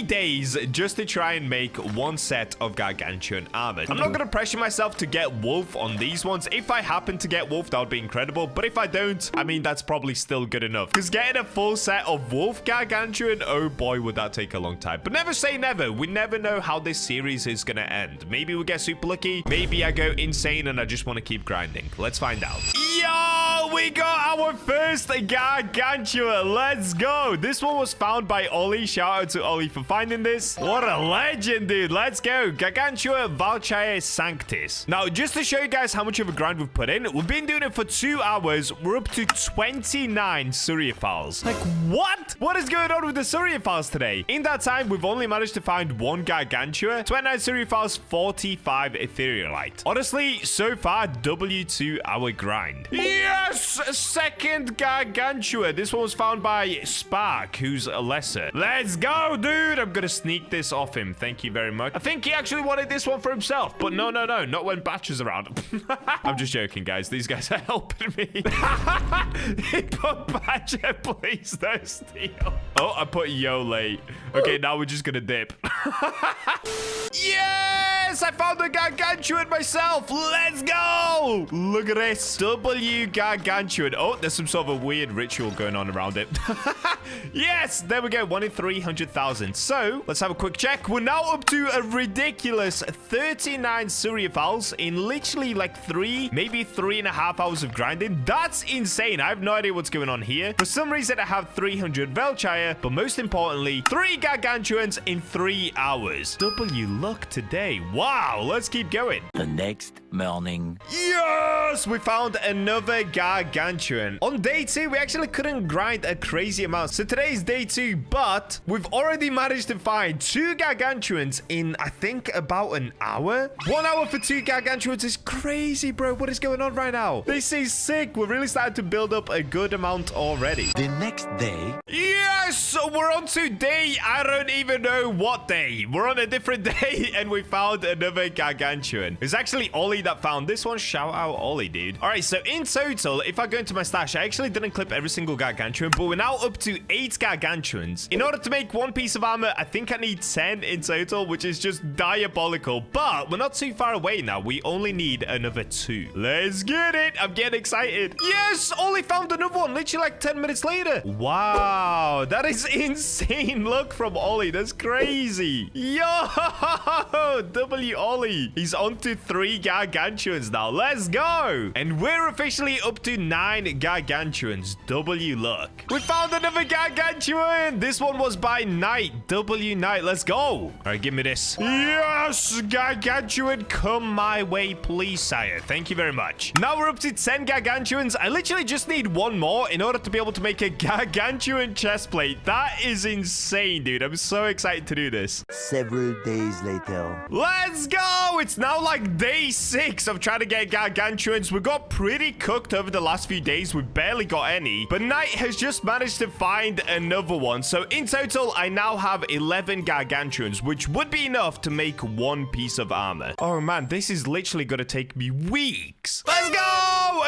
days just to try and make one set of gargantuan armor. I'm not gonna pressure myself to get get wolf on these ones. If I happen to get wolf, that would be incredible. But if I don't, I mean, that's probably still good enough. Because getting a full set of wolf gargantuan, oh boy, would that take a long time. But never say never. We never know how this series is going to end. Maybe we'll get super lucky. Maybe I go insane and I just want to keep grinding. Let's find out. Yo, we got our first gargantua. Let's go. This one was found by Ollie. Shout out to Ollie for finding this. What a legend, dude. Let's go. Gargantua Valchae Sanctis. Now, just to show you guys how much of a grind we've put in, we've been doing it for 2 hours. We're up to 29 Suryaphals. Like, what? What is going on with the Suryaphals today? In that time, we've only managed to find 1 Gargantua, 29 Suryaphals, 45 Etherealite. Honestly, so far, W2 our grind. Yes! Second Gargantua. This one was found by Spark, who's a lesser. Let's go, dude. I'm gonna sneak this off him. Thank you very much. I think he actually wanted this one for himself, but no, not when Bacha's around. I'm just joking, guys. These guys are helping me. He put Bacha, please don't steal. Oh, I put yo late. Okay, now we're just gonna dip. Yes! I found a gargantuan myself. Let's go! Look at this. W gargantuan. Oh, there's some sort of a weird ritual going on around it. Yes! There we go. 1 in 300,000. So, let's have a quick check. We're now up to a ridiculous 39 Suryaphals in literally like 3, maybe 3.5 hours of grinding. That's insane. I have no idea what's going on here. For some reason, I have 300 Velchire, but most importantly, 3 gargantuans in 3 hours. W luck today. Wow, let's keep going. The next morning. Yes, we found another gargantuan. On day 2, we actually couldn't grind a crazy amount. So today's day 2, but we've already managed to find 2 gargantuans in, I think, about an hour. 1 hour for 2 gargantuans is crazy, bro. What is going on right now? This is sick. We're really starting to build up a good amount already. The next day. Yes, so we're on to day, I don't even know what day. We're on a different day and we found another gargantuan. It's actually Ollie that found this one. Shout out Ollie, dude. All right, so in total, if I go into my stash, I actually didn't clip every single gargantuan, but we're now up to 8 gargantuans. In order to make 1 piece of armor, I think I need 10 in total, which is just diabolical, but we're not too far away now. We only need another 2. Let's get it. I'm getting excited. Yes, Ollie found another one literally like 10 minutes later. Wow, that is insane. Look from Ollie. That's crazy. Yo, W Ollie. He's on to 3 gargantuans now. Let's go. And we're officially up to 9 gargantuans. W luck. We found another gargantuan. This one was by Knight. W Knight. Let's go. All right, give me this. Yes, gargantuan. Come my way, please, sire. Thank you very much. Now we're up to 10 gargantuans. I literally just need 1 more in order to be able to make a gargantuan chest plate. That is insane, dude. I'm so excited to do this. Several days later. Let's go. It's now like day 6 of trying to get gargantuans. We got pretty cooked over the last few days. We barely got any, but Knight has just managed to find another one. So in total, I now have 11 gargantuans, which would be enough to make 1 piece of armor. Oh man, this is literally going to take me weeks. Let's go.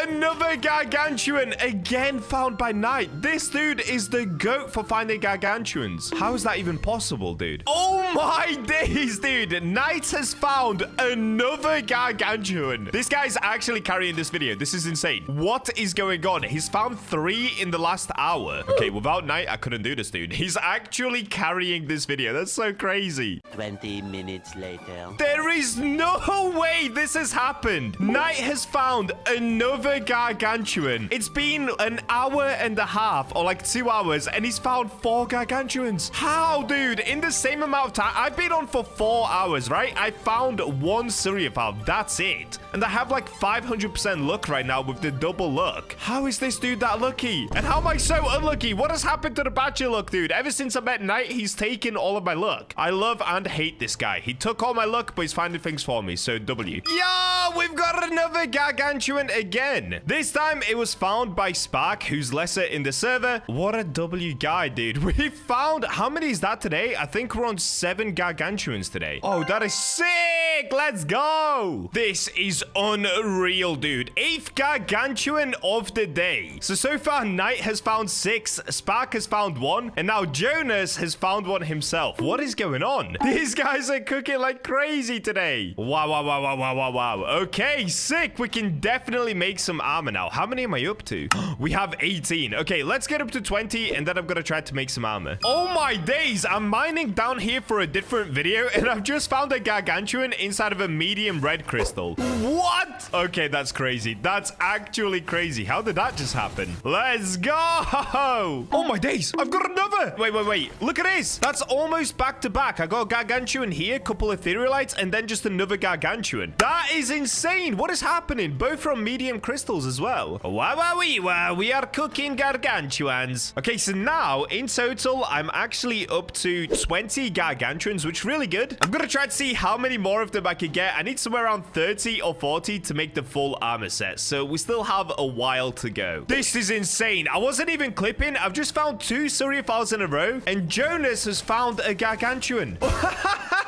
Another gargantuan again found by Knight. This dude is the goat for finding gargantuans. How is that even possible, dude? Oh my days, dude. Knight has found another gargantuan. This guy's actually carrying this video. This is insane. What is going on? He's found 3 in the last hour. Okay, without Knight, I couldn't do this, dude. He's actually carrying this video. That's so crazy. 20 minutes later. There is no way this has happened. Knight has found another gargantuan. It's been an hour and a half, or like 2 hours, and he's found 4 gargantuans. How, dude? In the same amount of time? I've been on for 4 hours, right? I found 1 Suryaphal. That's it. And I have like 500% luck right now with the double luck. How is this dude that lucky? And how am I so unlucky? What has happened to the Bacha luck, dude? Ever since I met Knight, he's taken all of my luck. I love and hate this guy. He took all my luck, but he's finding things for me. So W. Yo, we've got another gargantuan again. This time it was found by Spark, who's lesser in the server. What a W guy, dude. We found, how many is that today? I think we're on 7 gargantuans today. Oh, that is sick. Let's go. This is unreal, dude. 8th gargantuan of the day. So far, Knight has found 6, Spark has found 1, and now Jonas has found 1 himself. What is going on? These guys are cooking like crazy today. Wow. Wow. Okay, sick. We can definitely make some armor now. How many am I up to? We have 18. Okay, let's get up to 20, and then I'm gonna try to make some armor. Oh my days. I'm mining down here for a different video, and I've just found a gargantuan inside of a medium red crystal. What? Okay, that's crazy. That's actually crazy. How did that just happen? Let's go. Oh my days. I've got another. Wait. Look at this. That's almost back to back. I got a gargantuan here, couple of etherealites, and then just another gargantuan. That is insane. What is happening? Both from medium crystals as well. Wow, we are cooking gargantuans. Okay, so now in total, I'm actually up to 20 gargantuans, which is really good. I'm gonna try to see how many more of them I can get. I need somewhere around 30 or 40 to make the full armor set, so we still have a while to go. This is insane. I wasn't even clipping. I've just found 2 Suryafiles in a row, and Jonas has found a gargantuan.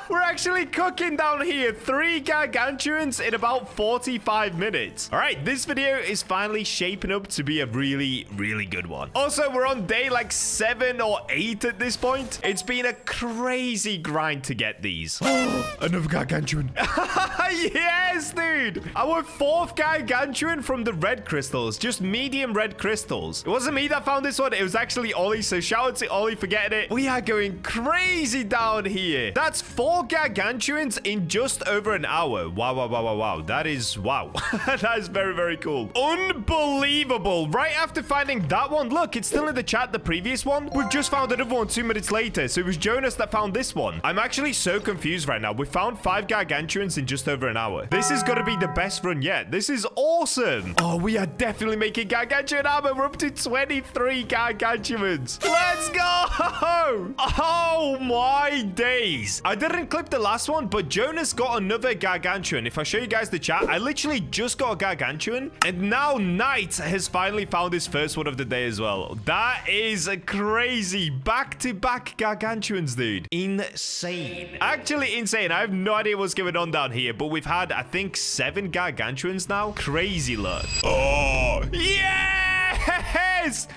We're actually cooking down here 3 gargantuans in about 45 minutes. All right, this video is finally shaping up to be a really, really good one. Also, we're on day like 7 or 8 at this point. It's been a crazy grind to get these. Another gargantuan. Yes, dude. Our 4th gargantuan from the red crystals, just medium red crystals. It wasn't me that found this one. It was actually Ollie, so shout out to Ollie for getting it. We are going crazy down here. That's 4 gargantuans in just over an hour. Wow. That is, wow. That is very, very cool. Unbelievable. Right after finding that one, look, it's still in the chat, the previous one. We've just found another one 2 minutes later. So it was Jonas that found this one. I'm actually so confused right now. We found 5 gargantuans in just over an hour. This is going to be the best run yet. This is awesome. Oh, we are definitely making gargantuan armor. We're up to 23 gargantuans. Let's go. Oh my days. I didn't clip the last one, but Jonas got another gargantuan. If I show you guys the chat, I literally just got a gargantuan, and now Knight has finally found his first one of the day as well. That is crazy. Back-to-back gargantuans, dude. Insane. Actually insane. I have no idea what's going on down here, but we've had, I think, 7 gargantuans now. Crazy luck. Oh, yes!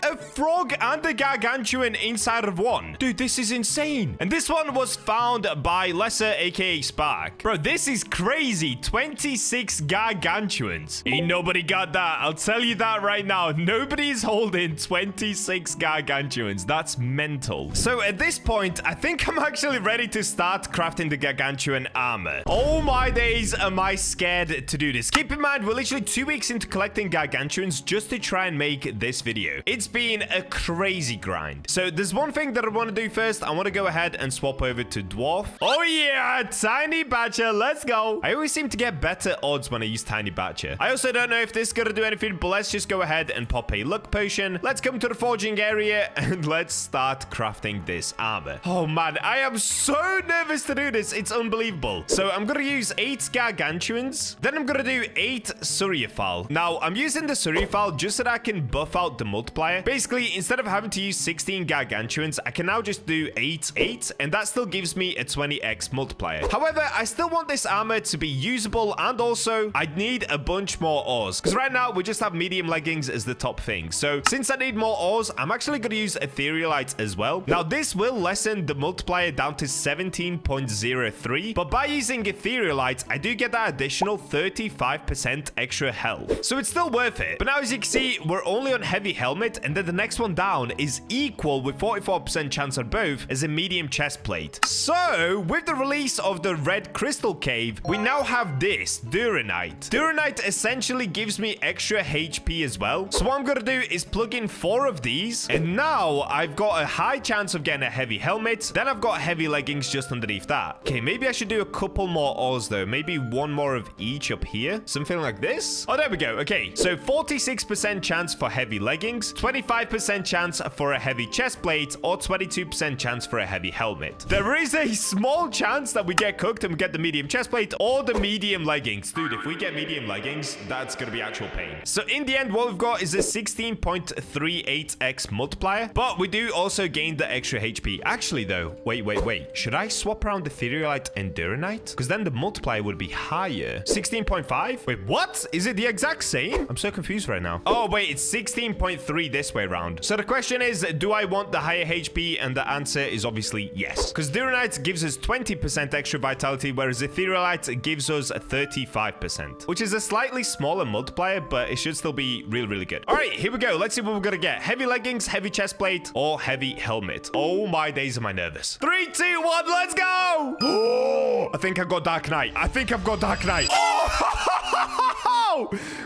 A frog and a gargantuan inside of one. Dude, this is insane. And this one was found by Lesser, aka Spark. Bro, this is crazy. 26 gargantuans. Ain't nobody got that. I'll tell you that right now. Nobody's holding 26 gargantuans. That's mental. So at this point, I think I'm actually ready to start crafting the gargantuan armor. Oh my days, am I scared to do this. Keep in mind, we're literally 2 weeks into collecting gargantuans just to try and make this video. It's been a crazy grind. So there's one thing that I want to do first. I want to go ahead and swap over to dwarf. Oh yeah, tiny Bacha. Let's go. I always seem to get better odds when I use tiny Bacha. I also don't know if this is going to do anything, but let's just go ahead and pop a luck potion. Let's come to the forging area and let's start crafting this armor. Oh man, I am so nervous to do this. It's unbelievable. So I'm going to use 8 gargantuans. Then I'm going to do 8 Suryafiles. Now I'm using the Suryafiles just so that I can buff out the multiplier. Basically, instead of having to use 16 gargantuans, I can now just do 8, and that still gives me a 20x multiplier. However, I still want this armor to be usable, and also I need a bunch more ores, because right now we just have medium leggings as the top thing. So since I need more ores, I'm actually going to use etherealites as well. Now this will lessen the multiplier down to 17.03, but by using etherealites, I do get that additional 35% extra health. So it's still worth it. But now as you can see, we're only on heavy helmet, and then the next one down is equal with 44% chance on both as a medium chest plate. So with the release of the red crystal cave, we now have this Duranite. Duranite essentially gives me extra HP as well. So what I'm gonna do is plug in 4 of these, and now I've got a high chance of getting a heavy helmet. Then I've got heavy leggings just underneath that. Okay, maybe I should do a couple more ores though. Maybe 1 more of each up here, something like this. Oh, there we go. Okay, so 46% chance for heavy leggings, 25% chance for a heavy chest plate, or 22% chance for a heavy helmet. There is a small chance that we get cooked and we get the medium chest plate or the medium leggings. Dude, if we get medium leggings, that's gonna be actual pain. So in the end, what we've got is a 16.38x multiplier, but we do also gain the extra HP. Actually though, wait. Should I swap around the etherealite and duranite? Because then the multiplier would be higher. 16.5? Wait, what? Is it the exact same? I'm so confused right now. Oh wait, it's 16.3 3 this way around. So the question is, do I want the higher HP? And the answer is obviously yes. Because Duranite gives us 20% extra vitality, whereas Etherealite gives us 35%, which is a slightly smaller multiplier, but it should still be really, really good. All right, here we go. Let's see what we're gonna get. Heavy leggings, heavy chest plate, or heavy helmet. Oh my days, am I nervous. 3, 2, 1, let's go! Oh, I think I've got Dark Knight. I think I've got Dark Knight. Oh!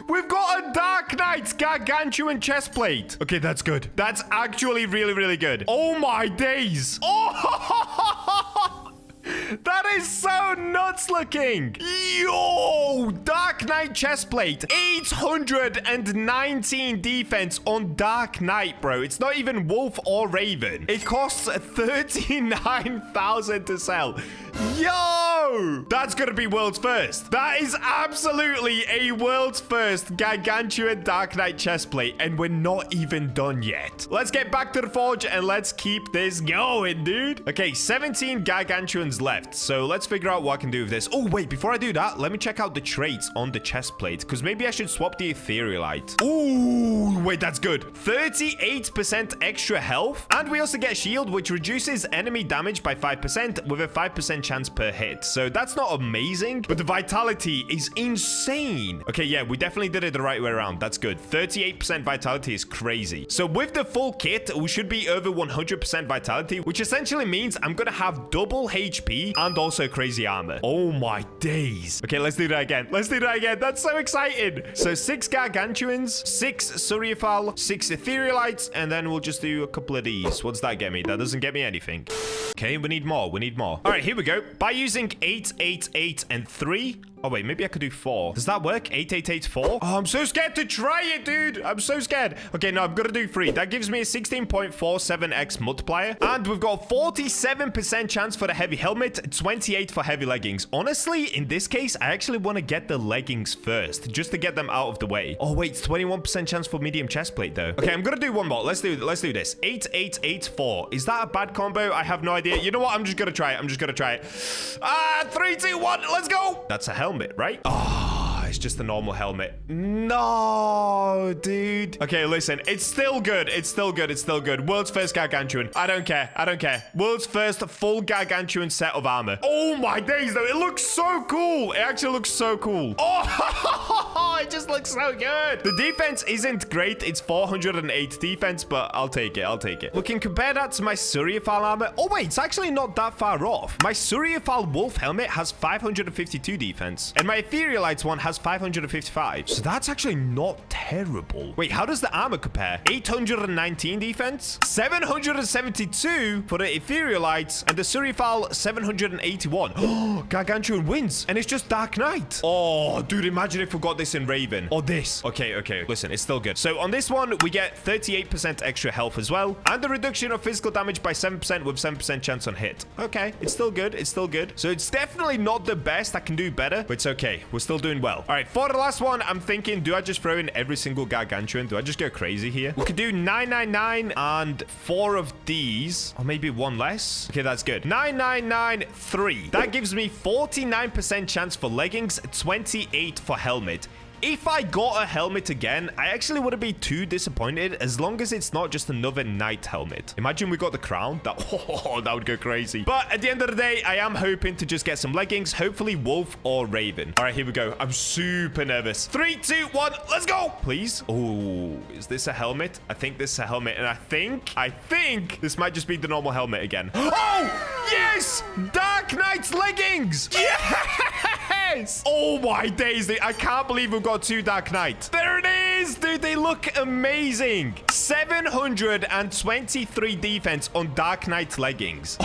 We've got a Dark Knight's gargantuan chest plate. Okay, that's good. That's actually really, really good. Oh my days. Oh! That is so nuts looking. Yo, Dark Knight chestplate. 819 defense on Dark Knight, bro. It's not even Wolf or Raven. It costs 39,000 to sell. Yo, that's gonna be world's first. That is absolutely a world's first gargantuan Dark Knight chestplate, and we're not even done yet. Let's get back to the forge and let's keep this going, dude. Okay, 17 gargantuans left, so let's figure out what I can do with this. Oh wait, before I do that, let me check out the traits on the chestplate, because maybe I should swap the Etherealite. Ooh, wait, that's good. 38% extra health, and we also get shield, which reduces enemy damage by 5% with a 5% chance per hit. So that's not amazing, but the vitality is insane. Okay, yeah, we definitely did it the right way around. That's good. 38% vitality is crazy. So with the full kit, we should be over 100% vitality, which essentially means I'm gonna have double HP and also crazy armor. Oh my days. Okay, let's do that again. Let's do that again. That's so exciting. So 6 gargantuans, 6 Suriafal, 6 Etherealites, and then we'll just do a couple of these. What does that get me? That doesn't get me anything. Okay, we need more. We need more. All right, here we go. By using 8, 8, 8, and 3. Oh, wait, maybe I could do 4. Does that work? 8, 8, 8, 4? Oh, I'm so scared to try it, dude. I'm so scared. Okay, no, I'm going to do 3. That gives me a 16.47x multiplier. And we've got 47% chance for the heavy helmet, 28 for heavy leggings. Honestly, in this case, I actually want to get the leggings first, just to get them out of the way. Oh, wait, it's 21% chance for medium chest plate, though. Okay, I'm going to do one more. Let's do this. 8, 8, 8, 4. Is that a bad combo? I have no idea. You know what? I'm just going to try it. I'm just going to try it. 3, 2, 1. Let's go. That's a helmet, right? Oh, it's just a normal helmet. No, dude. Okay, listen. It's still good. It's still good. It's still good. World's first gargantuan. I don't care. I don't care. World's first full gargantuan set of armor. Oh my days, though. It looks so cool. It actually looks so cool. Oh, it just looks so good. The defense isn't great. It's 408 defense, but I'll take it. I'll take it. We can compare that to my Suriafal armor. Oh, wait. It's actually not that far off. My Suriafal wolf helmet has 552 defense, and my Etherealite one has 555. So that's actually not terrible. Wait, how does the armor compare? 819 defense, 772 for the Etherealite, and the Suriafal 781. Oh, Gargantuan wins, and it's just Dark Knight. Oh, dude, imagine if we got this in Raven or this. Okay, okay. Listen, it's still good. So on this one, we get 38% extra health as well, and the reduction of physical damage by 7% with 7% chance on hit. Okay, it's still good. It's still good. So it's definitely not the best. I can do better, but it's okay. We're still doing well. All right, for the last one, I'm thinking, do I just throw in every single gargantuan? Do I just go crazy here? We could do 999 and 4 of these, or maybe 1 less. Okay, that's good. 9993. That gives me 49% chance for leggings, 28 for helmet. If I got a helmet again, I actually wouldn't be too disappointed as long as it's not just another knight helmet. Imagine we got the crown. That would go crazy. But at the end of the day, I am hoping to just get some leggings, hopefully wolf or raven. All right, here we go. I'm super nervous. 3, 2, 1, let's go. Please. Oh, is this a helmet? I think this is a helmet. And I think this might just be the normal helmet again. Oh, yes! Dark Knight's leggings. Yes! Oh my days. I can't believe we've got 2 Dark Knight. There it is, dude. They look amazing. 723 defense on Dark Knight leggings.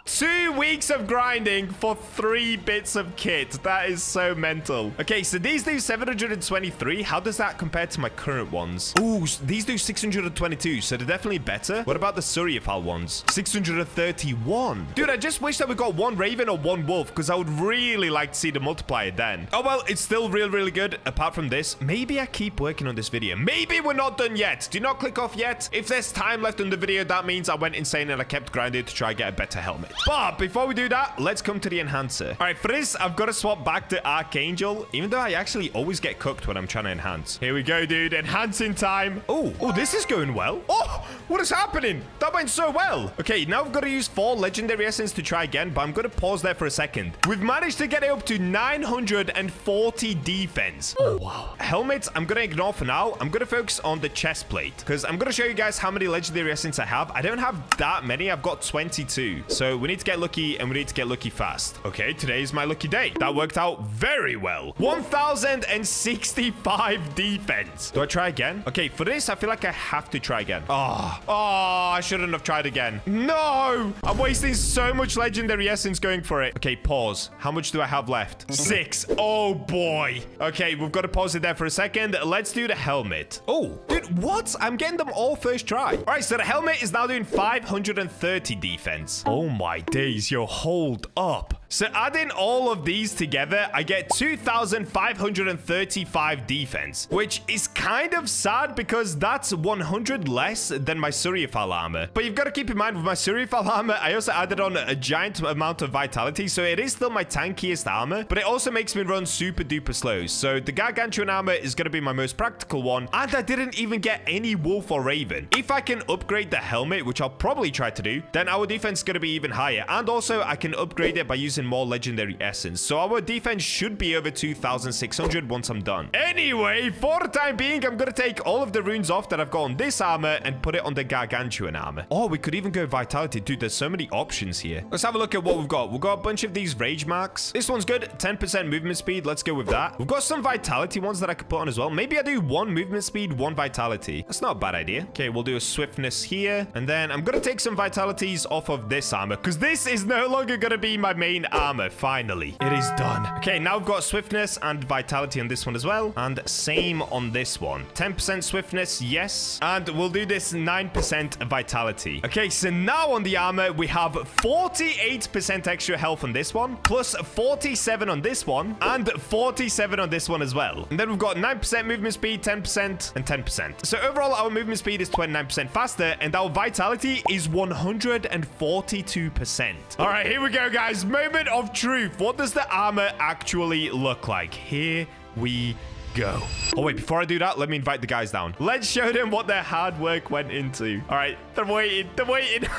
2 weeks of grinding for 3 bits of kit. That is so mental. Okay, so these do 723. How does that compare to my current ones? Ooh, these do 622, so they're definitely better. What about the Suriafal ones? 631. Dude, I just wish that we got 1 Raven or 1 Wolf, because I would really like to see the multiplier then. Oh, well, it's still really good. Apart from this, maybe I keep working on this video. Maybe we're not done yet. Do not click off yet. If there's time left on the video, that means I went insane and I kept grinding to try and get a better helmet. Perfect. But before we do that, let's come to the enhancer. All right, for this, I've got to swap back to Archangel, even though I actually always get cooked when I'm trying to enhance. Here we go, dude. Enhancing time. Oh, this is going well. Oh, what is happening? That went so well. Okay, now I've got to use 4 legendary essence to try again, but I'm going to pause there for a second. We've managed to get it up to 940 defense. Oh, wow. Helmets, I'm going to ignore for now. I'm going to focus on the chest plate because I'm going to show you guys how many legendary essence I have. I don't have that many. I've got 22. So we need to get lucky and we need to get lucky fast. Okay, today is my lucky day. That worked out very well. 1065 defense. Do I try again? Okay, for this, I feel like I have to try again. Oh, I shouldn't have tried again. No, I'm wasting so much legendary essence going for it. Okay, pause. How much do I have left? 6. Oh, boy. Okay, we've got to pause it there for a second. Let's do the helmet. Oh, dude, what? I'm getting them all first try. All right, so the helmet is now doing 530 defense. Oh, my days. Yo, hold up. So adding all of these together, I get 2,535 defense, which is kind of sad because that's 100 less than my Suriafal armor. But you've got to keep in mind with my Suriafal armor, I also added on a giant amount of vitality, so it is still my tankiest armor, but it also makes me run super duper slow. So the Gargantuan armor is going to be my most practical one, and I didn't even get any wolf or raven. If I can upgrade the helmet, which I'll probably try to do, then our defense is going to be even higher, and also I can upgrade it by using more legendary essence. So our defense should be over 2,600 once I'm done. Anyway, for the time being, I'm going to take all of the runes off that I've got on this armor and put it on the Gargantuan armor. Oh, we could even go vitality. Dude, there's so many options here. Let's have a look at what we've got. We've got a bunch of these rage marks. This one's good. 10% movement speed. Let's go with that. We've got some vitality ones that I could put on as well. Maybe I do 1 movement speed, 1 vitality. That's not a bad idea. Okay, we'll do a swiftness here. And then I'm going to take some vitalities off of this armor because this is no longer going to be my main armor. Finally, it is done. Okay, now we've got swiftness and vitality on this one as well. And same on this one. 10% swiftness, yes. And we'll do this 9% vitality. Okay, so now on the armor, we have 48% extra health on this one, plus 47 on this one, and 47 on this one as well. And then we've got 9% movement speed, 10%, and 10%. So overall, our movement speed is 29% faster, and our vitality is 142%. All right, here we go, guys. Moment of truth. What does the armor actually look like? Here we go. Oh, wait, before I do that, let me invite the guys down. Let's show them what their hard work went into. All right, they're waiting. They're waiting.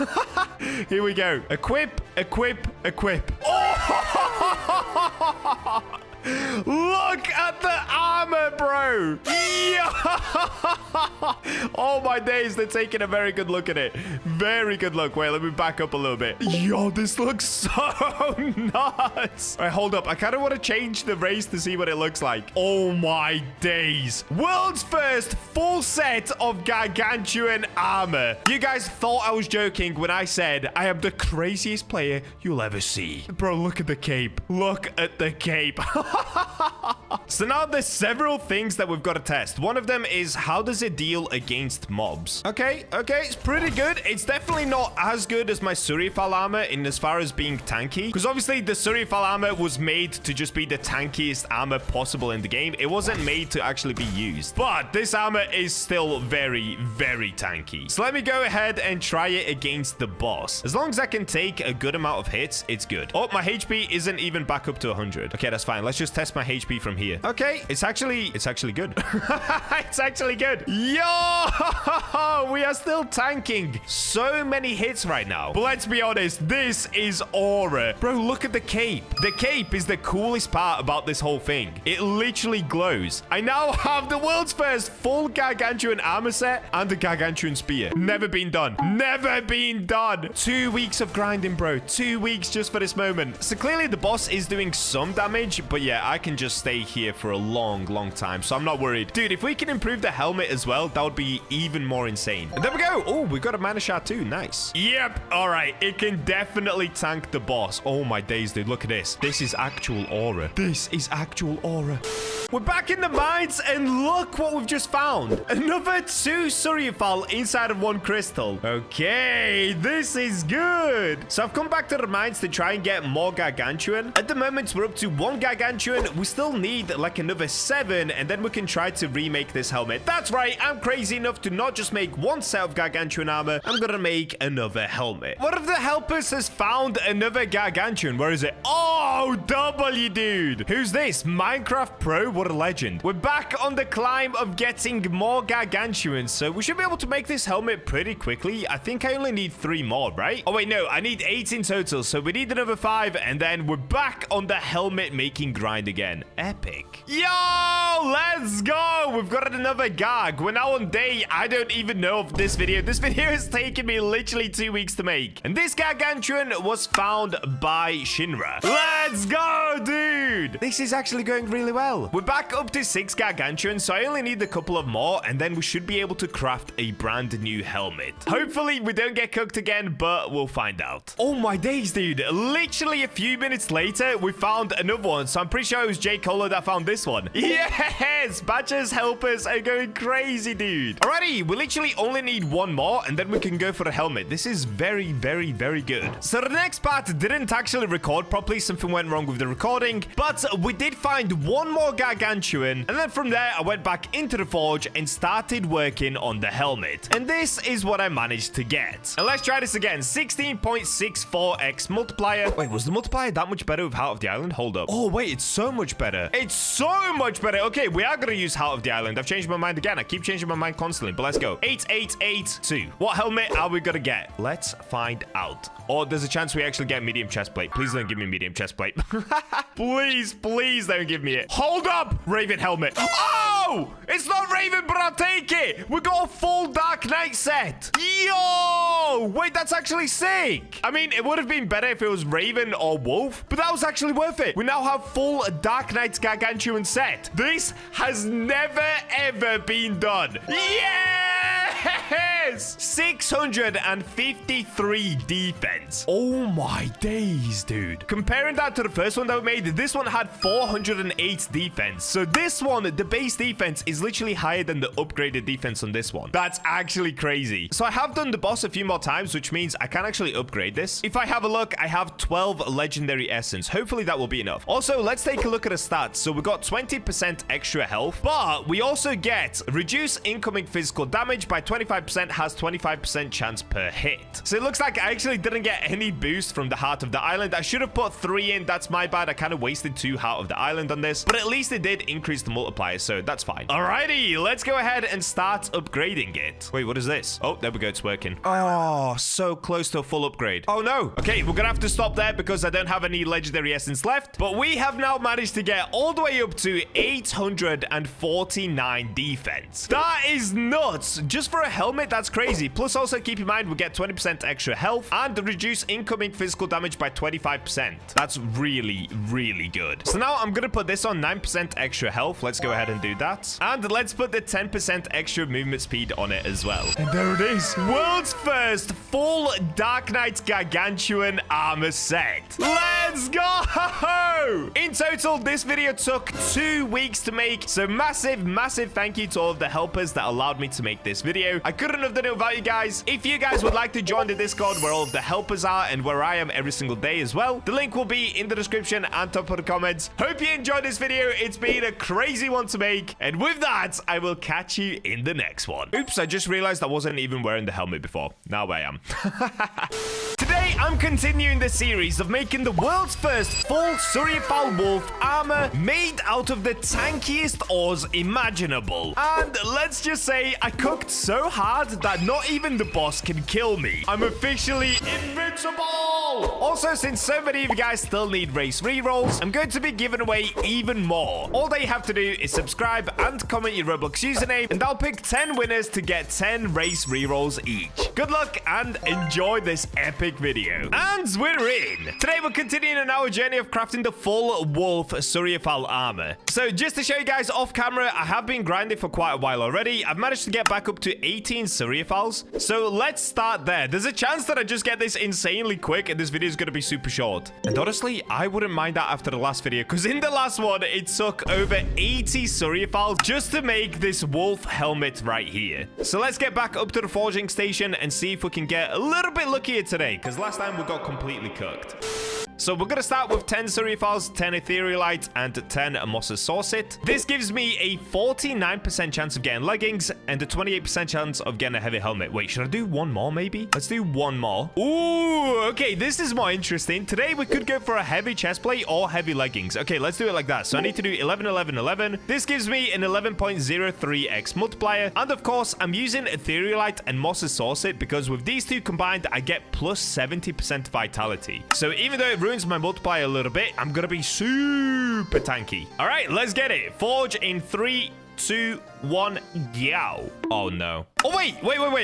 Here we go. Equip, equip, equip. Oh! Look at the armor, bro. Yeah. Oh, my days. They're taking a very good look at it. Very good look. Wait, let me back up a little bit. Yo, this looks so nuts. All right, hold up. I kind of want to change the race to see what it looks like. Oh, my days. World's first full set of Gargantuan armor. You guys thought I was joking when I said I am the craziest player you'll ever see. Bro, look at the cape. Look at the cape. So now there's several things that we've got to test. One of them is how does it deal against mobs? Okay, it's pretty good. It's definitely not as good as my Suriafal armor in as far as being tanky, because obviously the Suriafal armor was made to just be the tankiest armor possible in the game. It wasn't made to actually be used, but this armor is still very, very tanky. So let me go ahead and try it against the boss. As long as I can take a good amount of hits, it's good. Oh, my HP isn't even back up to 100. Okay, that's fine. Let's just test my HP from here. Okay, it's actually good. It's actually good. Yo, we are still tanking so many hits right now. But let's be honest, this is aura. Bro, look at the cape. The cape is the coolest part about this whole thing. It literally glows. I now have the world's first full Gargantuan armor set and the Gargantuan spear. Never been done. Never been done. 2 weeks of grinding, bro. 2 weeks just for this moment. So clearly the boss is doing some damage, but yeah, I can just stay here for a long time, so I'm not worried. Dude, if we can improve the helmet as well, that would be even more insane. And there we go. Oh, we got a mana shard too. Nice. Yep. All right. It can definitely tank the boss. Oh, my days, dude. Look at this. This is actual aura. This is actual aura. We're back in the mines, and look what we've just found. Another 2 Suriafal inside of 1 crystal. Okay, this is good. So I've come back to the mines to try and get more Gargantuan. At the moment, we're up to 1 Gargantuan. We still need need like another 7, and then we can try to remake this helmet. That's right, I'm crazy enough to not just make one set of gargantuan armor, I'm gonna make another helmet. One of the helpers has found another gargantuan. Where is it? Oh, W, dude. Who's this? Minecraft Pro? What a legend. We're back on the climb of getting more gargantuans, so we should be able to make this helmet pretty quickly. I think I only need 3 more, right? Oh, wait, no, I need 8 in total, so we need another 5, and then we're back on the helmet making grind again. Epic. Yo, let's go. We've got another garg. We're now on day, I don't even know of this video. This video has taken me literally 2 weeks to make, and this gargantuan was found by Shinra. Let's go, dude. This is actually going really well. We're back up to 6 gargantuans, so I only need a couple of more, and then we should be able to craft a brand new helmet. Hopefully, we don't get cooked again, but we'll find out. Oh my days, dude. Literally a few minutes later, we found another one, so I'm pretty sure it was J. Colo that found this one. Yes! Bacha's helpers are going crazy, dude. Alrighty, we literally only need 1 more, and then we can go for a helmet. This is very, very, very good. So the next part didn't actually record properly. Something went wrong with the recording, but we did find 1 more gargantuan, and then from there, I went back into the forge and started working on the helmet. And this is what I managed to get. And let's try this again. 16.64x multiplier. Wait, was the multiplier that much better with Heart of the Island? Hold up. Oh, wait, it's so much better. It's so much better. Okay, we are going to use Heart of the Island. I've changed my mind again. I keep changing my mind constantly, but let's go. 8882. What helmet are we going to get? Let's find out. Or there's a chance we actually get medium chest plate. Please don't give me medium chest plate. Please don't give me it. Hold up. Raven helmet. Oh, it's not Raven, but I'll take it. We got a full Dark Knight set. Yo, wait, that's actually sick. I mean, it would have been better if it was Raven or Wolf, but that was actually worth it. We now have full Dark Knight gargantuan set. This has never, ever been done. Yes! 653 defense. Oh my days, dude. Comparing that to the first one that we made, this one had 408 defense. So this one, the base defense is literally higher than the upgraded defense on this one. That's actually crazy. So I have done the boss a few more times, which means I can actually upgrade this. If I have a look, I have 12 legendary essence. Hopefully that will be enough. Also, let's take a look at the stats. So we got 20% extra health, but we also get reduce incoming physical damage by 25%, has 25% chance per hit. So it looks like I actually didn't get any boost from the Heart of the Island. I should have put 3 in. That's my bad. I kind of wasted 2 Heart of the Island on this, but at least it did increase the multiplier, so that's fine. Alrighty, let's go ahead and start upgrading it. Wait, what is this? Oh, there we go. It's working. Oh, so close to a full upgrade. Oh no. Okay, we're gonna have to stop there because I don't have any legendary essence left, but we have now managed to get all the way up to 849 defense. That is nuts. Just for a helmet, that's crazy. Plus, also keep in mind, we get 20% extra health and reduce incoming physical damage by 25%. That's really, really good. So now I'm gonna put this on 9% extra health. Let's go ahead and do that. And let's put the 10% extra movement speed on it as well. And there it is. World's first full Dark Knight gargantuan armor set. Let's go! In total, this video took 2 weeks to make. So massive thank you to all of the helpers that allowed me to make this video. I couldn't have done it without you guys. If you guys would like to join the Discord where all of the helpers are and where I am every single day as well, the link will be in the description and top of the comments. Hope you enjoyed this video. It's been a crazy one to make. And with that, I will catch you in the next one. Oops, I just realized I wasn't even wearing the helmet before. Now I am. Today, I'm continuing the series of making the world's first full Suryafal Wolf armor made out of the tankiest ores imaginable. And let's just say I cooked so hard that not even the boss can kill me. I'm officially invincible! Also, since so many of you guys still need race rerolls, I'm going to be giving away even more. All they have to do is subscribe and comment your Roblox username, and I'll pick 10 winners to get 10 race rerolls each. Good luck and enjoy this epic video. And we're in. Today we're continuing on our journey of crafting the full wolf Suryafal armor. So just to show you guys off camera, I have been grinding for quite a while already. I've managed to get back up to 18 Suryafals. So let's start there. There's a chance that I just get this insanely quick and this video is going to be super short. And honestly, I wouldn't mind that after the last video, because in the last one, it took over 80 Suryafals just to make this wolf helmet right here. So let's get back up to the forging station and see if we can get a little bit luckier today, because last time we got completely cooked. So we're going to start with 10 Surrealfiles, 10 Etherealites, and 10 Mosasaurus. This gives me a 49% chance of getting leggings and a 28% chance of getting a heavy helmet. Wait, should I do one more maybe? Let's do one more. Ooh, okay, this is more interesting. Today we could go for a heavy chestplate or heavy leggings. Okay, let's do it like that. So I need to do 11, 11, 11. This gives me an 11.03x multiplier. And of course, I'm using Etherealite and Mosasaurus because with these two combined, I get plus 70% vitality. So even though it ruins my multiplier a little bit, I'm gonna be super tanky. All right, let's get it. Forge in 3, 2, 1, yow. Oh no. Oh wait.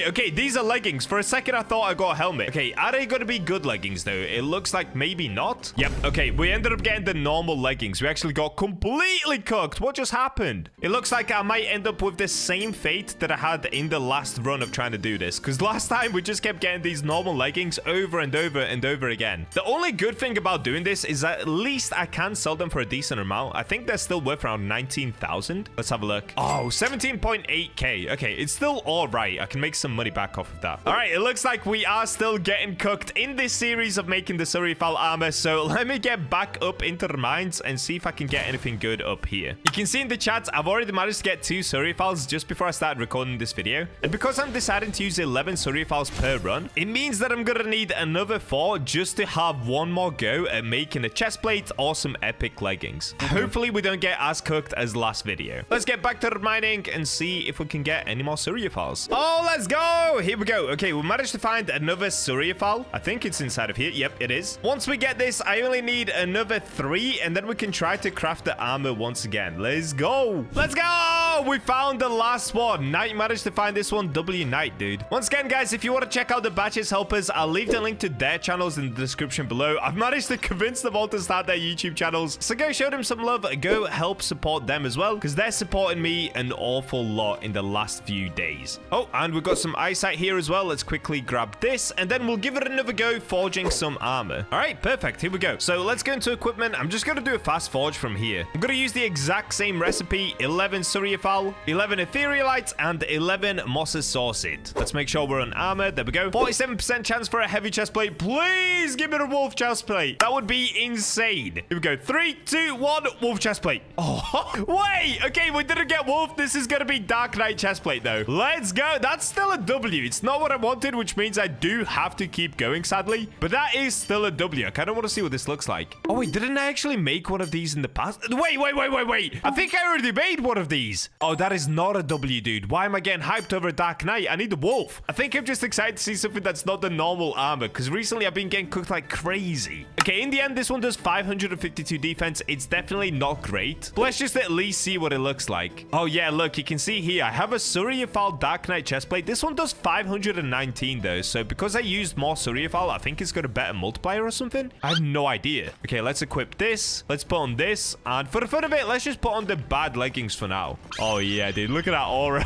Okay, these are leggings. For a second I thought I got a helmet. Okay, are they gonna be good leggings though? It looks like maybe not. Yep. Okay, we ended up getting the normal leggings. We actually got completely cooked. What just happened? It looks like I might end up with the same fate that I had in the last run of trying to do this, because last time we just kept getting these normal leggings over and over and over again. The only good thing about doing this is that at least I can sell them for a decent amount. I think they're still worth around 19,000. Let's have a look. Oh, 17.8k. Okay, it's still all right. I can make some money back off of that. All right, it looks like we are still getting cooked in this series of making the Surrealfile armor. So let me get back up into the mines and see if I can get anything good up here. You can see in the chat, I've already managed to get 2 Surrealfiles just before I started recording this video. And because I'm deciding to use 11 Surrealfiles per run, it means that I'm gonna need another 4 just to have one more go at making a chestplate or some epic leggings. Hopefully we don't get as cooked as last video. Let's get back to the mining and see if we can get any more Surrealfiles. Oh, let's go. Here we go. Okay, we managed to find another Surrealfile. I think it's inside of here. Yep, it is. Once we get this, I only need another 3 and then we can try to craft the armor once again. Let's go. Let's go. We found the last one. Knight managed to find this one. W Knight, dude. Once again, guys, if you want to check out the Bacha's helpers, I'll leave the link to their channels in the description below. I've managed to convince them all to start their YouTube channels. So go show them some love. Go help support them as well, because they're supporting me an awful lot in the last few days. Oh, and we've got some eyesight here as well. Let's quickly grab this and then we'll give it another go forging some armor. All right, perfect. Here we go. So let's go into equipment. I'm just going to do a fast forge from here. I'm going to use the exact same recipe: 11 Surrealfile, 11 Etherealites, and 11 Mosasaurus. Let's make sure we're on armor. There we go. 47% chance for a heavy chestplate. Please give me a wolf chestplate. That would be insane. Here we go. 3, 2, 1, wolf chestplate. Oh, wait. Okay, we didn't get wolf. This is going to be Dark Knight chestplate though. Let's go. That's still a W. It's not what I wanted, which means I do have to keep going, sadly. But that is still a W. I kind of want to see what this looks like. Oh, wait. Didn't I actually make one of these in the past? Wait. I think I already made one of these. Oh, that is not a W, dude. Why am I getting hyped over Dark Knight? I need the wolf. I think I'm just excited to see something that's not the normal armor, because recently I've been getting cooked like crazy. Okay, in the end, this one does 552 defense. It's definitely not great, but let's just at least see what it looks like. Oh, yeah, look, you can see here, I have a Surrealfile Dark Knight chestplate. This one does 519 though, so because I used more Surrealfile, I think it's got a better multiplier or something. I have no idea. Okay, let's equip this. Let's put on this, and for the fun of it, let's just put on the bad leggings for now. Oh, yeah, dude, look at that aura.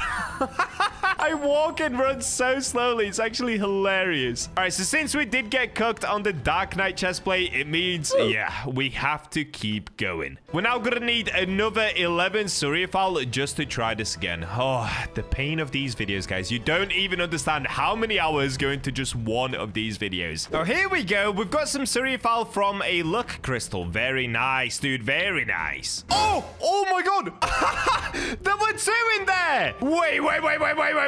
I walk and run so slowly. It's actually hilarious. All right, so since we did get cooked on the Dark Knight chestplate, it means, yeah, we have to keep going. We're now gonna need another 11 Surrealfile just to try this again. Oh, the pain of these videos, guys. You don't even understand how many hours go into just one of these videos. Oh, here we go. We've got some Surrealfile from a luck crystal. Very nice, dude. Very nice. Oh my God. There were 2 in there.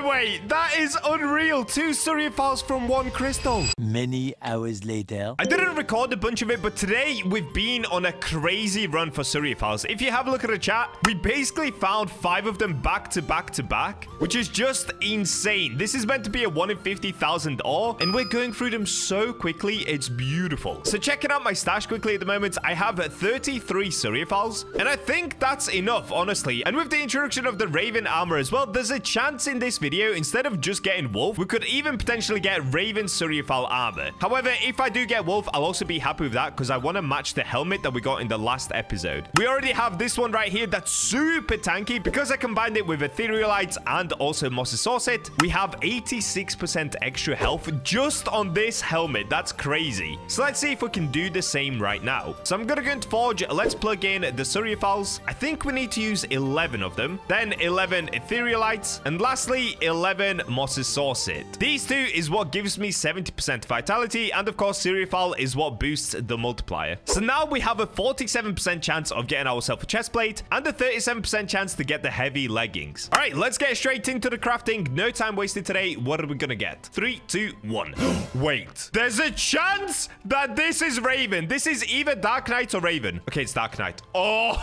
Wait. That is unreal. 2 Surrealfiles from 1 crystal. Many hours later. I didn't record a bunch of it, but today we've been on a crazy run for Surrealfiles. If you have a look at the chat, we basically found 5 of them back to back to back, which is just insane. This is meant to be a 1 in 50,000 ore, and we're going through them so quickly. It's beautiful. So checking out my stash quickly at the moment, I have 33 Surrealfiles, and I think that's enough, honestly. And with the introduction of the Raven armor as well, there's a chance in this video, instead of just getting wolf, we could even potentially get Raven Surrealfile armor. However, if I do get wolf, I'll also be happy with that, because I want to match the helmet that we got in the last episode. We already have this one right here that's super tanky, because I combined it with Etherealites and also Mosasaurus. We have 86% extra health just on this helmet. That's crazy. So let's see if we can do the same right now. So I'm gonna go into Forge. Let's plug in the Surrealfiles. I think we need to use 11 of them. Then then 11 etherealites, and lastly 11 moss's saucet. These two is what gives me 70% vitality, and of course Cereophile is what boosts the multiplier. So now we have a 47% chance of getting ourselves a chest plate and a 37% chance to get the heavy leggings. All right, let's get straight into the crafting. No time wasted today. What are we gonna get? 3, 2, 1. Wait, there's a chance that this is Raven. This is either Dark Knight or Raven. Okay, it's Dark Knight. Oh,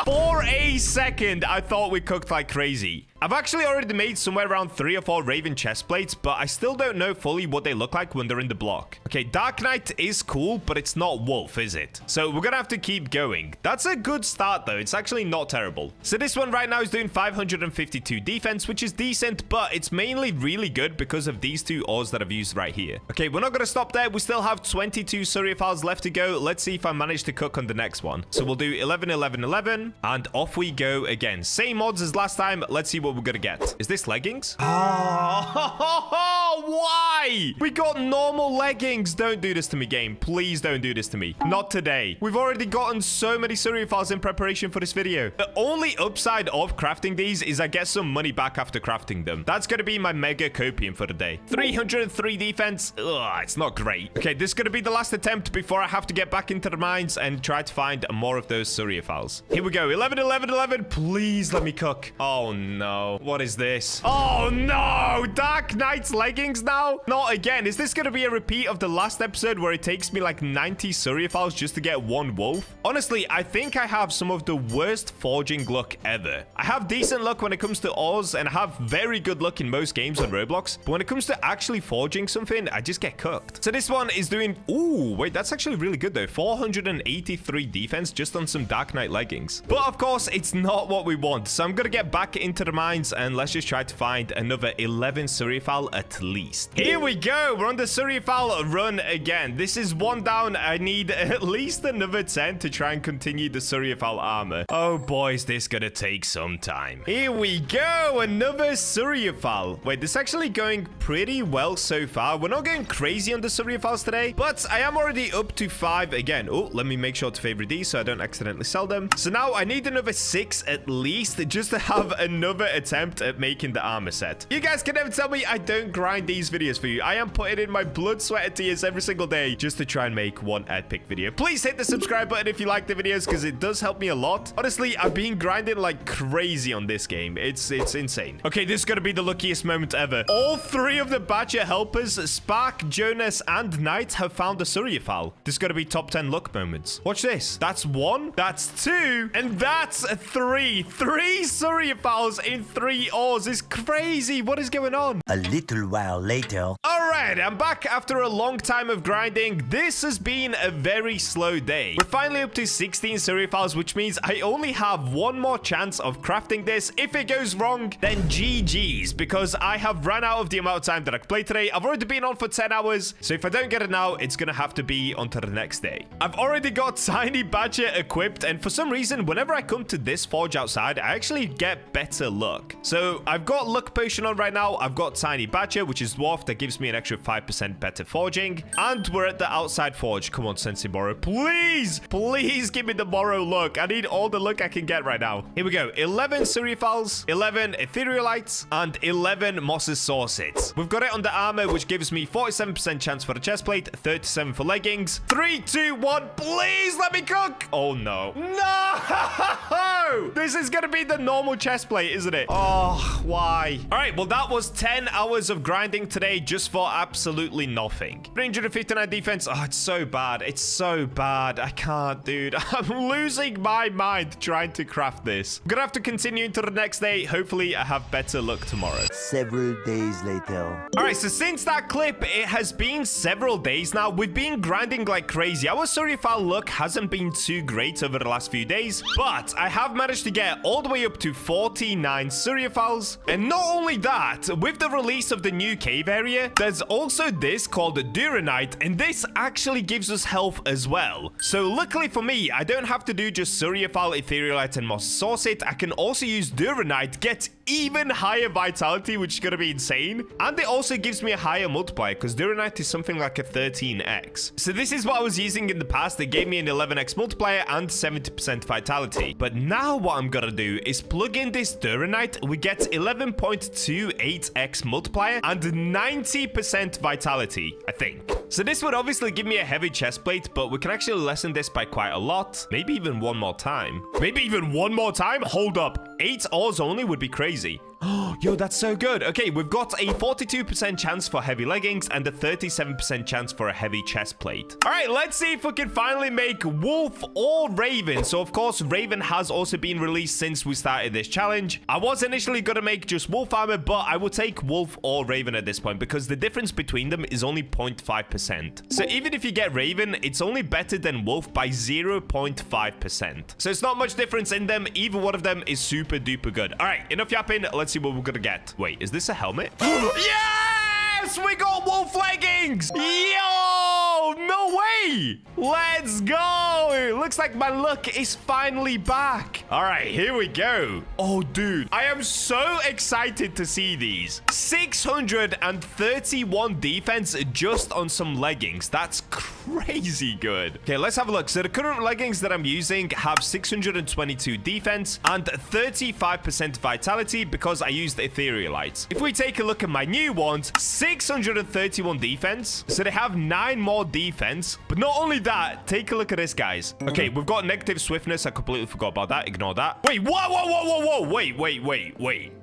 for a second, I thought we cooked like crazy. I've actually already made somewhere around 3 or 4 Raven chest plates, but I still don't know fully what they look like when they're in the block. Okay, Dark Knight is cool, but it's not Wolf, is it? So we're gonna have to keep going. That's a good start, though. It's actually not terrible. So this one right now is doing 552 defense, which is decent, but it's mainly really good because of these 2 ores that I've used right here. Okay, we're not gonna stop there. We still have 22 Cereophiles left to go. Let's see if I manage to cook on the next one. So we'll do 11, 11, 11, and off we go again. Same odds as last time. Let's see what we're gonna get. Is this leggings? Oh, why? We got normal leggings. Don't do this to me, game. Please don't do this to me. Not today. We've already gotten so many Cereophiles in preparation for this video. The only upside of crafting these is I get some money back after crafting them. That's gonna be my mega copium for the day. 303 defense. Ugh, it's not great. Okay, this is gonna be the last attempt before I have to get back into the mines and try to find more of those Cereophiles. Here we go. 11, 11, 11. Please let me cook. Oh, no. What is this? Oh, no. Dark Knight's leggings now? Not again. Is this going to be a repeat of the last episode where it takes me like 90 Cereophiles just to get 1 wolf? Honestly, I think I have some of the worst forging luck ever. I have decent luck when it comes to ores, and I have very good luck in most games on Roblox. But when it comes to actually forging something, I just get cooked. So this one is doing... Ooh, wait, that's actually really good though. 483 defense just on some Dark Knight leggings. But of course, it's not what we want. So I'm going to get back into the mines and let's just try to find another 11 Cereophile at least. Here we go. We're on the Cereophile run again. This is 1 down. I need at least another 10 to try and continue the Cereophile armor. Oh boy, is this gonna take some time. Here we go. Another Cereophile. Wait, this is actually going pretty well so far. We're not going crazy on the Cereophiles today, but I am already up to 5 again. Oh, let me make sure to favorite these so I don't accidentally sell them. So now I need another 6 at least just to have another attempt at making the armor set. You guys can never tell me I don't grind these videos for you. I am putting in my blood, sweat, and tears every single day just to try and make one epic video. Please hit the subscribe button if you like the videos because it does help me a lot. Honestly, I've been grinding like crazy on this game. It's insane. Okay, this is going to be the luckiest moment ever. All 3 of the Bacha helpers, Spark, Jonas, and Knight have found a Cereophile. This is going to be top 10 luck moments. Watch this. That's 1, that's 2, and that's 3. 3 Cereophiles in 3 ores is crazy. What is going on? A little while later. All right, I'm back after a long time of grinding. This has been a very slow day. We're finally up to 16 Cereophiles, which means I only have 1 more chance of crafting this. If it goes wrong, then GG's, because I have run out of the amount of time that I can play today. I've already been on for 10 hours, so if I don't get it now, it's gonna have to be onto the next day. I've already got Tiny Bacha equipped, and for some reason, whenever I come to this forge outside, I actually get better luck. So I've got luck potion on right now. I've got Tiny Bacha, which is dwarf, that gives me an extra 5% better forging, and we're at the outside forge. Come on, Sensei Morrow, please give me the Morrow luck. I need all the luck I can get right now. Here we go. 11 Cereophiles, 11 etherealites, and 11 moss's saucets. We've got it on the armor, which gives me 47% chance for the chest plate, 37 for leggings. 3, 2, 1, please let me cook. Oh no. No! This is gonna be the normal chest plate, isn't it? Oh, why? All right, well, that was 10 hours of grinding today just for absolutely nothing. 359 defense. Oh, it's so bad. It's so bad. I can't, dude. I'm losing my mind trying to craft this. I'm gonna have to continue into the next day. Hopefully, I have better luck tomorrow. Several days later. All right, so since that clip, it has been several days now. We've been grinding like crazy. Our Cereophile luck hasn't been too great over the last few days, but I have managed to get all the way up to 49 Cereophiles. And not only that, with the release of the new cave area, there's also this called Duranite, and this actually gives us health as well. So luckily for me, I don't have to do just Suryaphal, Etherealite, and Moss Saucit. I can also use Duranite, get even higher vitality, which is going to be insane. And it also gives me a higher multiplier because Duranite is something like a 13x. So this is what I was using in the past. It gave me an 11x multiplier and 70% vitality. But now what I'm going to do is plug in this Duranite. We get 11.28x multiplier and 90% vitality, I think. So this would obviously give me a heavy chest plate, but we can actually lessen this by quite a lot. Maybe even one more time. Maybe even one more time? Hold up. 8 ores only would be crazy. Oh, yo, that's so good. Okay, we've got a 42% chance for heavy leggings and a 37% chance for a heavy chest plate. All right, let's see if we can finally make wolf or raven. So, of course, raven has also been released since we started this challenge. I was initially going to make just wolf armor, but I will take wolf or raven at this point because the difference between them is only 0.5%. So even if you get raven, it's only better than wolf by 0.5%. So it's not much difference in them. Either one of them is super duper good. All right, enough yapping. Let's see what we're gonna get. Wait, is this a helmet? Yes! We got wolf leggings! Yo! No way! Let's go! Looks like my luck is finally back. All right, here we go. Oh, dude. I am so excited to see these. 631 defense just on some leggings. That's crazy good. Okay, let's have a look. So the current leggings that I'm using have 622 defense and 35% vitality because I used Etherealites. If we take a look at my new ones, 631 defense. So they have 9 more defense. But not only that, take a look at this, guys. Okay, we've got negative swiftness. I completely forgot about that. Ignore that. Wait, whoa.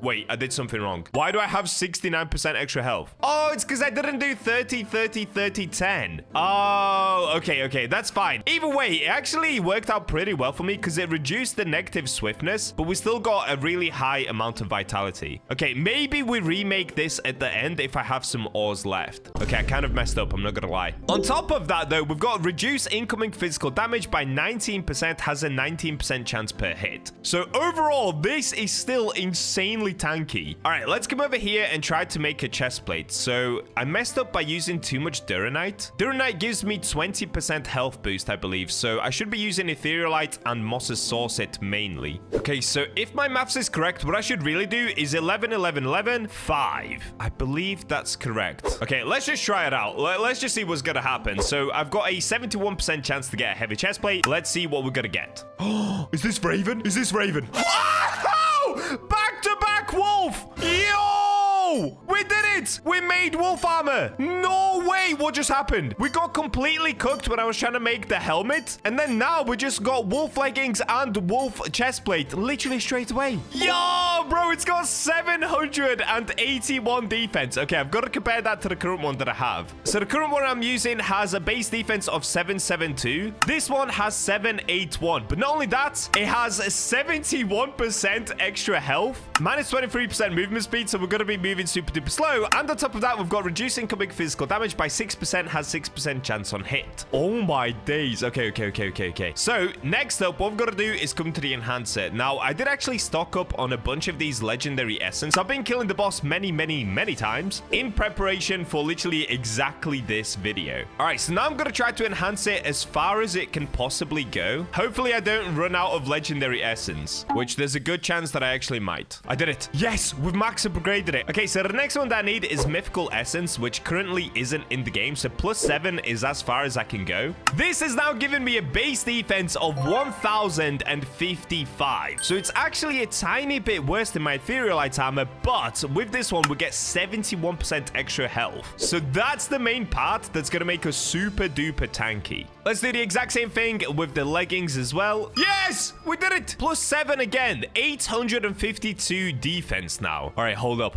Wait. I did something wrong. Why do I have 69% extra health? Oh, it's because I didn't do 30, 30, 30, 10. Oh, okay. That's fine. Either way, it actually worked out pretty well for me because it reduced the negative swiftness, but we still got a really high amount of vitality. Okay, maybe we remake this at the end if I have some ores left. Okay, I kind of messed up. I'm not gonna lie. On top of that, though, we've got reduce incoming physical damage by 19%, has a 19% chance per hit. So overall, this is still insanely tanky. All right, let's come over here and try to make a chest plate. So I messed up by using too much Duranite. Duranite gives me 20% health boost, I believe. So I should be using Etherealite and Moss's Saucit mainly. Okay, so if my maths is correct, what I should really do is 11, 11, 11, 5. I believe that's correct. Okay, let's just try it out. Let's just see what's gonna happen. So I've got a 71% chance to get a heavy chest plate. Let's see what we're gonna get. Oh, is this Raven? Is this Raven? Oh! Back-to-back wolf! Yo! We did it! We made wolf armor! No way! What just happened? We got completely cooked when I was trying to make the helmet, and then now we just got wolf leggings and wolf chest plate literally straight away. Yo, bro, it's got 781 defense. Okay, I've got to compare that to the current one that I have. So the current one I'm using has a base defense of 772. This one has 781. But not only that, it has 71% extra health, minus 23% movement speed, so we're going to be moving super duper slow. And on top of that, we've got reduced incoming physical damage by 6%, has 6% chance on hit. Oh my days. Okay. So next up, what we've got to do is come to the enhancer. Now, I did actually stock up on a bunch of these legendary essence. I've been killing the boss many times in preparation for literally exactly this video. All right, so now I'm going to try to enhance it as far as it can possibly go. Hopefully, I don't run out of legendary essence, which there's a good chance that I actually might. I did it. Yes, we've max upgraded it. Okay, so the next one that I need is mythical essence, which currently isn't in the game. So +7 is as far as I can go. This is now giving me a base defense of 1055. So it's actually a tiny bit worse than my Etherealite armor, but with this one, we get 71% extra health. So that's the main part that's going to make us super duper tanky. Let's do the exact same thing with the leggings as well. Yes, we did it. +7 again, 852 defense now. All right, hold up.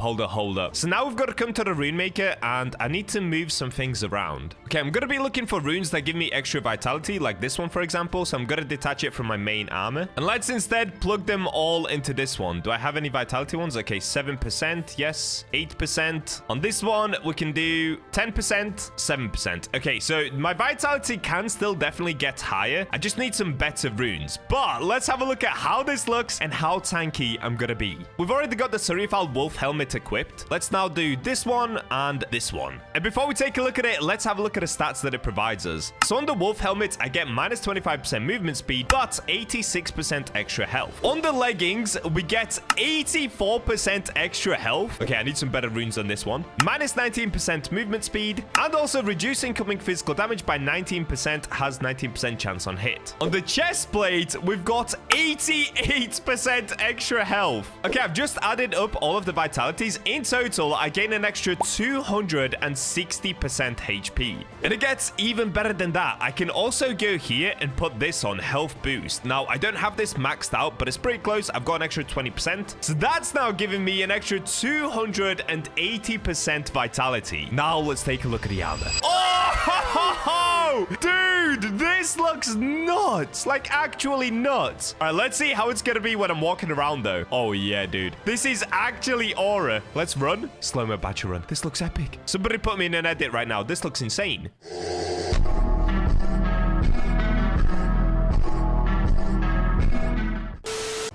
So now we've got to come to the rune maker, and I need to move some things around. Okay, I'm going to be looking for runes that give me extra vitality, like this one, for example. So I'm going to detach it from my main armor, and let's instead plug them all into this one. Do I have any vitality ones? Okay, 7%, yes, 8%. On this one, we can do 10%, 7%. Okay, so my vitality can still definitely get higher. I just need some better runes. But let's have a look at how this looks and how tanky I'm gonna be. We've already got the Suryaphal wolf helmet equipped. Let's now do this one and this one. And before we take a look at it, let's have a look at the stats that it provides us. So on the wolf helmet, I get minus 25% movement speed, but 86% extra health. On the leggings, we get 84% extra health. Okay, I need some better runes on this one. Minus 19% movement speed, and also reduce incoming physical damage by 19%, has 19% chance on hit. On the chest plate, we've got 88% extra health. Okay, I've just added up all of the vitalities. In total, I gain an extra 260% HP. And it gets even better than that. I can also go here and put this on health boost. Now, I don't have this maxed out, but it's pretty close. I've got an extra 20%. So that's now giving me an extra 280% vitality. Now, let's take a look at the armor. Oh, dude, this looks nuts. Like, actually nuts. All right, let's see how it's going to be when I'm walking around, though. Oh, yeah, dude. This is actually aura. Let's run. Slow-mo Bacha run. This looks epic. Somebody put me in an edit right now. This looks insane.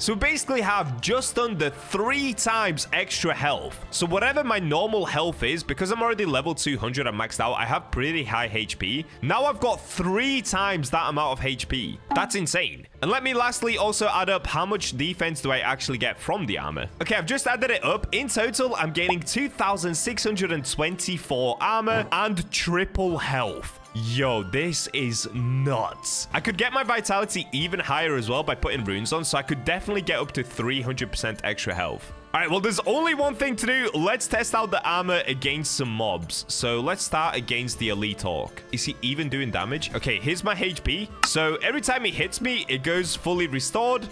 So we basically have just under 3 times extra health. So whatever my normal health is, because I'm already level 200 and maxed out, I have pretty high HP. Now I've got 3 times that amount of HP. That's insane. And let me lastly also add up how much defense do I actually get from the armor. Okay, I've just added it up. In total, I'm gaining 2,624 armor and triple health. Yo, this is nuts. I could get my vitality even higher as well by putting runes on, so I could definitely get up to 300% extra health. All right, well, there's only one thing to do. Let's test out the armor against some mobs. So let's start against the elite orc. Is he even doing damage? Okay, here's my HP. So every time he hits me, it goes fully restored.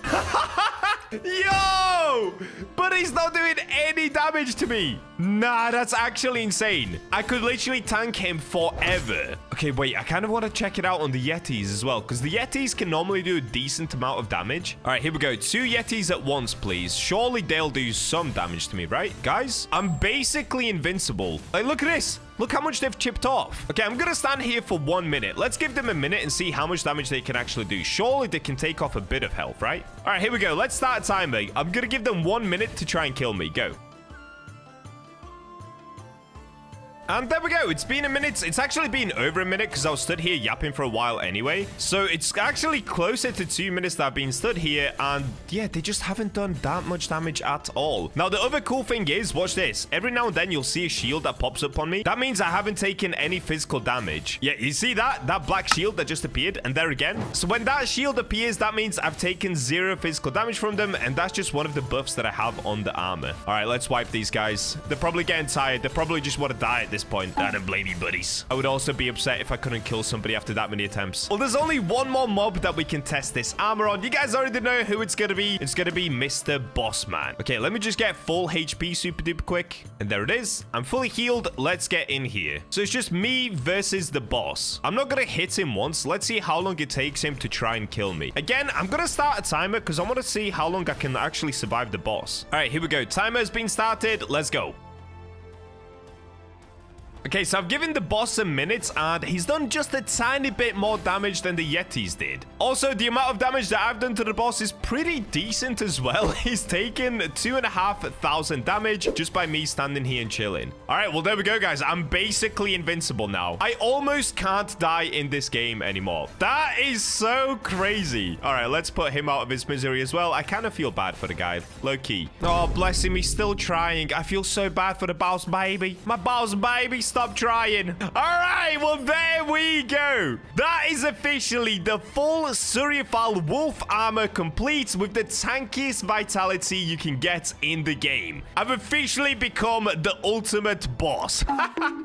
Yo! But he's not doing any damage to me. Nah, that's actually insane. I could literally tank him forever. Okay, wait, I kind of want to check it out on the Yetis as well, because the Yetis can normally do a decent amount of damage. All right, here we go. 2 Yetis at once, please. Surely they'll do some damage to me, right? Guys, I'm basically invincible. Like, look at this. Look how much they've chipped off. Okay, I'm going to stand here for 1 minute. Let's give them a minute and see how much damage they can actually do. Surely they can take off a bit of health, right? All right, here we go. Let's start a timer. I'm going to give them 1 minute to try and kill me. Go. And there we go. It's been a minute. It's actually been over a minute because I was stood here yapping for a while anyway. So it's actually closer to 2 minutes that I've been stood here. And yeah, they just haven't done that much damage at all. Now, the other cool thing is, watch this. Every now and then you'll see a shield that pops up on me. That means I haven't taken any physical damage. Yeah, you see that? That black shield that just appeared. And there again. So when that shield appears, that means I've taken 0 physical damage from them. And that's just one of the buffs that I have on the armor. All right, let's wipe these guys. They're probably getting tired. They probably just want to die at this point. I don't blame you, buddies. I would also be upset if I couldn't kill somebody after that many attempts. Well, there's only one more mob that we can test this armor on. You guys already know who it's gonna be. It's gonna be Mr. Bossman. Okay, let me just get full HP super duper quick. And there it is. I'm fully healed. Let's get in here. So it's just me versus the boss. I'm not gonna hit him once. Let's see how long it takes him to try and kill me. Again, I'm gonna start a timer because I want to see how long I can actually survive the boss. All right, here we go. Timer has been started. Let's go. Okay, so I've given the boss a minute, and he's done just a tiny bit more damage than the Yetis did. Also, the amount of damage that I've done to the boss is pretty decent as well. He's taken 2,500 damage just by me standing here and chilling. All right, well, there we go, guys. I'm basically invincible now. I almost can't die in this game anymore. That is so crazy. All right, let's put him out of his misery as well. I kind of feel bad for the guy, low-key. Oh, bless him. He's still trying. I feel so bad for the boss baby. My boss baby. Stop trying. All right, well, there we go. That is officially the full Suryaphal wolf armor complete with the tankiest vitality you can get in the game. I've officially become the ultimate boss.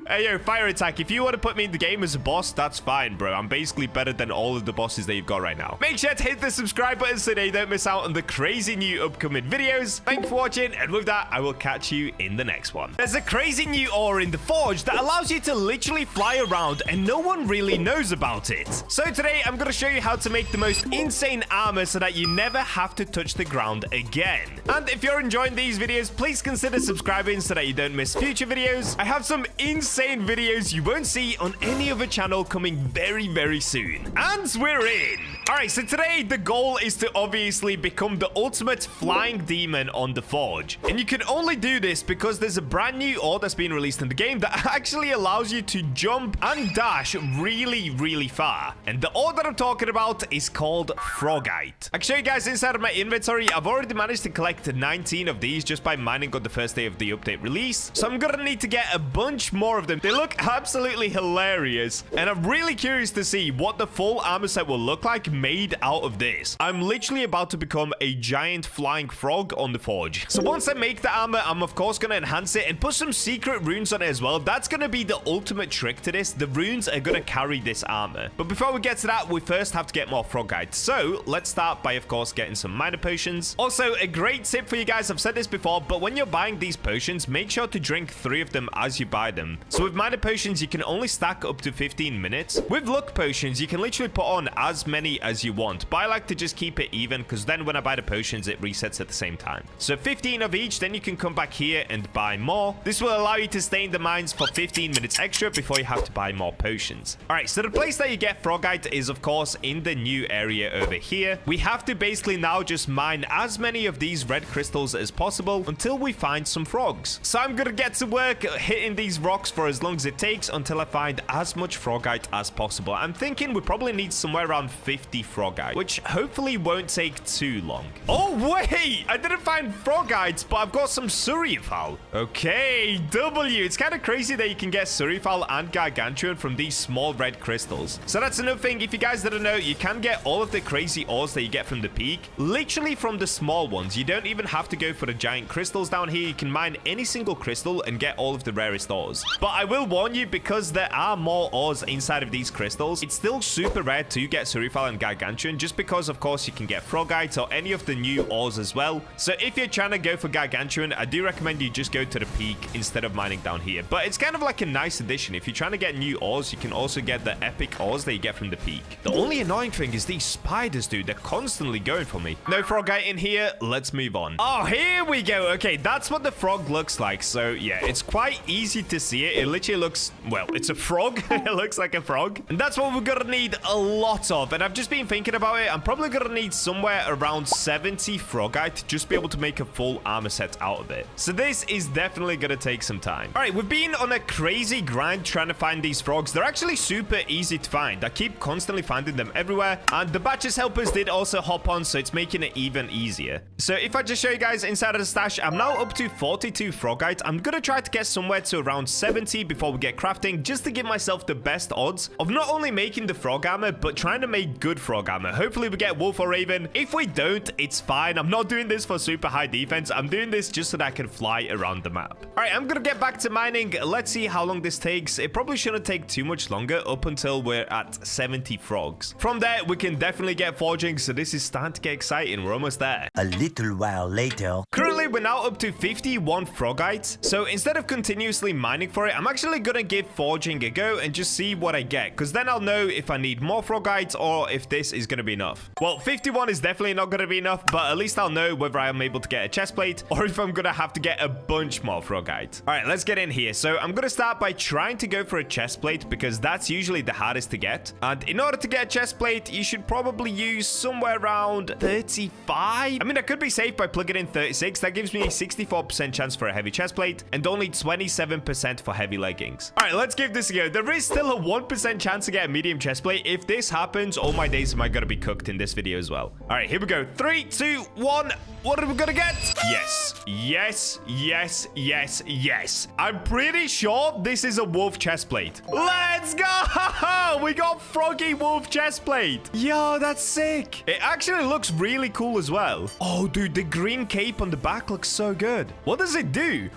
Hey, yo, fire attack. If you want to put me in the game as a boss, that's fine, bro. I'm basically better than all of the bosses that you've got right now. Make sure to hit the subscribe button so that you don't miss out on the crazy new upcoming videos. Thanks for watching, and with that, I will catch you in the next one. There's a crazy new aura in the Forge that allows you to literally fly around and no one really knows about it. So today I'm going to show you how to make the most insane armor so that you never have to touch the ground again. And if you're enjoying these videos, please consider subscribing so that you don't miss future videos. I have some insane videos you won't see on any other channel coming very, very soon. And we're in. All right, so today the goal is to obviously become the ultimate flying demon on the forge. And you can only do this because there's a brand new ore that's been released in the game that actually allows you to jump and dash really far. And the ore that I'm talking about is called frogite. I can show you guys inside of my inventory. I've already managed to collect 19 of these just by mining on the first day of the update release. So I'm gonna need to get a bunch more of them. They look absolutely hilarious. And I'm really curious to see what the full armor set will look like made out of this. I'm literally about to become a giant flying frog on the forge. So once I make the armor, I'm of course gonna enhance it and put some secret runes on it as well. That's gonna be the ultimate trick to this. The runes are gonna carry this armor. But before we get to that, we first have to get more frogite. So let's start by of course getting some minor potions. Also, a great tip for you guys, I've said this before, but when you're buying these potions, make sure to drink 3 of them as you buy them. So with minor potions, you can only stack up to 15 minutes. With luck potions, you can literally put on as many as you want, but I like to just keep it even because then when I buy the potions, it resets at the same time. So 15 of each, then you can come back here and buy more. This will allow you to stay in the mines for 15 minutes extra before you have to buy more potions. All right, so the place that you get frogite is of course in the new area over here. We have to basically now just mine as many of these red crystals as possible until we find some frogs. So I'm gonna get to work hitting these rocks for as long as it takes until I find as much frogite as possible. I'm thinking we probably need somewhere around 50 frogite, which hopefully won't take too long. Oh wait, I didn't find frogite, but I've got some surifal. Okay, W. It's kind of crazy that you can get surifal and gargantuan from these small red crystals. So that's another thing. If you guys didn't know, you can get all of the crazy ores that you get from the peak literally from the small ones. You don't even have to go for the giant crystals down here. You can mine any single crystal and get all of the rarest ores. But I will warn you, because there are more ores inside of these crystals, it's still super rare to get surifal and gargantuan, just because of course you can get frogite or any of the new ores as well. So if you're trying to go for gargantuan, I do recommend you just go to the peak instead of mining down here. But it's kind of like a nice addition. If you're trying to get new ores, you can also get the epic ores that you get from the peak. The only annoying thing is these spiders, dude. They're constantly going for me. No frogite in here. Let's move on. Oh, here we go. Okay, that's what the frog looks like. So yeah, it's quite easy to see it. It literally looks, well, it's a frog. It looks like a frog. And that's what we're gonna need a lot of. And I've just been thinking about it. I'm probably gonna need somewhere around 70 frogite to just be able to make a full armor set out of it. So this is definitely gonna take some time. All right, we've been on a crazy grind trying to find these frogs. They're actually super easy to find. I keep constantly finding them everywhere. And the Bacha's helpers did also hop on, so it's making it even easier. So if I just show you guys inside of the stash, I'm now up to 42 frogite. I'm gonna try to get somewhere to around 70 before we get crafting, just to give myself the best odds of not only making the frog armor, but trying to make good frog armor. Hopefully we get wolf or raven. If we don't, it's fine. I'm not doing this for super high defense. I'm doing this just so that I can fly around the map. All right, I'm gonna get back to mining. Let's see how long this takes. It probably shouldn't take too much longer up until we're at 70 frogs. From there, we can definitely get forging, so this is starting to get exciting. We're almost there. A little while later. Currently, we're now up to 51 frogite. So instead of continuously mining for it, I'm actually gonna give forging a go and just see what I get, because then I'll know if I need more frogite or if this is gonna be enough. Well, 51 is definitely not gonna be enough, but at least I'll know whether I'm able to get a chest plate or if I'm gonna have to get a bunch more frogite. All right, let's get in here. So I'm gonna start by trying to go for a chest plate, because that's usually the hardest to get. And in order to get a chest plate, you should probably use somewhere around 35. I mean, I could be safe by plugging in 36. That gives me a 64% chance for a heavy chest plate and only 27% for heavy leggings. All right, let's give this a go. There is still a 1% chance to get a medium chest plate. If this happens, all my days am I gonna be cooked in this video as well. All right, here we go. 3, 2, 1. What are we gonna get? Yes, yes, yes, yes, yes. I'm pretty sure this is a wolf chest plate. Let's go! We got froggy wolf chest plate. Yo, that's sick. It actually looks really cool as well. Oh, dude, the green cape on the back looks so good. What does it do?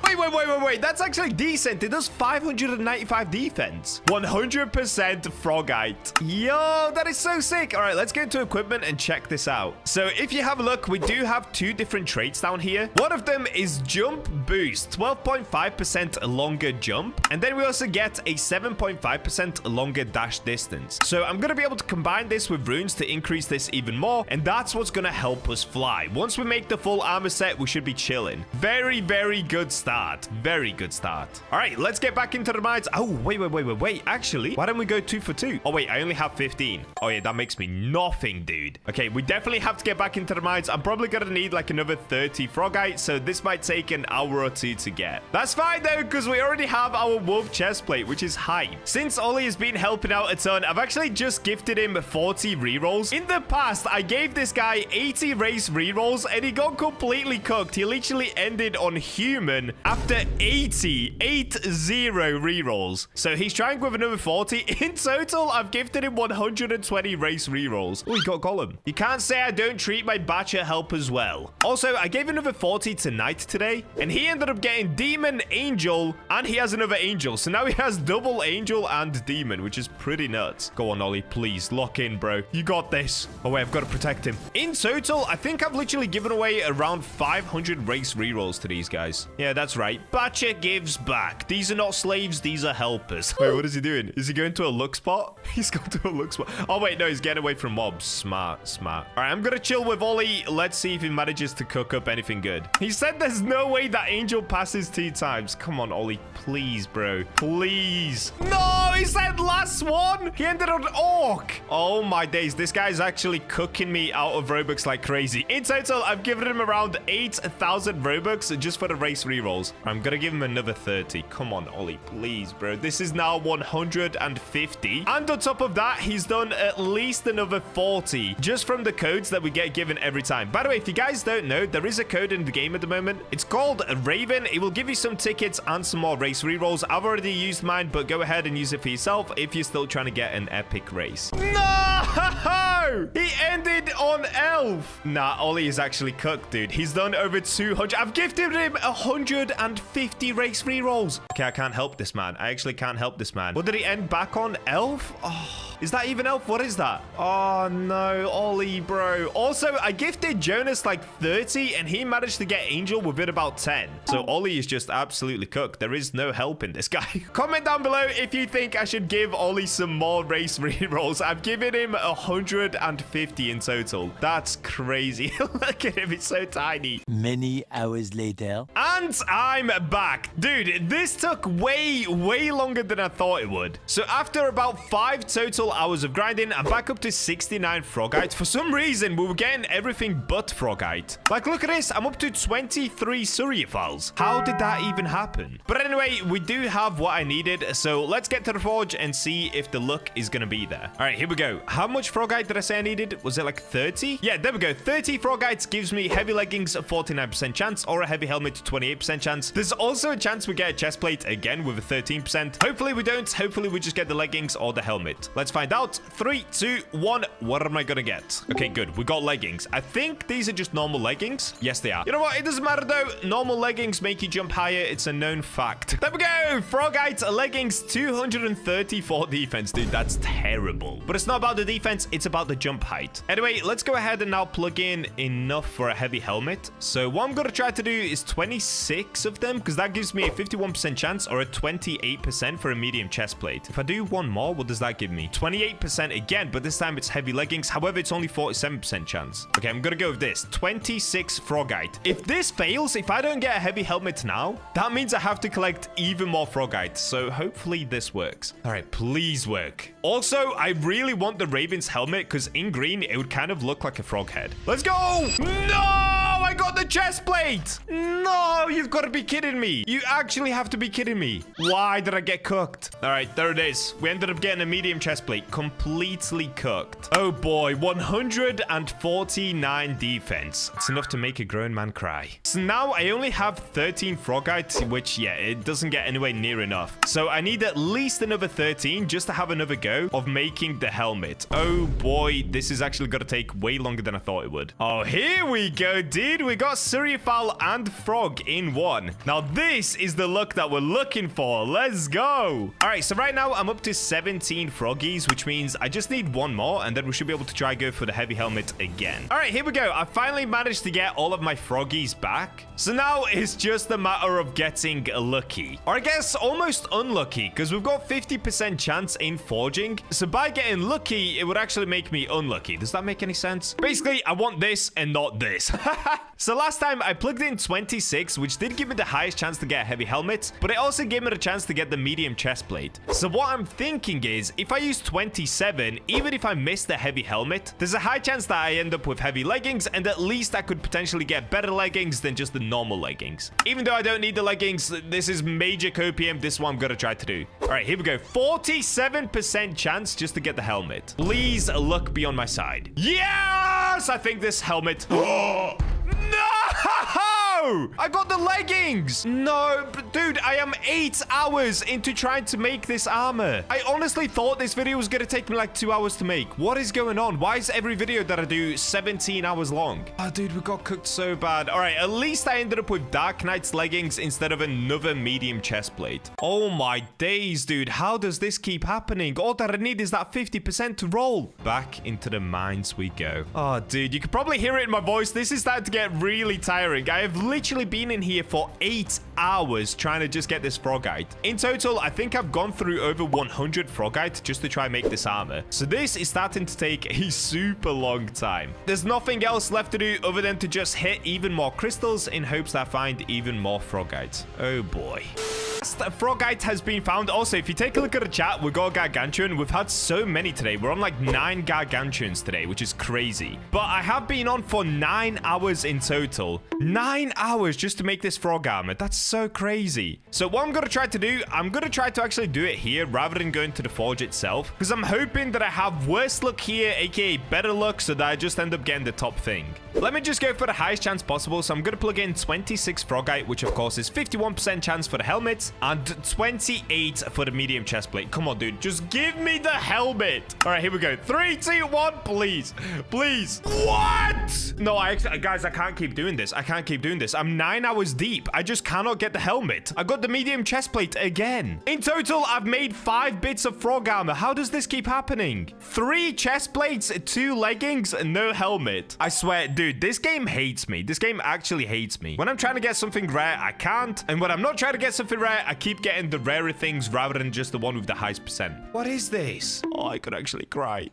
Wait. That's actually decent. It does 595 defense. 100% frogite. Yo, that is so sick. All right, let's go into equipment and check this out. So if you have a look, we do have 2 different traits down here. One of them is jump boost, 12.5% longer jump. And then we also get a 7.5% longer dash distance. So I'm going to be able to combine this with runes to increase this even more. And that's what's going to help us fly. Once we make the full armor set, we should be chilling. Very, very good start. Very good start. All right, let's get back into the mines. Oh, wait. Actually, why don't we go 2 for 2? Oh, wait, I only have 15. Oh, yeah, that makes me nothing, dude. Okay, we definitely have to get back into the mines. I'm probably going to need like another 30 frogite, so this might take an hour or two to get. That's fine, though, because we already have our wolf chest plate, which is hype. Since Ollie has been helping out a ton, I've actually just gifted him 40 rerolls. In the past, I gave this guy 80 race rerolls, and he got completely cooked. He literally ended on human after 80 rerolls. So he's trying with another 40. In total, I've gifted him 120 race rerolls. Oh, he got Golem. You can't say I don't treat my Bacha helpers well. Also, I gave another 40 to Knight today, and he ended up getting Demon, Angel, and he has another Angel. So now he has double Angel and Demon, which is pretty nuts. Go on, Ollie, please. Lock in, bro. You got this. Oh, wait, I've got to protect him. In total, I think I've literally given away around 500 race rerolls to these guys. Yeah, that's right. Bacha gives back. These are not slaves. These are helpers. Wait, what is he doing? Is he going to a look spot? He's going to a look spot. Oh, wait, no, he's getting away from mobs. Smart. All right, I'm going to chill with Ollie. Let's see if he manages to cook up anything good. He said there's no way that Angel passes 2 times. Come on, Ollie. Please, bro. Please. No, he said last one. He ended on Orc. Oh, my days. This guy's actually cooking me out of Robux like crazy. In total, I've given him around 8,000 Robux just for the race rerolls. I'm going to give him another 30. Come on, Ollie. Please, bro. This is now 150. And on top of that, he's done at least another 40 just from the codes that we get given every time. By the way, if you guys don't know, there is a code in the game at the moment. It's called Raven. It will give you some tickets and some more race rerolls. I've already used mine, but go ahead and use it for yourself if you're still trying to get an epic race. No! He ended on Elf. Nah, Ollie is actually cooked, dude. He's done over 200. I've gifted him 150 race rerolls. Okay, I can't help this man. I actually can't help this man. What did he end back on? Elf? Oh, is that even Elf? What is that? Oh, no. Ollie, bro. Also, I gifted Jonas like 30, and he managed to get Angel within about 10. So Ollie is just absolutely cooked. There is no help in this guy. Comment down below if you think I should give Ollie some more race rerolls. I've given him 150 in total. That's crazy. Look at him. It's so tiny. Many hours later. And I'm back. Dude, this took way longer than I thought it would. So after about 5 total hours of grinding, I'm back up to 69 frogite. For some reason, we were getting everything but frogite. Like, look at this. I'm up to 23 Surya files. How did that even happen? But anyway, we do have what I needed. So let's get to the forge and see if the luck is going to be there. All right, here we go. How much frogite did I say I needed? Was it like 30? Yeah, there we go. 30 frogites gives me heavy leggings, 49% chance, or a heavy helmet, 28% chance. There's also a chance we get a chest plate again with a 13%. Hopefully we don't. Hopefully we just get the leggings or the helmet. Let's find out. 3, 2, 1. What am I gonna get? Okay, good. We got leggings. I think these are just normal leggings. Yes, they are. You know what? It doesn't matter though. Normal leggings make you jump higher. It's a known fact. There we go. Frogite leggings, 234 defense. Dude, that's terrible. But it's not about the defense. It's about the jump height. Anyway, let's go ahead and now plug in enough for a heavy helmet. So what I'm gonna try to do is 26 of them, because that gives me a 51% chance or a 28% for a medium chest plate. If I do one more, what does that give me? 28% again, but this time it's heavy leggings. However, it's only 47% chance. Okay, I'm gonna go with this. 26 frogite. If this fails, if I don't get a heavy helmet now, that means I have to collect even more frogite. So hopefully this works. All right, please work. Also, I really want the Raven's helmet because in green, it would kind of look like a frog head. Let's go! No! I got the chest plate! No, you've got to be kidding me. You actually have to be kidding me. Why did I get cooked? All right, there it is. We ended up getting a medium chest plate. Completely cooked. Oh boy, 149 defense. It's enough to make a grown man cry. So now I only have 13 frogite, which, yeah, it doesn't get anywhere near enough. So I need at least another 13 just to have another go of making the helmet. Oh boy, this is actually going to take way longer than I thought it would. Oh, here we go, dude. We got Suryafowl and Frog in one. Now, this is the look that we're looking for. Let's go. All right, so right now I'm up to 17 froggies, which means I just need one more, and then we should be able to try go for the heavy helmet again. All right, here we go. I finally managed to get all of my froggies back. So now it's just a matter of getting lucky. Or I guess almost unlucky, because we've got 50% chance in forging. So by getting lucky, it would actually make me unlucky. Does that make any sense? Basically, I want this and not this. So last time I plugged in 26, which did give me the highest chance to get a heavy helmet, but it also gave me the chance to get the medium chest plate. So what I'm thinking is, if I use 27, even if I miss the heavy helmet, there's a high chance that I end up with heavy leggings, and at least I could potentially get better leggings than just the normal leggings. Even though I don't need the leggings, this is major copium. This is what I'm gonna try to do. All right, here we go. 47% chance just to get the helmet. Please look be on my side. Yes! I think this helmet... No! I got the leggings! No, but dude, I am 8 hours into trying to make this armor. I honestly thought this video was gonna take me like 2 hours to make. What is going on? Why is every video that I do 17 hours long? Oh, dude, we got cooked so bad. All right, at least I ended up with Dark Knight's leggings instead of another medium chest plate. Oh my days, dude. How does this keep happening? All that I need is that 50% to roll. Back into the mines we go. Oh, dude, you can probably hear it in my voice. This is starting to get really tiring. I have literally been in here for 8 hours trying to just get this frogite. In total, I think I've gone through over 100 frogite just to try and make this armor. So this is starting to take a super long time. There's nothing else left to do other than to just hit even more crystals in hopes that I find even more frogite. Oh boy. Frogite has been found. Also, if you take a look at the chat, we got gargantuan. We've had so many today. We're on like 9 gargantuans today, which is crazy. But I have been on for 9 hours in total. 9 hours just to make this frog armor. That's so crazy. So what I'm going to try to do, I'm going to try to actually do it here rather than going to the forge itself, because I'm hoping that I have worse luck here, aka better luck, so that I just end up getting the top thing. Let me just go for the highest chance possible. So I'm going to plug in 26 frogite, which of course is 51% chance for the helmet and 28 for the medium chest plate. Come on, dude. Just give me the helmet. All right, here we go. 3, 2, 1, please. Please. What? No, guys, I can't keep doing this. I can't keep doing this. I'm 9 hours deep. I just cannot get the helmet. I got the medium chest plate again. In total, I've made 5 bits of frog armor. How does this keep happening? 3 chest plates, 2 leggings, no helmet. I swear, dude, this game hates me. This game actually hates me. When I'm trying to get something rare, I can't. And when I'm not trying to get something rare, I keep getting the rarer things rather than just the one with the highest percent. What is this? Oh, I could actually cry.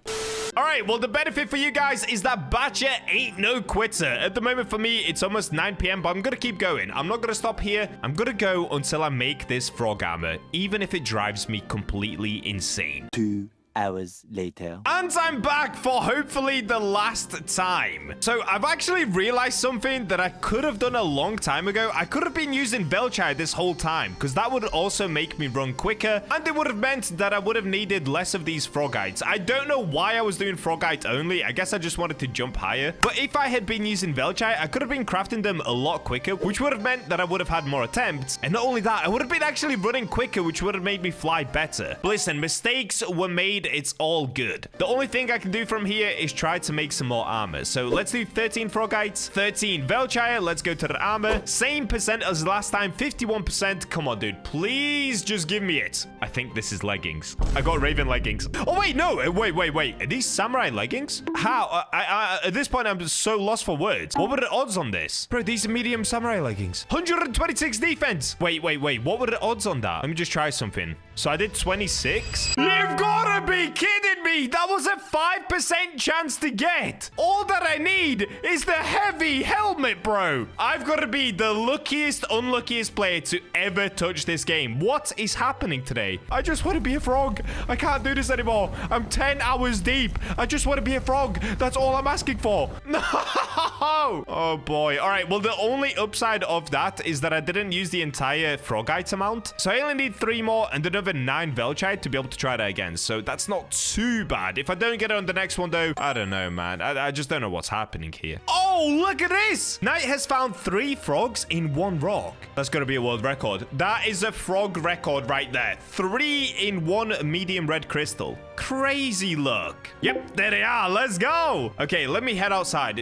All right, well, the benefit for you guys is that Bacha ain't no quitter. At the moment, for me, it's almost 9 p.m., but I'm going to keep going. I'm not going to stop here. I'm going to go until I make this frog armor, even if it drives me completely insane. 2 hours later. And I'm back for hopefully the last time. So I've actually realized something that I could have done a long time ago. I could have been using Velchai this whole time, because that would also make me run quicker, and it would have meant that I would have needed less of these frogites. I don't know why I was doing frogite only. I guess I just wanted to jump higher. But if I had been using Velchai, I could have been crafting them a lot quicker, which would have meant that I would have had more attempts. And not only that, I would have been actually running quicker, which would have made me fly better. But listen, mistakes were made. It's all good. The only thing I can do from here is try to make some more armor. So let's do 13 frogites, 13 Velchire. Let's go to the armor. Same percent as last time, 51%. Come on, dude. Please just give me it. I think this is leggings. I got Raven leggings. Oh, wait, no. Wait. Are these samurai leggings? How? At this point, I'm just so lost for words. What were the odds on this? Bro, these are medium samurai leggings. 126 defense. Wait. What were the odds on that? Let me just try something. So I did 26. You've got to be kidding me. That was a 5% chance to get. All that I need is the heavy helmet, bro. I've got to be the luckiest, unluckiest player to ever touch this game. What is happening today? I just want to be a frog. I can't do this anymore. I'm 10 hours deep. I just want to be a frog. That's all I'm asking for. No. Oh, boy. All right. Well, the only upside of that is that I didn't use the entire frogite amount. So I only need 3 more and another 9 Velchite to be able to try that again. So that's not too bad. If I don't get it on the next one, though, I don't know, man. I just don't know what's happening here. Oh, look at this. Knight has found 3 frogs in 1 rock. That's going to be a world record. That is a frog record right there. 3 in 1 medium red crystal. Crazy luck. Yep, there they are. Let's go. Okay, let me head outside.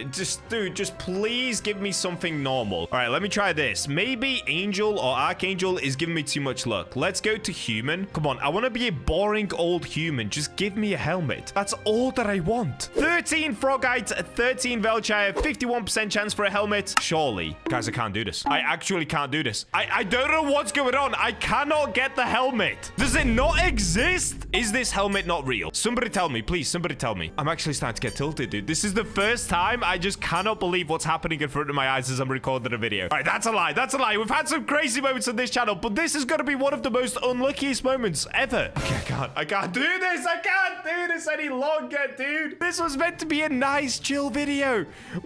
Dude, just please give me something normal. All right, let me try this. Maybe Angel or Archangel is giving me too much luck. Let's go to human. human. Come on, I want to be a boring old human. Just give me a helmet. That's all that I want. 13 Frogite, 13 Velchire, 51% chance for a helmet. Surely. Guys, I can't do this. I actually can't do this. I don't know what's going on. I cannot get the helmet. Does it not exist? Is this helmet not real? Somebody tell me, please. Somebody tell me. I'm actually starting to get tilted, dude. This is the first time I just cannot believe what's happening in front of my eyes as I'm recording a video. All right, that's a lie. That's a lie. We've had some crazy moments on this channel, but this is going to be one of the most unluckiest moments ever. Okay, I can't do this. I can't do this any longer, dude. This was meant to be a nice, chill video.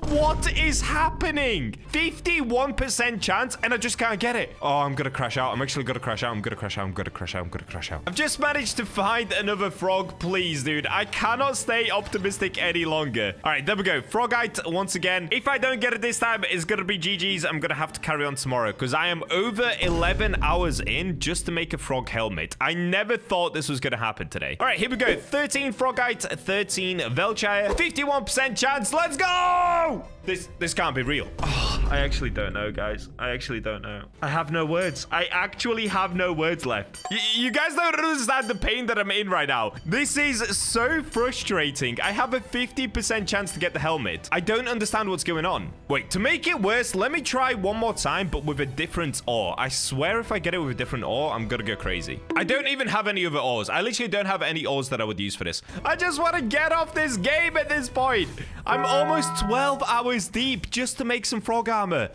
What is happening? 51% chance, and I just can't get it. Oh, I'm going to crash out. I'm actually going to crash out. I'm going to crash out. I'm going to crash out. I'm going to crash out. I've just managed to find another frog. Please, dude. I cannot stay optimistic any longer. All right, there we go. Frogite once again. If I don't get it this time, it's going to be GG's. I'm going to have to carry on tomorrow because I am over 11 hours in just to make a frog helmet. I never thought this was going to happen today. All right, here we go. 13 Frogite, 13 Velchire, 51% chance. Let's go! This can't be real. Oh, I actually don't know, guys. I actually don't know. I have no words. I actually have no words left. You guys don't understand the pain that I'm in right now. This is so frustrating. I have a 50% chance to get the helmet. I don't understand what's going on. Wait, to make it worse, let me try one more time, but with a different ore. I swear if I get it with a different ore, I'm gonna go crazy. I don't even have any other ores. I literally don't have any ores that I would use for this. I just want to get off this game at this point. I'm almost 12 hours deep just to make some frog armor.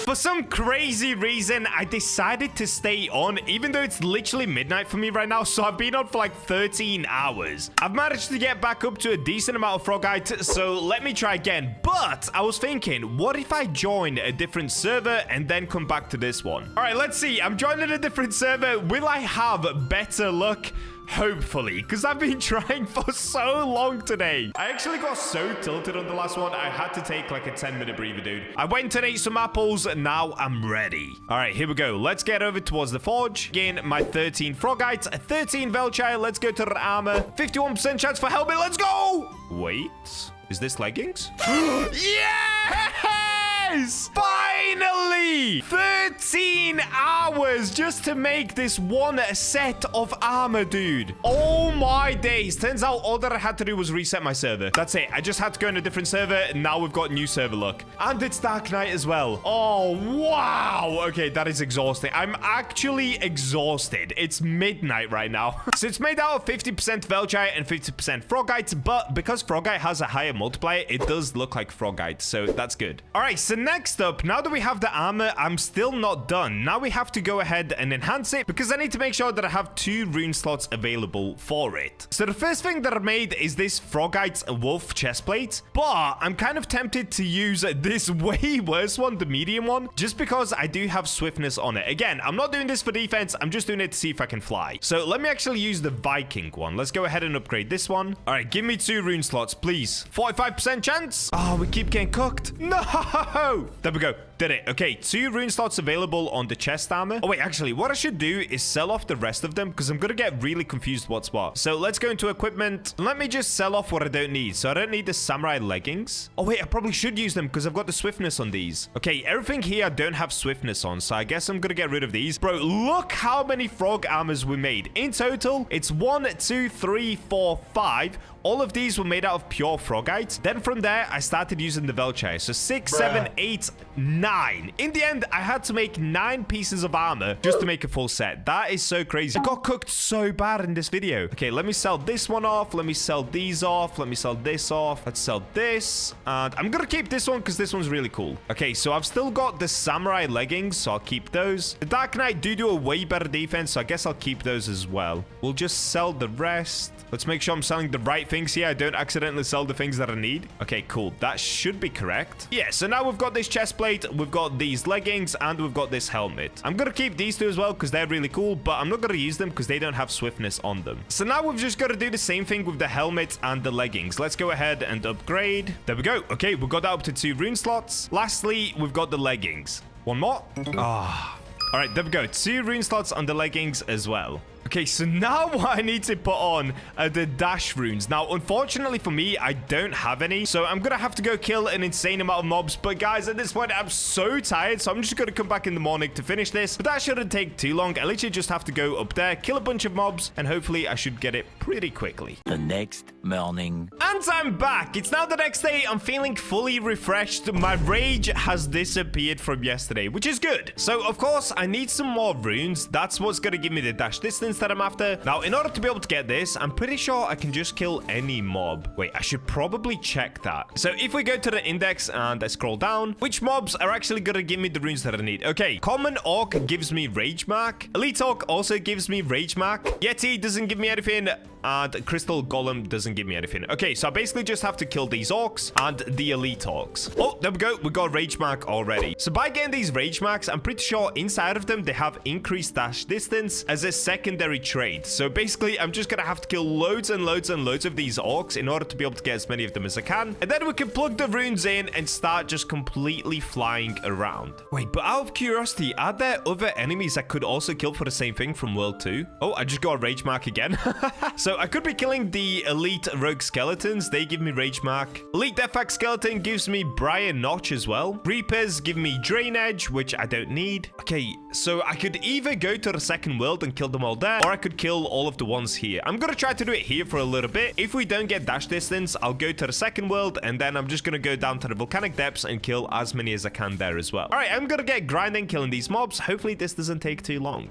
For some crazy reason, I decided to stay on, even though it's literally midnight for me right now, so I've been on for like 13 hours. I've managed to get back up to a decent amount of frogite, so let me try again. But I was thinking, what if I join a different server and then come back to this one? All right, let's see. I'm joining a different server. Will I have better luck? Hopefully, because I've been trying for so long today. I actually got so tilted on the last one, I had to take like a 10-minute breather, dude. I went and ate some apples, and now I'm ready. All right, here we go. Let's get over towards the forge. Again, my 13 Frogite, 13 Velchire. Let's go to the armor. 51% chance for helmet. Let's go! Wait, is this leggings? Yes! Finally! 13 hours just to make this one set of armor, dude. Oh my days. Turns out all that I had to do was reset my server. That's it. I just had to go in a different server. Now we've got new server luck. And it's Dark Night as well. Oh, wow. Okay, that is exhausting. I'm actually exhausted. It's midnight right now. So it's made out of 50% Velchire and 50% Frogite. But because Frogite has a higher multiplier, it does look like Frogite. So that's good. All right, so next up, now that we have the armor, I'm still not done. Now we have to go ahead and enhance it because I need to make sure that I have 2 rune slots available for it. So the first thing that I made is this Frogite wolf chestplate, but I'm kind of tempted to use this way worse one, the medium one, just because I do have swiftness on it. Again, I'm not doing this for defense. I'm just doing it to see if I can fly. So let me actually use the Viking one. Let's go ahead and upgrade this one. All right, give me 2 rune slots, please. 45% chance. Oh, we keep getting cooked. No! There we go. Did it. Okay, 2 rune slots available on the chest armor. Oh, wait, actually, what I should do is sell off the rest of them because I'm going to get really confused what's what. So let's go into equipment. Let me just sell off what I don't need. So I don't need the samurai leggings. Oh, wait, I probably should use them because I've got the swiftness on these. Okay, everything here I don't have swiftness on. So I guess I'm going to get rid of these. Bro, look how many frog armors we made. In total, it's 1, 2, 3, 4, 5. All of these were made out of pure frogite. Then from there, I started using the Velchire. So 6, 7, 8, 9. In the end, I had to make 9 pieces of armor just to make a full set. That is so crazy. I got cooked so bad in this video. Okay, let me sell this one off. Let me sell these off. Let me sell this off. Let's sell this. And I'm going to keep this one because this one's really cool. Okay, so I've still got the samurai leggings, so I'll keep those. The Dark Knight do a way better defense, so I guess I'll keep those as well. We'll just sell the rest. Let's make sure I'm selling the right things here. I don't accidentally sell the things that I need. Okay, cool. That should be correct. Yeah, so now we've got this chest plate, we've got these leggings, and we've got this helmet. I'm gonna keep these 2 as well because they're really cool, but I'm not gonna use them because they don't have swiftness on them. So now we've just got to do the same thing with the helmet and the leggings. Let's go ahead and upgrade. There we go. Okay, we've got that up to 2 rune slots. Lastly, we've got the leggings. One more. All right, there we go. 2 rune slots on the leggings as well. Okay, so now what I need to put on are the dash runes. Now, unfortunately for me, I don't have any. So I'm going to have to go kill an insane amount of mobs. But guys, at this point, I'm so tired. So I'm just going to come back in the morning to finish this. But that shouldn't take too long. I literally just have to go up there, kill a bunch of mobs, and hopefully I should get it pretty quickly. The next morning. And I'm back. It's now the next day. I'm feeling fully refreshed. My rage has disappeared from yesterday, which is good. So, of course, I need some more runes. That's what's going to give me the dash distance that I'm after. Now, in order to be able to get this, I'm pretty sure I can just kill any mob. Wait, I should probably check that. So, if we go to the index and I scroll down, which mobs are actually going to give me the runes that I need? Okay, Common Orc gives me Rage Mark. Elite Orc also gives me Rage Mark. Yeti doesn't give me anything. And Crystal Golem doesn't give me anything. Okay, so I basically just have to kill these orcs and the elite orcs. Oh, there we go. We got Rage Mark already. So by getting these Rage Marks, I'm pretty sure inside of them, they have increased dash distance as a secondary trait. So basically, I'm just going to have to kill loads and loads and loads of these orcs in order to be able to get as many of them as I can. And then we can plug the runes in and start just completely flying around. Wait, but out of curiosity, are there other enemies I could also kill for the same thing from World 2? Oh, I just got a Rage Mark again. So I could be killing the elite rogue skeletons. They give me Rage Mark. Elite Deathhack skeleton gives me Brian Notch as well. Reapers give me Drain Edge, which I don't need. Okay, so I could either go to the second world and kill them all there, or I could kill all of the ones here. I'm gonna try to do it here for a little bit. If we don't get dash distance, I'll go to the second world, and then I'm just gonna go down to the volcanic depths and kill as many as I can there as well. All right, I'm gonna get grinding, killing these mobs. Hopefully this doesn't take too long.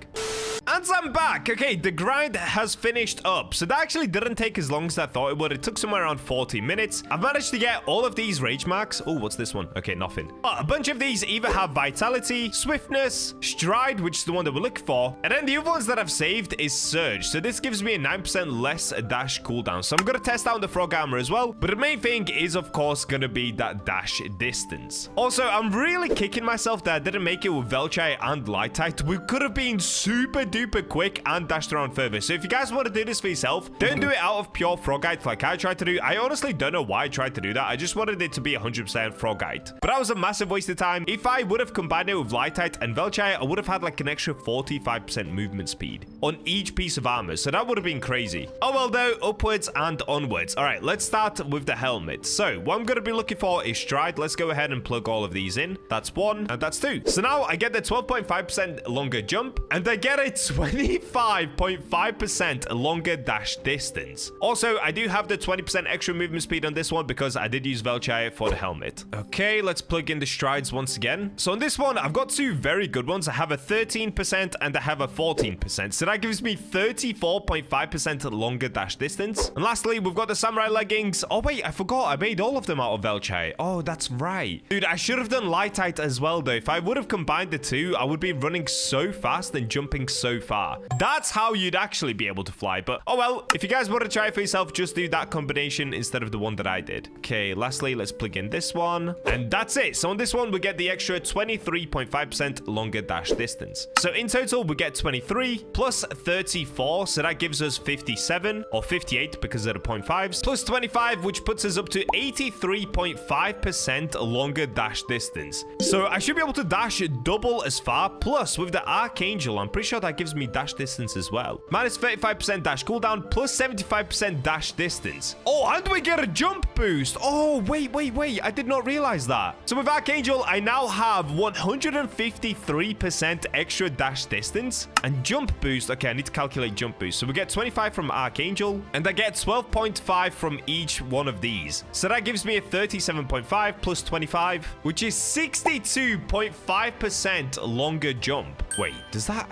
And I'm back. Okay, the grind has finished up. So that actually didn't take as long as I thought it would. It took somewhere around 40 minutes. I've managed to get all of these Rage Marks. Oh, what's this one? Okay, nothing. A bunch of these either have Vitality, Swiftness, Stride, which is the one that we're looking for. And then the other ones that I've saved is Surge. So this gives me a 9% less dash cooldown. So I'm going to test out the Frog Armor as well. But the main thing is, of course, going to be that dash distance. Also, I'm really kicking myself that I didn't make it with Velchai and Lightite. We could have been super duper quick and dashed around further. So if you guys want to do this for yourself, don't do it out of pure Frogite like I tried to do. I honestly don't know why I tried to do that. I just wanted it to be 100% Frogite. But that was a massive waste of time. If I would have combined it with Lightite and Velchai, I would have had like an extra 45% movement speed on each piece of armor. So that would have been crazy. Oh well though, upwards and onwards. All right, let's start with the helmet. So what I'm going to be looking for is Stride. Let's go ahead and plug all of these in. That's 1 and that's 2. So now I get the 12.5% longer jump and I get a 25.5% longer dash distance. Also, I do have the 20% extra movement speed on this one because I did use Velchai for the helmet. Okay, let's plug in the strides once again. So on this one, I've got two very good ones. I have a 13% and I have a 14%. So that gives me 34.5% longer dash distance. And lastly, we've got the samurai leggings. Oh wait, I forgot. I made all of them out of Velchai. Oh, that's right. Dude, I should have done Lightite as well though. If I would have combined the two, I would be running so fast and jumping so far. That's how you'd actually be able to fly. But oh well, if you guys want to try it for yourself, just do that combination instead of the one that I did. Okay, lastly, let's plug in this one. And that's it. So on this one, we get the extra 23.5% longer dash distance. So in total, we get 23 plus 34. So that gives us 57 or 58 because of the 0.5s plus 25, which puts us up to 83.5% longer dash distance. So I should be able to dash double as far. Plus with the Archangel, I'm pretty sure that gives me dash distance as well. Minus 35% dash cooldown plus 75% dash distance. Oh, and we get a jump boost. Oh, wait. I did not realize that. So with Archangel, I now have 153% extra dash distance and jump boost. Okay, I need to calculate jump boost. So we get 25 from Archangel and I get 12.5 from each one of these. So that gives me a 37.5 plus 25, which is 62.5% longer jump. Wait, does that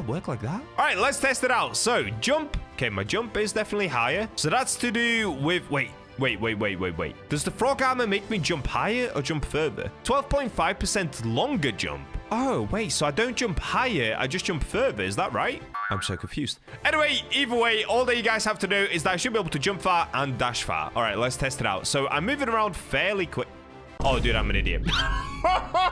work like that? All right, let's test it out. So jump. Okay, my jump is definitely higher. So that's to do with, wait. Does the frog armor make me jump higher or jump further? 12.5% longer jump. Oh, wait, so I don't jump higher, I just jump further. Is that right? I'm so confused. Anyway, either way, all that you guys have to know is that I should be able to jump far and dash far. All right, let's test it out. So I'm moving around fairly quick. Oh, dude, I'm an idiot.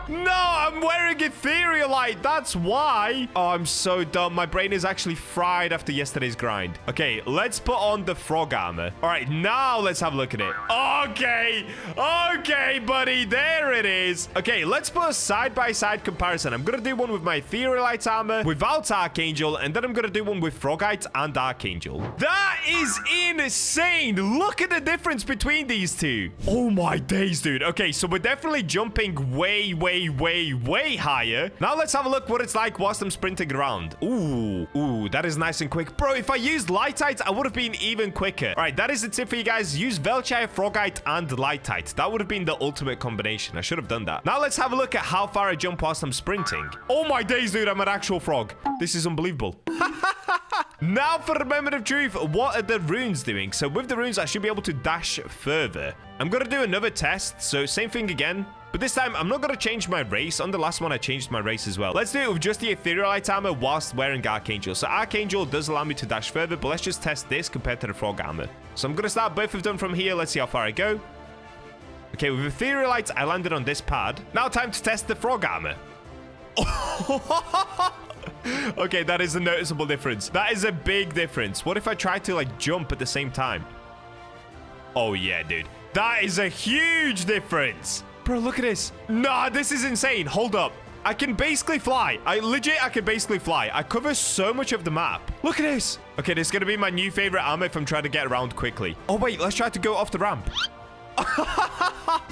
No, I'm wearing etherealite. That's why. Oh, I'm so dumb. My brain is actually fried after yesterday's grind. Okay, let's put on the frog armor. All right, now let's have a look at it. Okay. Okay, buddy. There it is. Okay, let's put a side-by-side comparison. I'm going to do one with my etherealite armor without Archangel, and then I'm going to do one with frogite and Archangel. That is insane. Look at the difference between these two. Oh, my days, dude. Okay, so we're definitely jumping way, way, way, way higher. Now let's have a look what it's like whilst I'm sprinting around. Ooh, that is nice and quick. Bro, if I used Lightite, I would have been even quicker. All right, that is the tip for you guys. Use Velchire, Frogite, and Lightite. That would have been the ultimate combination. I should have done that. Now let's have a look at how far I jump whilst I'm sprinting. Oh my days, dude, I'm an actual frog. This is unbelievable. Now for the moment of truth, what are the runes doing? So with the runes, I should be able to dash further. I'm going to do another test. So same thing again. But this time, I'm not going to change my race. On the last one, I changed my race as well. Let's do it with just the etherealite armor whilst wearing Archangel. So Archangel does allow me to dash further, but let's just test this compared to the frog armor. So I'm going to start both of them from here. Let's see how far I go. Okay, with etherealite, I landed on this pad. Now time to test the frog armor. Okay, that is a noticeable difference. That is a big difference. What if I try to, like, jump at the same time? Oh, yeah, dude. That is a huge difference. Bro, look at this. Nah, this is insane. Hold up. I can basically fly. I can basically fly. I cover so much of the map. Look at this. Okay, this is going to be my new favorite armor if I'm trying to get around quickly. Oh, wait. Let's try to go off the ramp.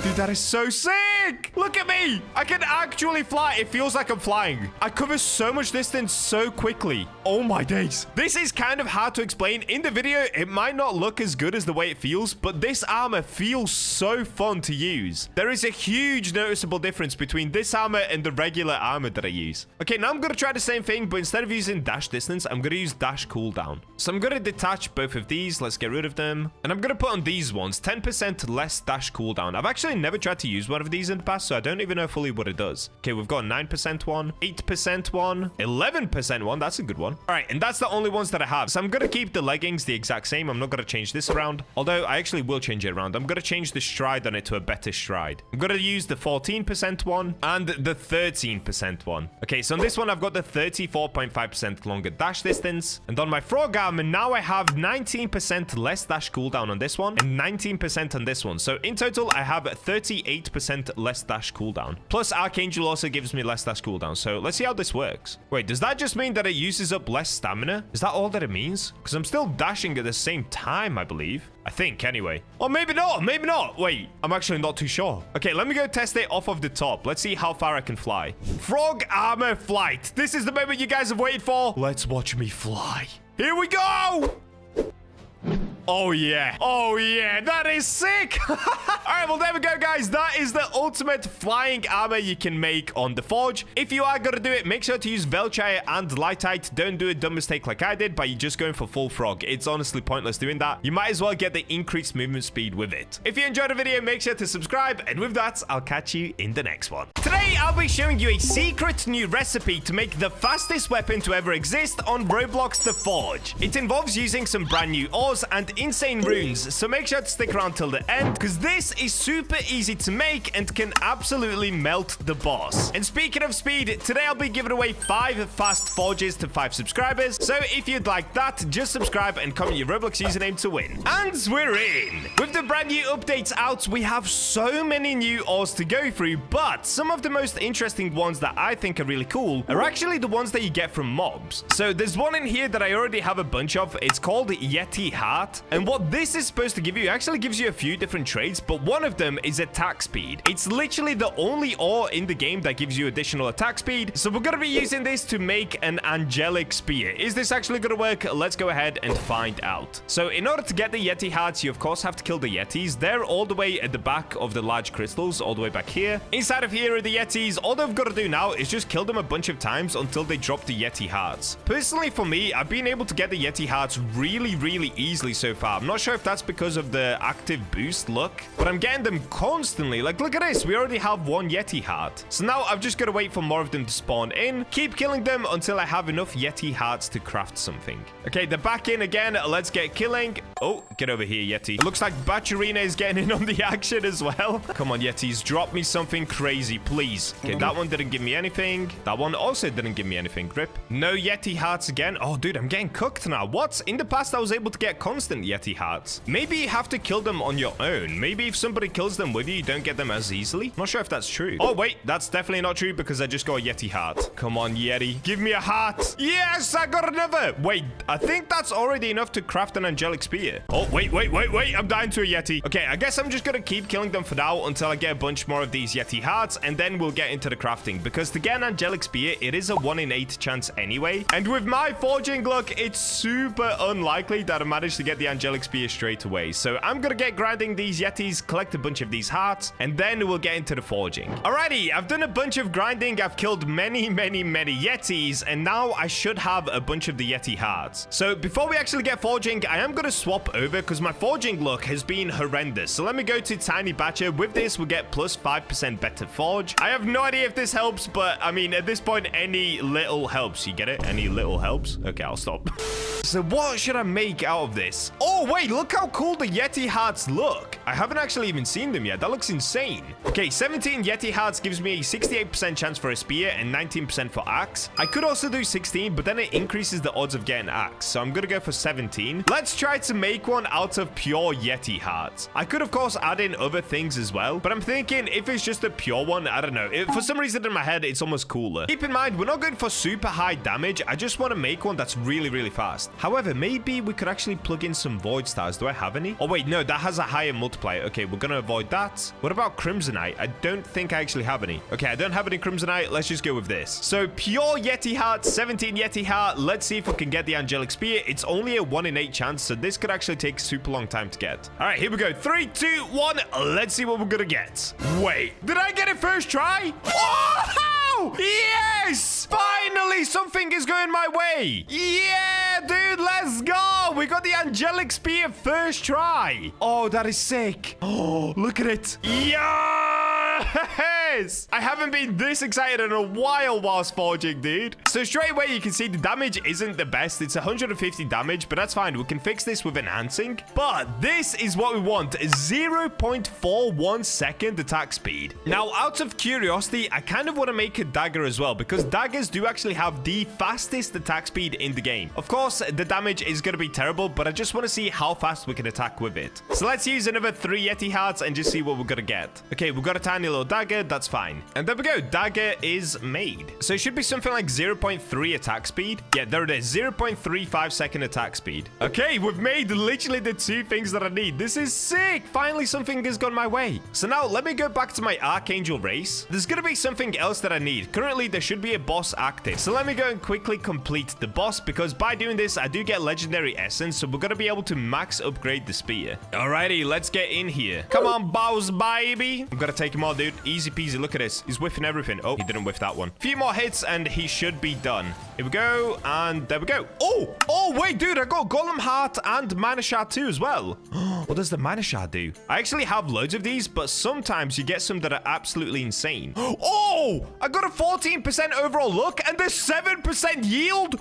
Dude, that is so sick. Look at me. I can actually fly. It feels like I'm flying. I cover so much distance so quickly. Oh my days. This is kind of hard to explain. In the video, it might not look as good as the way it feels, but this armor feels so fun to use. There is a huge noticeable difference between this armor and the regular armor that I use. Okay, now I'm going to try the same thing, but instead of using dash distance, I'm going to use dash cooldown. So I'm going to detach both of these. Let's get rid of them. And I'm going to put on these ones, 10% less dash cooldown. I've actually never tried to use one of these in the past, so I don't even know fully what it does. Okay, we've got 9% one, 8% one, 11% one. That's a good one. All right, and that's the only ones that I have. So I'm going to keep the leggings the exact same. I'm not going to change this around, although I actually will change it around. I'm going to change the stride on it to a better stride. I'm going to use the 14% one and the 13% one. Okay, so on this one, I've got the 34.5% longer dash distance. And on my frog armor, now I have 19% less dash cooldown on this one and 19% on this one. So in total, I have 38% less dash cooldown. Plus, Archangel also gives me less dash cooldown. So let's see how this works. Wait, does that just mean that it uses up less stamina? Is that all that it means? Because I'm still dashing at the same time, I believe. I think, anyway. Or maybe not. Maybe not. Wait, I'm actually not too sure. Okay, let me go test it off of the top. Let's see how far I can fly. Frog armor flight. This is the moment you guys have waited for. Let's watch me fly. Here we go. Oh, yeah. Oh, yeah. That is sick. All right, well, there we go, guys. That is the ultimate flying armor you can make on the Forge. If you are going to do it, make sure to use Velchire and Lightite. Don't do a dumb mistake like I did by just going for full frog. It's honestly pointless doing that. You might as well get the increased movement speed with it. If you enjoyed the video, make sure to subscribe. And with that, I'll catch you in the next one. Today, I'll be showing you a secret new recipe to make the fastest weapon to ever exist on Roblox the Forge. It involves using some brand new ores and insane runes, so make sure to stick around till the end because this is super easy to make and can absolutely melt the boss. And speaking of speed, today I'll be giving away 5 fast forges to 5 subscribers, so if you'd like that, just subscribe and comment your Roblox username to win. And we're in! With the brand new updates out, we have so many new ores to go through, but some of the most interesting ones that I think are really cool are actually the ones that you get from mobs. So there's one in here that I already have a bunch of. It's called Yeti Heart. And what this is supposed to give you actually gives you a few different traits, but one of them is attack speed. It's literally the only ore in the game that gives you additional attack speed. So we're going to be using this to make an angelic spear. Is this actually going to work? Let's go ahead and find out. So in order to get the Yeti hearts, you of course have to kill the Yetis. They're all the way at the back of the large crystals, all the way back here. Inside of here are the Yetis. All I've got to do now is just kill them a bunch of times until they drop the Yeti hearts. Personally, for me, I've been able to get the Yeti hearts really easily so far. I'm not sure if that's because of the active boost look, but I'm getting them constantly. Like, look at this. We already have 1 Yeti heart. So now I've just got to wait for more of them to spawn in. Keep killing them until I have enough Yeti hearts to craft something. Okay, they're back in again. Let's get killing. Oh, get over here, Yeti. Looks like Bacherina is getting in on the action as well. Come on, Yetis. Drop me something crazy, please. Okay, that one didn't give me anything. That one also didn't give me anything. Grip. No Yeti hearts again. Oh, dude, I'm getting cooked now. What? In the past, I was able to get constant Yeti hearts. Maybe you have to kill them on your own. Maybe if somebody kills them with you, you don't get them as easily. Not sure if that's true. Oh, wait. That's definitely not true because I just got a Yeti heart. Come on, Yeti. Give me a heart. Yes, I got another. Wait, I think that's already enough to craft an angelic spear. Oh, wait. I'm dying to a Yeti. Okay, I guess I'm just gonna keep killing them for now until I get a bunch more of these Yeti hearts, and then we'll get into the crafting. Because to get an angelic spear, it is a 1 in 8 chance anyway. And with my forging luck, it's super unlikely that I manage to get the angelic spear straight away. So I'm gonna get grinding these Yetis, collect a bunch of these hearts, and then we'll get into the forging. Alrighty, I've done a bunch of grinding. I've killed many Yetis, and now I should have a bunch of the Yeti hearts. So before we actually get forging, I am gonna swap over because my forging luck has been horrendous. So let me go to Tiny Bacha. With this, we'll get plus 5% better forge. I have no idea if this helps, but I mean, at this point, any little helps. You get it? Any little helps? Okay, I'll stop. So what should I make out of this? Oh, wait, look how cool the Yeti hearts look. I haven't actually even seen them yet. That looks insane. Okay, 17 Yeti hearts gives me a 68% chance for a spear and 19% for axe. I could also do 16, but then it increases the odds of getting axe. So I'm gonna go for 17. Let's try to make one out of pure Yeti hearts. I could, of course, add in other things as well, but I'm thinking if it's just a pure one, I don't know. For some reason in my head, it's almost cooler. Keep in mind, we're not going for super high damage. I just want to make one that's really fast. However, maybe we could actually plug in some void stars. Do I have any? Oh, wait, no, that has a higher multiplier. Okay, we're gonna avoid that. What about crimsonite? I don't think I actually have any. Okay, I don't have any crimsonite. Let's just go with this. So pure Yeti heart, 17 Yeti heart. Let's see if we can get the angelic spear. It's only a 1 in 8 chance, so this could actually take super long time to get. All right, here we go. 3, 2, 1. Let's see what we're gonna get. Wait, did I get it first try? Oh! Yes! Finally, something is going my way. Yeah, dude, let's go. We got the angelic spear first try. Oh, that is sick. Oh, look at it. Yes! I haven't been this excited in a while whilst forging, dude. So straight away, you can see the damage isn't the best. It's 150 damage, but that's fine. We can fix this with enhancing. But this is what we want. 0.41 second attack speed. Now, out of curiosity, I kind of want to make a dagger as well, because daggers do actually have the fastest attack speed in the game. Of course, the damage is going to be terrible, but I just want to see how fast we can attack with it. So let's use another 3 Yeti hearts and just see what we're going to get. Okay, we've got a tiny little dagger. That's fine. And there we go. Dagger is made. So it should be something like 0.3 attack speed. Yeah, there it is. 0.35 second attack speed. Okay, we've made literally the 2 things that I need. This is sick. Finally, something has gone my way. So now let me go back to my Archangel race. There's going to be something else that I need. Currently, there should be a boss active. So let me go and quickly complete the boss, because by doing this, I do get legendary essence. So we're going to be able to max upgrade the spear. Alrighty, let's get in here. Come on, boss, baby. I'm going to take him all, dude. Easy peasy. Look at this. He's whiffing everything. Oh, he didn't whiff that one. Few more hits and he should be done. Here we go. And there we go. Oh, wait, dude. I got Golem Heart and Mana Shard too as well. What does the Mana Shard do? I actually have loads of these, but sometimes you get some that are absolutely insane. Oh, I got a 14% overall luck and a 7% yield.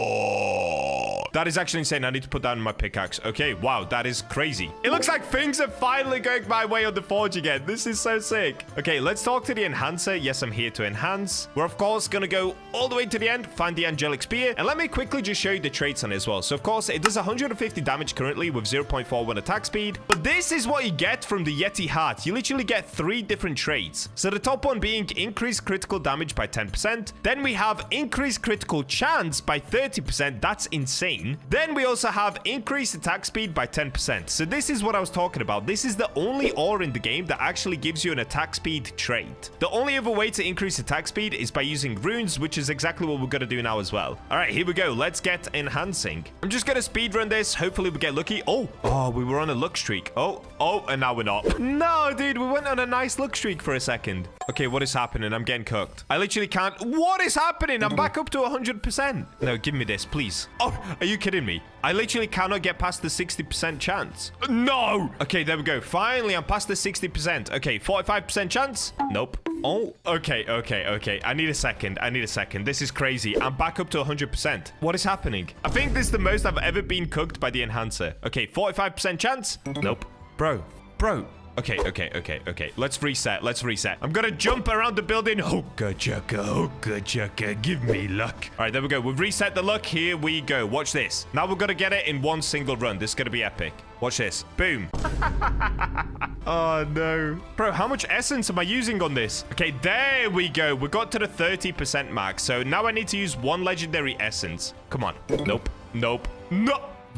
Oh, that is actually insane. I need to put that in my pickaxe. Okay, wow, that is crazy. It looks like things are finally going my way on the forge again. This is so sick. Okay, let's talk to the enhancer. Yes, I'm here to enhance. We're, of course, going to go all the way to the end, find the angelic spear. And let me quickly just show you the traits on it as well. So, of course, it does 150 damage currently with 0.41 attack speed. But this is what you get from the Yeti heart. You literally get 3 different traits. So the top one being increased critical damage by 10%. Then we have increased critical chance by 30%. That's insane. Then we also have increased attack speed by 10%. So this is what I was talking about. This is the only ore in the game that actually gives you an attack speed trait. The only other way to increase attack speed is by using runes, which is exactly what we're going to do now as well. All right, here we go. Let's get enhancing. I'm just going to speedrun this. Hopefully we get lucky. Oh, we were on a luck streak. Oh, and now we're not. No, dude, we went on a nice luck streak for a second. Okay, what is happening? I'm getting cooked. I literally can't. What is happening? I'm back up to 100%. No, give me this, please. Oh, are you kidding me? I literally cannot get past the 60% chance. No! Okay, there we go. Finally, I'm past the 60%. Okay, 45% chance? Nope. Oh, okay. I need a second. This is crazy. I'm back up to 100%. What is happening? I think this is the most I've ever been cooked by the enhancer. Okay, 45% chance? Nope. Bro. Okay. Let's reset. I'm gonna jump around the building. Oh, good chucker. Give me luck. All right, there we go. We've reset the luck. Here we go. Watch this. Now we're gonna get it in one single run. This is gonna be epic. Watch this. Boom. Oh, no. Bro, how much essence am I using on this? Okay, there we go. We got to the 30% max. So now I need to use one legendary essence. Come on. Nope. No.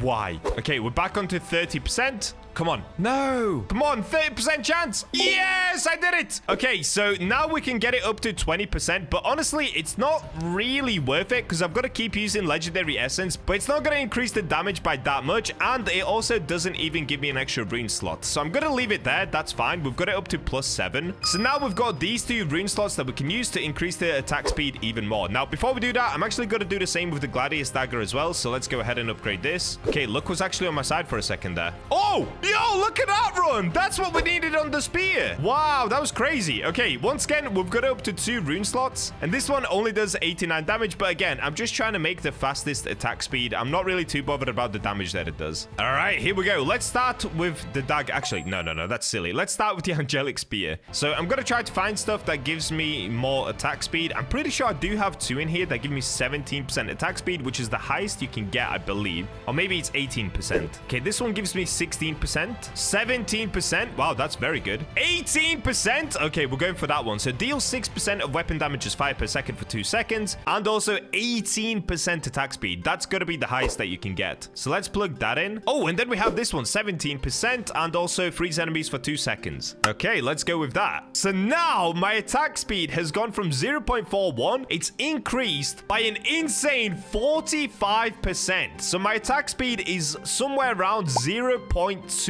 Why? Okay, we're back onto 30%. Come on. No. Come on, 30% chance. Yes, I did it. Okay, so now we can get it up to 20%. But honestly, it's not really worth it because I've got to keep using legendary essence. But it's not going to increase the damage by that much. And it also doesn't even give me an extra rune slot. So I'm going to leave it there. That's fine. We've got it up to +7. So now we've got these 2 rune slots that we can use to increase the attack speed even more. Now, before we do that, I'm actually going to do the same with the Gladius Dagger as well. So let's go ahead and upgrade this. Okay, luck was actually on my side for a second there. Oh! Yo, look at that run. That's what we needed on the spear. Wow, that was crazy. Okay, once again, we've got it up to 2 rune slots. And this one only does 89 damage. But again, I'm just trying to make the fastest attack speed. I'm not really too bothered about the damage that it does. All right, here we go. Let's start with the dagger. Actually, no, that's silly. Let's start with the angelic spear. So I'm going to try to find stuff that gives me more attack speed. I'm pretty sure I do have 2 in here that give me 17% attack speed, which is the highest you can get, I believe. Or maybe it's 18%. Okay, this one gives me 16%. 17%. Wow, that's very good. 18%. Okay, we're going for that one. So deal 6% of weapon damage is 5 per second for 2 seconds. And also 18% attack speed. That's going to be the highest that you can get. So let's plug that in. Oh, and then we have this one, 17%. And also freeze enemies for 2 seconds. Okay, let's go with that. So now my attack speed has gone from 0.41. It's increased by an insane 45%. So my attack speed is somewhere around 0.24.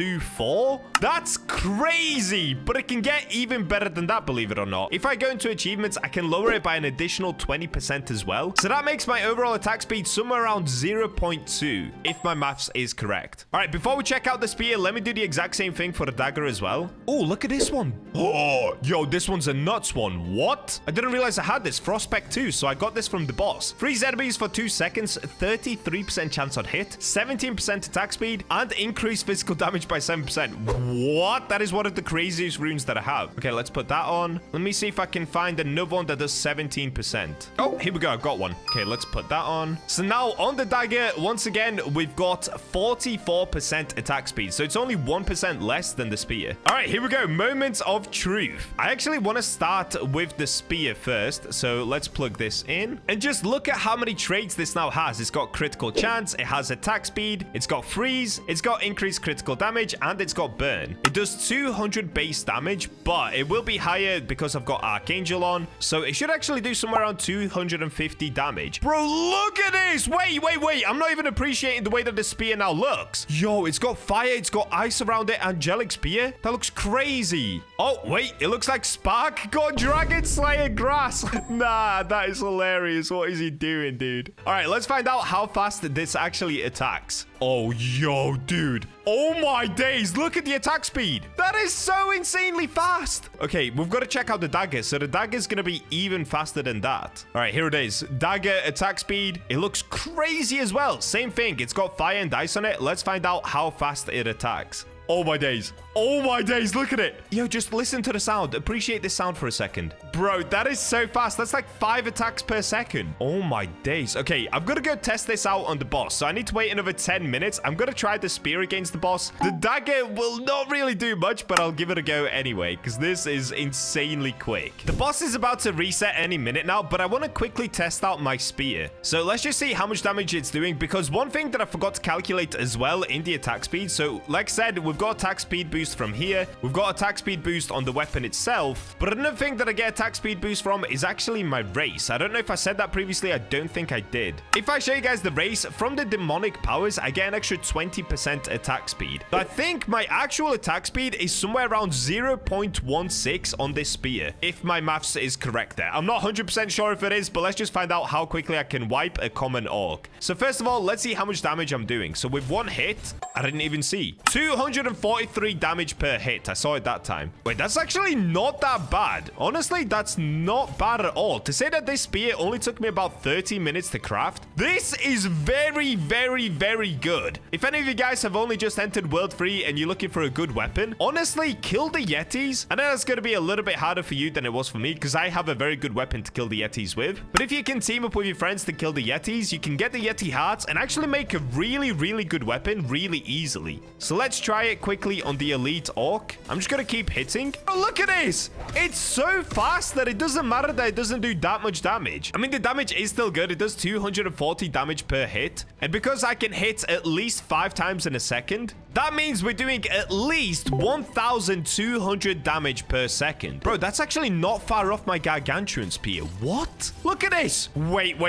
That's crazy, but it can get even better than that, believe it or not. If I go into achievements, I can lower it by an additional 20% as well. So that makes my overall attack speed somewhere around 0.2, if my maths is correct. All right, before we check out the spear, let me do the exact same thing for the dagger as well. Oh, look at this one. Oh, yo, this one's a nuts one. What? I didn't realize I had this. Frostspec 2, so I got this from the boss. Freeze enemies for 2 seconds, 33% chance on hit, 17% attack speed, and increase physical damage by 7%. What? That is one of the craziest runes that I have. Okay, let's put that on. Let me see if I can find another one that does 17%. Oh, here we go. I've got one. Okay, let's put that on. So now on the dagger, once again, we've got 44% attack speed. So it's only 1% less than the spear. All right, here we go. Moments of truth. I actually want to start with the spear first. So let's plug this in. And just look at how many traits this now has. It's got critical chance. It has attack speed. It's got freeze. It's got increased critical damage. And it's got burn. It does 200 base damage, but it will be higher because I've got Archangel on. So it should actually do somewhere around 250 damage. Bro, look at this. Wait. I'm not even appreciating the way that the spear now looks. Yo, it's got fire. It's got ice around it. Angelic spear. That looks crazy. Oh, wait. It looks like Spark got Dragon Slayer grass. Nah, that is hilarious. What is he doing, dude? All right, let's find out how fast this actually attacks. Oh, yo, dude. Oh my days, look at the attack speed. That is so insanely fast. Okay, we've got to check out the dagger. So the dagger is going to be even faster than that. All right, here it is. Dagger attack speed. It looks crazy as well. Same thing. It's got fire and ice on it. Let's find out how fast it attacks. Oh my days. Oh my days. Look at it. Yo, just listen to the sound. Appreciate this sound for a second. Bro, that is so fast. That's like 5 attacks per second. Oh my days. Okay, I'm going to go test this out on the boss. So I need to wait another 10 minutes. I'm going to try the spear against the boss. The dagger will not really do much, but I'll give it a go anyway, because this is insanely quick. The boss is about to reset any minute now, but I want to quickly test out my spear. So let's just see how much damage it's doing, because one thing that I forgot to calculate as well in the attack speed. So like I said, we've got attack speed boost boost from here. We've got attack speed boost on the weapon itself. But another thing that I get attack speed boost from is actually my race. I don't know if I said that previously. I don't think I did. If I show you guys the race, from the demonic powers, I get an extra 20% attack speed. So I think my actual attack speed is somewhere around 0.16 on this spear, if my maths is correct there. I'm not 100% sure if it is, but let's just find out how quickly I can wipe a common orc. So first of all, let's see how much damage I'm doing. So with one hit, I didn't even see. 243 damage per hit. I saw it that time. Wait, that's actually not that bad. Honestly, that's not bad at all. To say that this spear only took me about 30 minutes to craft, this is very, very, very good. If any of you guys have only just entered World 3 and you're looking for a good weapon, honestly, kill the Yetis. I know that's going to be a little bit harder for you than it was for me because I have a very good weapon to kill the Yetis with. But if you can team up with your friends to kill the Yetis, you can get the Yeti hearts and actually make a really, really good weapon really easily. So let's try it quickly on the elite orc. I'm just going to keep hitting. Oh, look at this. It's so fast that it doesn't matter that it doesn't do that much damage. I mean, the damage is still good. It does 240 damage per hit. And because I can hit at least 5 times in a second, that means we're doing at least 1,200 damage per second. Bro, that's actually not far off my gargantuan spear. What? Look at this. Wait.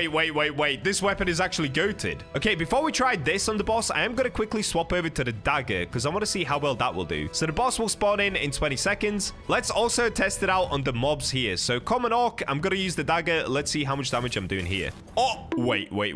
This weapon is actually goated. Okay, before we try this on the boss, I am going to quickly swap over to the dagger because I want to see how well that will do. So the boss will spawn in 20 seconds. Let's also test it out on the mobs here. So common orc, I'm going to use the dagger. Let's see how much damage I'm doing here. Oh, wait. Wait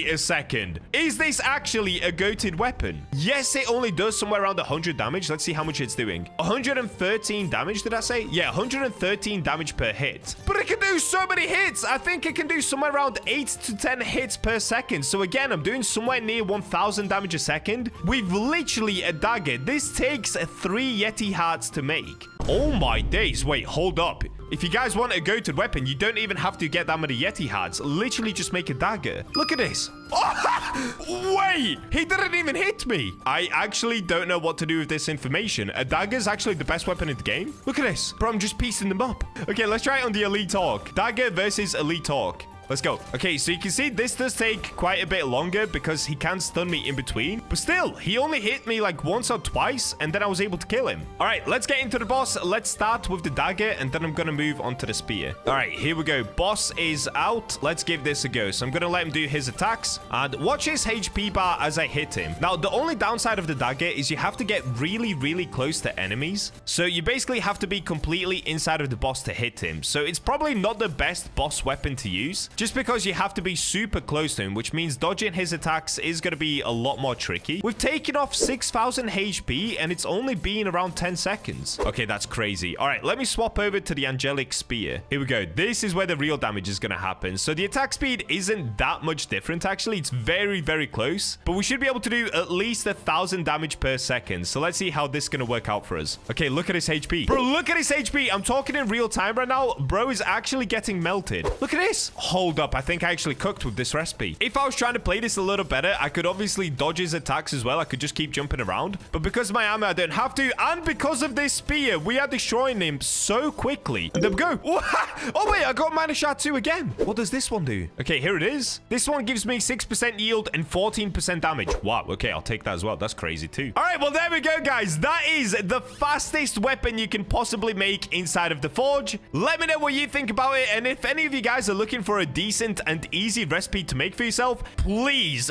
a second. Is this actually a goated weapon? Yes, it only does somewhere around 100 damage. Let's see how much it's doing. 113 damage, did I say? Yeah, 113 damage per hit. But it can do so many hits. I think it can do somewhere around 8 to 10 hits per second. So again, I'm doing somewhere near 1,000 damage a second with literally a dagger. This takes 3 Yeti hearts to make. Oh my days. Wait, hold up. If you guys want a goated weapon, you don't even have to get that many Yeti hearts. Literally just make a dagger. Look at this. Oh, wait, he didn't even hit me. I actually don't know what to do with this information. A dagger is actually the best weapon in the game. Look at this. Bro, I'm just piecing them up. Okay, let's try it on the elite orc. Dagger versus elite orc. Let's go. Okay, so you can see this does take quite a bit longer because he can stun me in between. But still, he only hit me like once or twice, and then I was able to kill him. All right, let's get into the boss. Let's start with the dagger, and then I'm going to move on to the spear. All right, here we go. Boss is out. Let's give this a go. So I'm going to let him do his attacks. And watch his HP bar as I hit him. Now, the only downside of the dagger is you have to get really, really close to enemies. So you basically have to be completely inside of the boss to hit him. So it's probably not the best boss weapon to use, just because you have to be super close to him, which means dodging his attacks is going to be a lot more tricky. We've taken off 6,000 HP and it's only been around 10 seconds. Okay, that's crazy. All right, let me swap over to the angelic spear. Here we go. This is where the real damage is going to happen. So the attack speed isn't that much different, actually. It's very, very close, but we should be able to do at least 1,000 damage per second. So let's see how this is going to work out for us. Okay, look at his HP. Bro, look at his HP. I'm talking in real time right now. Bro is actually getting melted. Look at this. Hold up. I think I actually cooked with this recipe. If I was trying to play this a little better, I could obviously dodge his attacks as well. I could just keep jumping around. But because of my armor, I don't have to. And because of this spear, we are destroying him so quickly. And there we go. Oh, wait, I got minus shot 2 again. What does this one do? Okay, here it is. This one gives me 6% yield and 14% damage. Wow, okay, I'll take that as well. That's crazy too. All right, well, there we go, guys. That is the fastest weapon you can possibly make inside of the forge. Let me know what you think about it. And if any of you guys are looking for a decent and easy recipe to make for yourself, please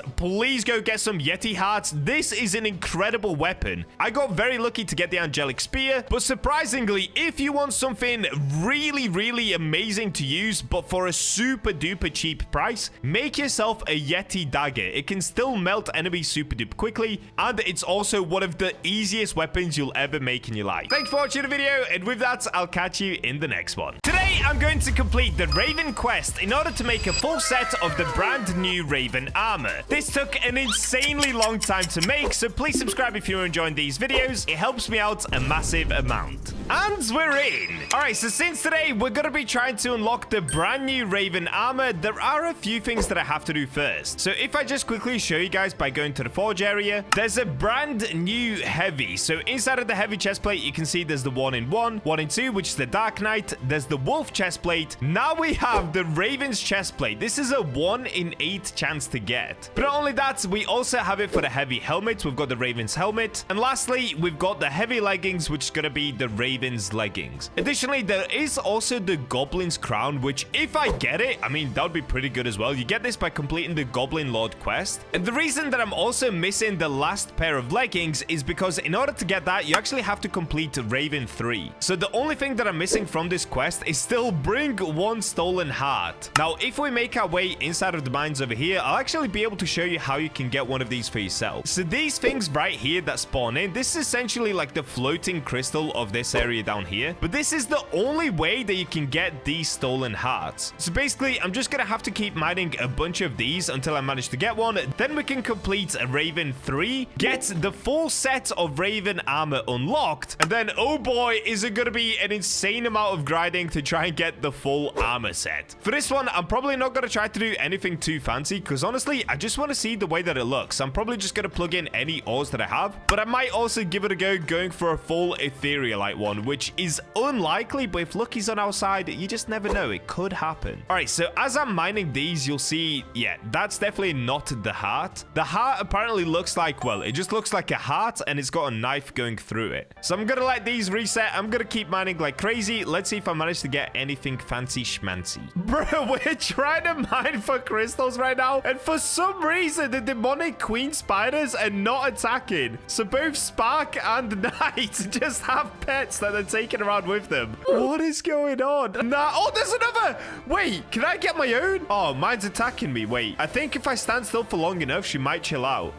go get some Yeti hearts. This is an incredible weapon. I got very lucky to get the angelic spear, but surprisingly, if you want something really, really amazing to use, but for a super duper cheap price, make yourself a Yeti dagger. It can still melt enemies super duper quickly, and it's also one of the easiest weapons you'll ever make in your life. Thanks for watching the video, and with that, I'll catch you in the next one. Today, I'm going to complete the Raven quest in order to make a full set of the brand new Raven armor. This took an insanely long time to make, so please subscribe if you're enjoying these videos. It helps me out a massive amount. And we're in. All right, so since today we're going to be trying to unlock the brand new Raven armor, there are a few things that I have to do first. So if I just quickly show you guys by going to the forge area, there's a brand new heavy. So inside of the heavy chest plate, you can see there's the 1-in-1, 1-in-2, which is the Dark Knight. There's the wolf chest plate. Now we have the Raven's chest plate. This is a 1 in 8 chance to get. But not only that, we also have it for the heavy helmet. We've got the Raven's helmet. And lastly, we've got the heavy leggings, which is going to be the Raven's leggings. Additionally, there is also the Goblin's crown, which if I get it, I mean, that would be pretty good as well. You get this by completing the Goblin Lord quest. And the reason that I'm also missing the last pair of leggings is because in order to get that, you actually have to complete Raven 3. So the only thing that I'm missing from this quest is still bring 1 stolen heart. Now, if we make our way inside of the mines over here, I'll actually be able to show you how you can get one of these for yourself. So these things right here that spawn in, this is essentially like the floating crystal of this area down here. But this is the only way that you can get these stolen hearts. So basically, I'm just gonna have to keep mining a bunch of these until I manage to get one. Then we can complete Raven 3, get the full set of Raven armor unlocked, and then, oh boy, is it gonna be an insane amount of grinding to try and get the full armor set. For this one, I'm probably not gonna try to do anything too fancy, because honestly, I just want to see the way that it looks. I'm probably just gonna plug in any ores that I have, but I might also give it a go going for a full etherealite one, which is unlikely, but if lucky's on our side, you just never know. It could happen. All right, so as I'm mining these, you'll see, yeah, that's definitely not the heart. The heart apparently looks like, well, it just looks like a heart, and it's got a knife going through it. So I'm gonna let these reset. I'm gonna keep mining like crazy. Let's see if I manage to get anything fancy schmancy. Bro, we're trying to mine for crystals right now, and for some reason, the demonic queen spiders are not attacking. So both Spark and Knight just have pets that they're taking around with them. What is going on? Nah. Oh, there's another. Wait, can I get my own? Oh, mine's attacking me. Wait, I think if I stand still for long enough, she might chill out.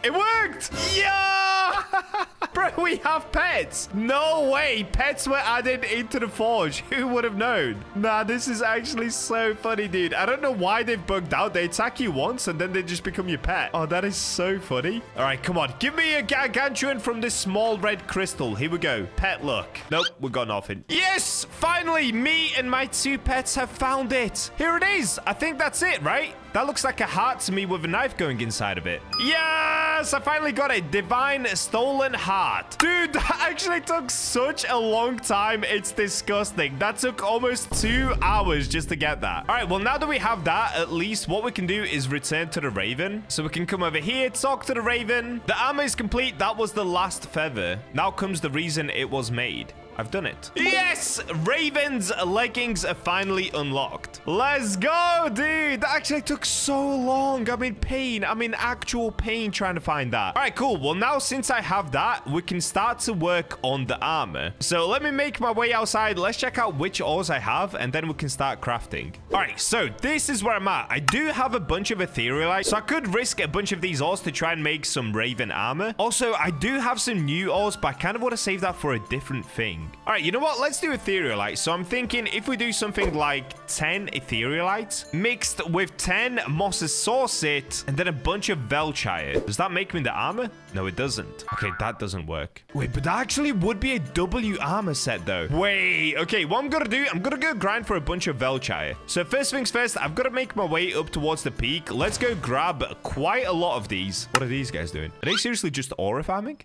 It worked! Yeah! Bro, we have pets. No way. Pets were added into the forge. Who would have known? Nah, this is actually so funny, dude. I don't know why they've bugged out. They attack you once and then they just become your pet. Oh, that is so funny. All right, come on. Give me a gargantuan from this small red crystal. Here we go. Pet luck. Nope, we got nothing. Yes! Finally, me and my 2 pets have found it. Here it is. I think that's it, right? That looks like a heart to me with a knife going inside of it. Yes, I finally got it. Divine Stolen Heart. Dude, that actually took such a long time. It's disgusting. That took almost 2 hours just to get that. All right, well, now that we have that, at least what we can do is return to the Raven. So we can come over here, talk to the Raven. The armor is complete. That was the last feather. Now comes the reason it was made. I've done it. Yes! Raven's leggings are finally unlocked. Let's go, dude. That actually took so long. I'm in pain. I'm in actual pain trying to find that. All right, cool. Well, now since I have that, we can start to work on the armor. So let me make my way outside. Let's check out which ores I have, and then we can start crafting. All right, so this is where I'm at. I do have a bunch of etherealite, so I could risk a bunch of these ores to try and make some Raven armor. Also, I do have some new ores, but I kind of want to save that for a different thing. All right, you know what? Let's do etherealite. So I'm thinking if we do something like 10 etherealites mixed with 10 Moss's Saucet and then a bunch of Velchire. Does that make me the armor? No, it doesn't. Okay, that doesn't work. Wait, but that actually would be a W armor set though. Wait, okay, what I'm gonna do, I'm gonna go grind for a bunch of Velchire. So first things first, I've got to make my way up towards the peak. Let's go grab quite a lot of these. What are these guys doing? Are they seriously just aura farming?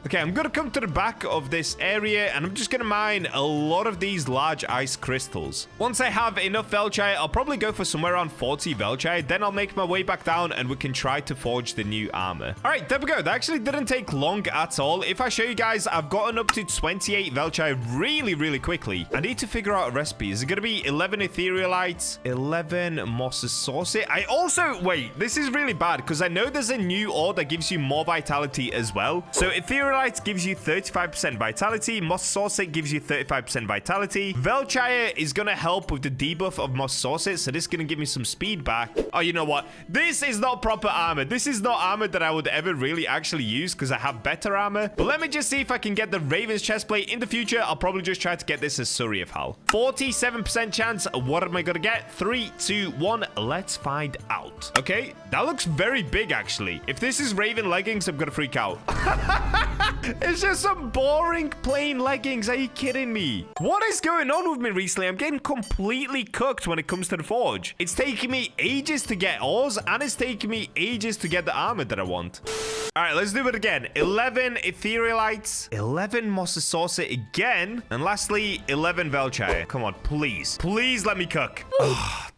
Okay, I'm gonna come to the back of this area and I'm just gonna mine a lot of these large ice crystals. Once I have enough Velchire, I'll probably go for somewhere around 40 Velchire. Then I'll make my way back down and we can try to forge the new armor. All right, there we go. That actually didn't take long at all. If I show you guys, I've gotten up to 28 Velchire really quickly. I need to figure out a recipe. Is it gonna be 11 etherealites, 11 Moss's Saucet? I also, wait, this is really bad because I know there's a new ore that gives you more vitality as well. So etherealites gives you 35% vitality. Moss Saucet gives you 35% vitality. Velchire is going to help with the debuff of Moss Saucet, so this is going to give me some speed back. Oh, you know what? This is not proper armor. This is not armor that I would ever really actually use because I have better armor. But let me just see if I can get the Raven's chestplate. In the future, I'll probably just try to get this as Surrey of Hal. 47% chance. What am I going to get? 3, 2, 1. Let's find out. Okay, that looks very big, actually. If this is Raven leggings, I'm going to freak out. It's just some boring plain leggings. Are you kidding me? What is going on with me recently? I'm getting completely cooked when it comes to the forge. It's taking me ages to get ores and it's taking me ages to get the armor that I want. All right, let's do it again. 11 etherealites, 11 Moss's Saucet again, and lastly 11 Velchire. Come on, please let me cook.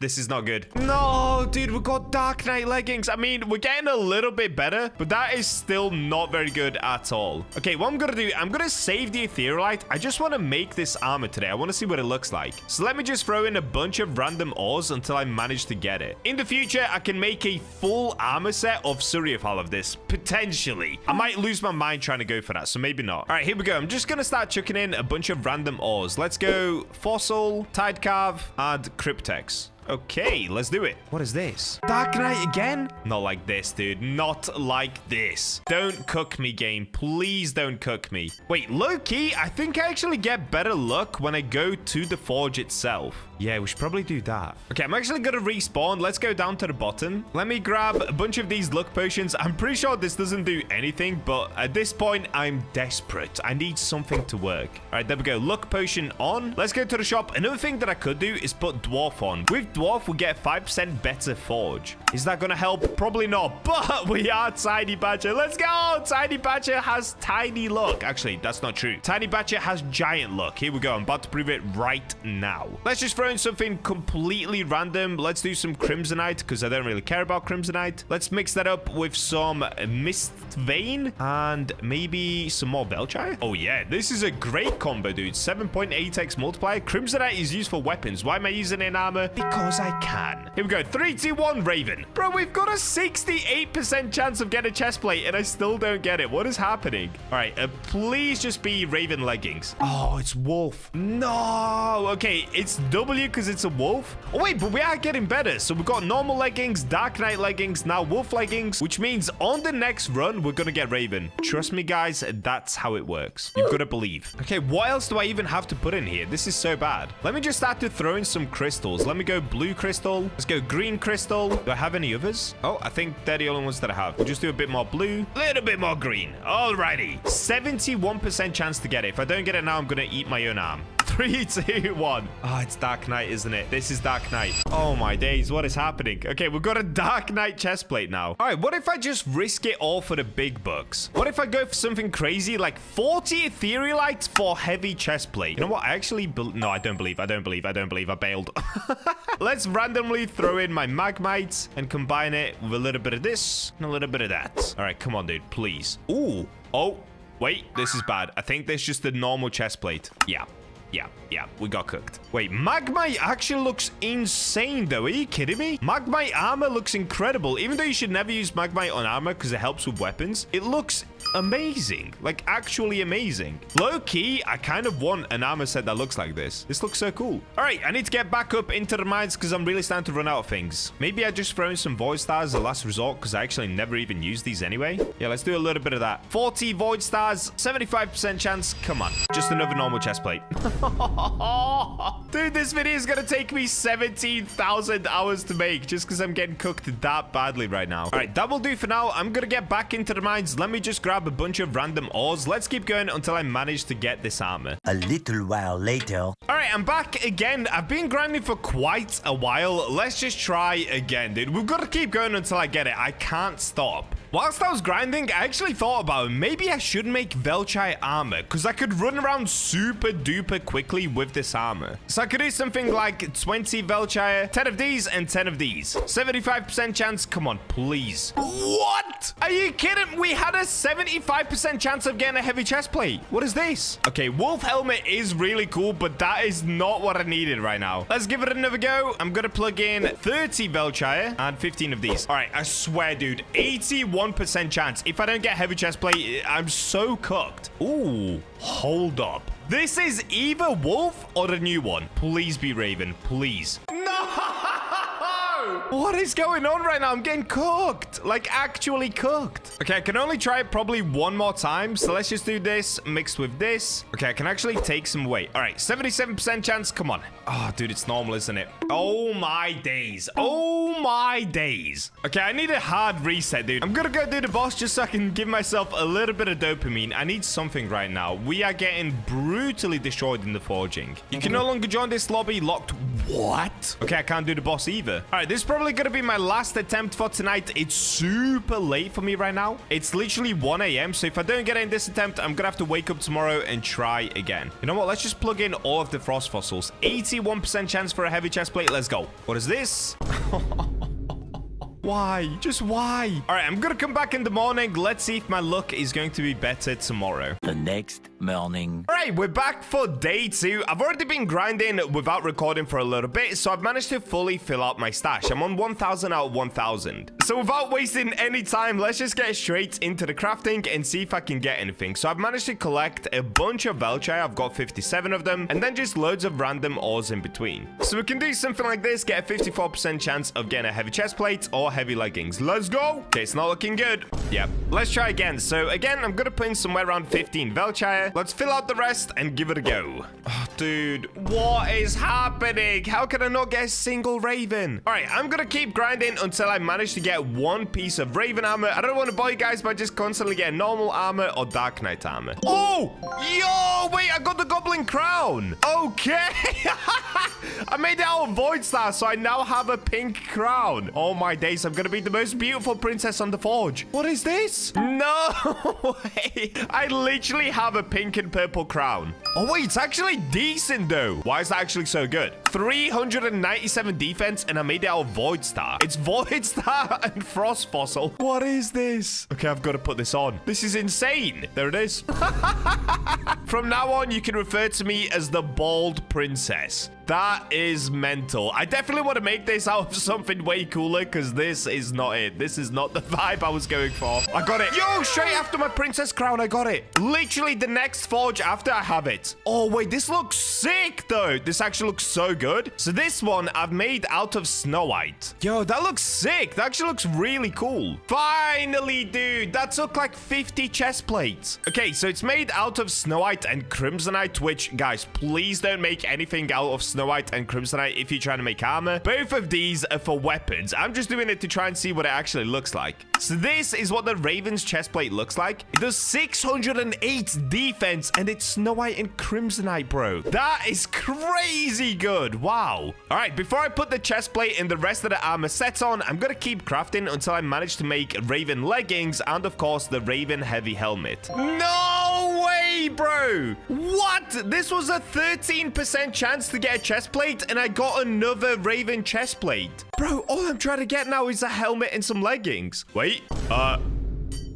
This is not good. No, dude, we got Dark Knight leggings. I mean, we're getting a little bit better, but that is still not very good at all. Okay, what I'm gonna do, I'm gonna save the etherealite. I just want to make this armor today. I want to see what it looks like. So let me just throw in a bunch of random ores until I manage to get it. In the future, I can make a full armor set of Suryaphal of this, potentially. I might lose my mind trying to go for that, so maybe not. All right, here we go. I'm just gonna start chucking in a bunch of random ores. Let's go Fossil, Tide Carve, and Cryptex. Okay, let's do it. What is this? Dark Knight again? Not like this, dude. Not like this. Don't cook me, game. Please don't cook me. Wait, low-key, I think I actually get better luck when I go to the forge itself. Yeah, we should probably do that. Okay, I'm actually gonna respawn. Let's go down to the bottom. Let me grab a bunch of these luck potions. I'm pretty sure this doesn't do anything, but at this point, I'm desperate. I need something to work. All right, there we go. Luck potion on. Let's go to the shop. Another thing that I could do is put Dwarf on. With Dwarf, we get 5% better forge. Is that gonna help? Probably not, but we are Tiny Bacha. Let's go. Tiny Bacha has tiny luck. Actually, that's not true. Tiny Bacha has giant luck. Here we go. I'm about to prove it right now. Let's just throw in something completely random. Let's do some Crimsonite because I don't really care about Crimsonite. Let's mix that up with some Mist Vein and maybe some more Velchire. Oh yeah, this is a great combo, dude. 7.8x multiplier. Crimsonite is used for weapons. Why am I using it in armor? Because I can. Here we go. 3, 2, 1, Raven. Bro, we've got a 68% chance of getting a chest plate and I still don't get it. What is happening? All right, please just be Raven leggings. Oh, it's wolf. No. Okay, it's W because it's a wolf. Oh wait, but we are getting better. So we've got normal leggings, Dark Knight leggings, now wolf leggings, which means on the next run, we're gonna get Raven. Trust me, guys, that's how it works. You've got to believe. Okay, what else do I even have to put in here? This is so bad. Let me just start to throw in some crystals. Let me go blue crystal. Let's go green crystal. Do I have any others? Oh, I think they're the only ones that I have. We'll just do a bit more blue, a little bit more green. Alrighty. 71% chance to get it. If I don't get it now, I'm gonna eat my own arm. 3, 2, 1. Oh, it's Dark Knight, isn't it? This is Dark Knight. Oh my days, what is happening? Okay, we've got a Dark Knight chest plate now. All right, what if I just risk it all for the big bucks? What if I go for something crazy like 40 etherealites for heavy chest plate? You know what? I actually no, I don't believe. I bailed. Let's randomly throw in my magmites and combine it with a little bit of this and a little bit of that. All right, come on, dude, please. Ooh. Oh, wait, this is bad. I think there's just a normal chest plate. Yeah, we got cooked. Wait, Magmite actually looks insane, though. Are you kidding me? Magmite armor looks incredible. Even though you should never use Magmite on armor because it helps with weapons, it looks amazing. Like, actually amazing. Low-key, I kind of want an armor set that looks like this. This looks so cool. All right, I need to get back up into the mines because I'm really starting to run out of things. Maybe I just throw in some Void Stars as a last resort because I actually never even use these anyway. Yeah, let's do a little bit of that. 40 Void Stars, 75% chance. Come on. Just another normal chest plate. Dude, this video is gonna take me 17,000 hours to make just because I'm getting cooked that badly right now. All right, that will do for now. I'm gonna get back into the mines. Let me just grab a bunch of random ores. Let's keep going until I manage to get this armor. A little while later. All right, I'm back again. I've been grinding for quite a while. Let's just try again, dude. We've got to keep going until I get it. I can't stop. Whilst I was grinding, I actually thought about maybe I should make Velchire armor because I could run around super duper quickly with this armor. So I could do something like 20 Velchire, 10 of these and 10 of these. 75% chance. Come on, please. What? Are you kidding? We had a 75% chance of getting a heavy chest plate. What is this? Okay, wolf helmet is really cool, but that is not what I needed right now. Let's give it another go. I'm going to plug in 30 Velchire and 15 of these. All right, I swear, dude, 81% chance. If I don't get heavy chest plate, I'm so cooked. Ooh, hold up. This is either wolf or the new one. Please be Raven, please. What is going on right now? I'm getting cooked. Like, actually cooked. Okay, I can only try it probably one more time. So let's just do this mixed with this. Okay, I can actually take some weight. All right, 77% chance. Come on. Oh, dude, it's normal, isn't it? Oh, my days. Oh, my days. Okay, I need a hard reset, dude. I'm gonna go do the boss just so I can give myself a little bit of dopamine. I need something right now. We are getting brutally destroyed in the forging. You can no longer join this lobby. Locked What? Okay, I can't do the boss either. All right, this is probably going to be my last attempt for tonight. It's super late for me right now. It's literally 1 a.m. So if I don't get in this attempt, I'm going to have to wake up tomorrow and try again. You know what? Let's just plug in all of the frost fossils. 81% chance for a heavy chest plate. Let's go. What is this? Why? Just why? All right, I'm gonna come back in the morning. Let's see if my luck is going to be better tomorrow. The next morning. All right, we're back for day 2. I've already been grinding without recording for a little bit, so I've managed to fully fill out my stash. I'm on 1,000 out of 1,000. So without wasting any time, let's just get straight into the crafting and see if I can get anything. So I've managed to collect a bunch of Velchai. I've got 57 of them, and then just loads of random ores in between. So we can do something like this, get a 54% chance of getting a heavy chest plate or heavy leggings. Let's go. Okay, it's not looking good. Yep. Let's try again. So again, I'm gonna put in somewhere around 15 Velchai. Let's fill out the rest and give it a go. Oh, dude, what is happening? How can I not get a single Raven? All right, I'm gonna keep grinding until I manage to get one piece of Raven armor. I don't want to bore you guys by just constantly getting normal armor or Dark Knight armor. Oh, yo, wait, I got the Goblin Crown. Okay. I made it out of Void Star, so I now have a pink crown. Oh my days, I'm gonna be the most beautiful princess on the forge. What is this? No way. I literally have a pink and purple crown. Oh wait, it's actually decent though. Why is that actually so good? 397 defense, and I made it out of Void Star. It's Void Star and Frost Fossil. What is this? Okay, I've got to put this on. This is insane. There it is. From now on, you can refer to me as the Bald Princess. That is mental. I definitely want to make this out of something way cooler, because this is not it. This is not the vibe I was going for. I got it. Yo, straight after my princess crown, I got it. Literally the next forge after I have it. Oh, wait, this looks sick, though. This actually looks so good. So this one I've made out of Snow White. Yo, that looks sick. That actually looks really cool. Finally, dude. That took like 50 chest plates. Okay, so it's made out of Snow White and Crimsonite, which, guys, please don't make anything out of Snow White and Crimsonite if you're trying to make armor. Both of these are for weapons. I'm just doing it to try and see what it actually looks like. So this is what the Raven's chestplate looks like. It does 608 defense, and it's Snow White and Crimsonite, bro. That is crazy good. Wow. All right, before I put the chestplate and the rest of the armor sets on, I'm gonna keep crafting until I manage to make Raven leggings and, of course, the Raven heavy helmet. No way, bro. What? This was a 13% chance to get a chestplate, and I got another Raven chestplate. Bro, all I'm trying to get now is a helmet and some leggings. Wait,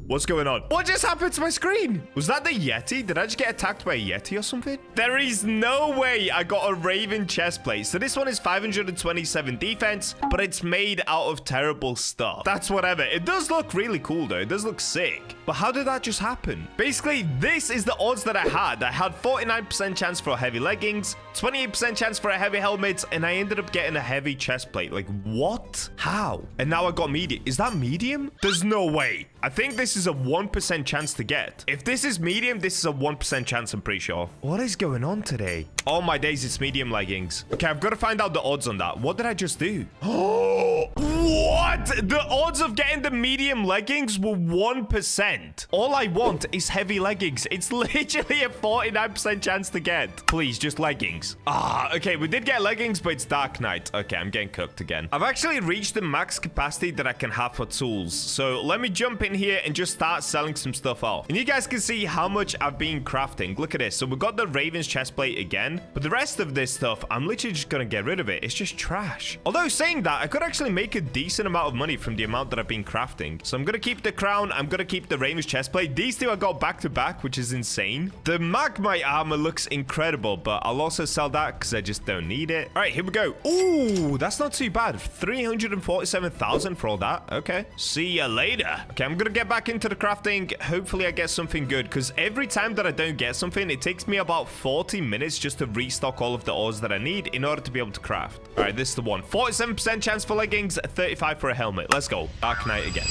what's going on? What just happened to my screen? Was that the Yeti? Did I just get attacked by a Yeti or something? There is no way I got a Raven chestplate. So this one is 527 defense, but it's made out of terrible stuff. That's whatever. It does look really cool, though. It does look sick. But how did that just happen? Basically, this is the odds that I had. I had 49% chance for heavy leggings, 28% chance for a heavy helmet, and I ended up getting a heavy chestplate. Like, what? How? And now I got medium. Is that medium? There's no way. I think this is a 1% chance to get. If this is medium, this is a 1% chance, I'm pretty sure. What is going on today? Oh my days, it's medium leggings. Okay, I've got to find out the odds on that. What did I just do? Oh, what? The odds of getting the medium leggings were 1%. All I want is heavy leggings. It's literally a 49% chance to get. Please, just leggings. Ah, okay, we did get leggings, but it's Dark Knight. Okay, I'm getting cooked again. I've actually reached the max capacity that I can have for tools. So let me jump in here and just start selling some stuff off. And you guys can see how much I've been crafting. Look at this. So we got the Raven's chestplate again, but the rest of this stuff, I'm literally just gonna get rid of it. It's just trash. Although saying that, I could actually make a decent amount of money from the amount that I've been crafting. So I'm gonna keep the crown. I'm gonna keep the Raven's chestplate. These two I got back to back, which is insane. The Magmite armor looks incredible, but I'll also sell that because I just don't need it. All right, here we go. Ooh, that's not too bad. 347,000 for all that. Okay, see ya later. Okay, I'm gonna get back into the crafting. Hopefully I get something good, because every time that I don't get something, it takes me about 40 minutes just to restock all of the ores that I need in order to be able to craft. All right, this is the one. 47% chance for leggings, 35 for a helmet. Let's go. Dark Knight again.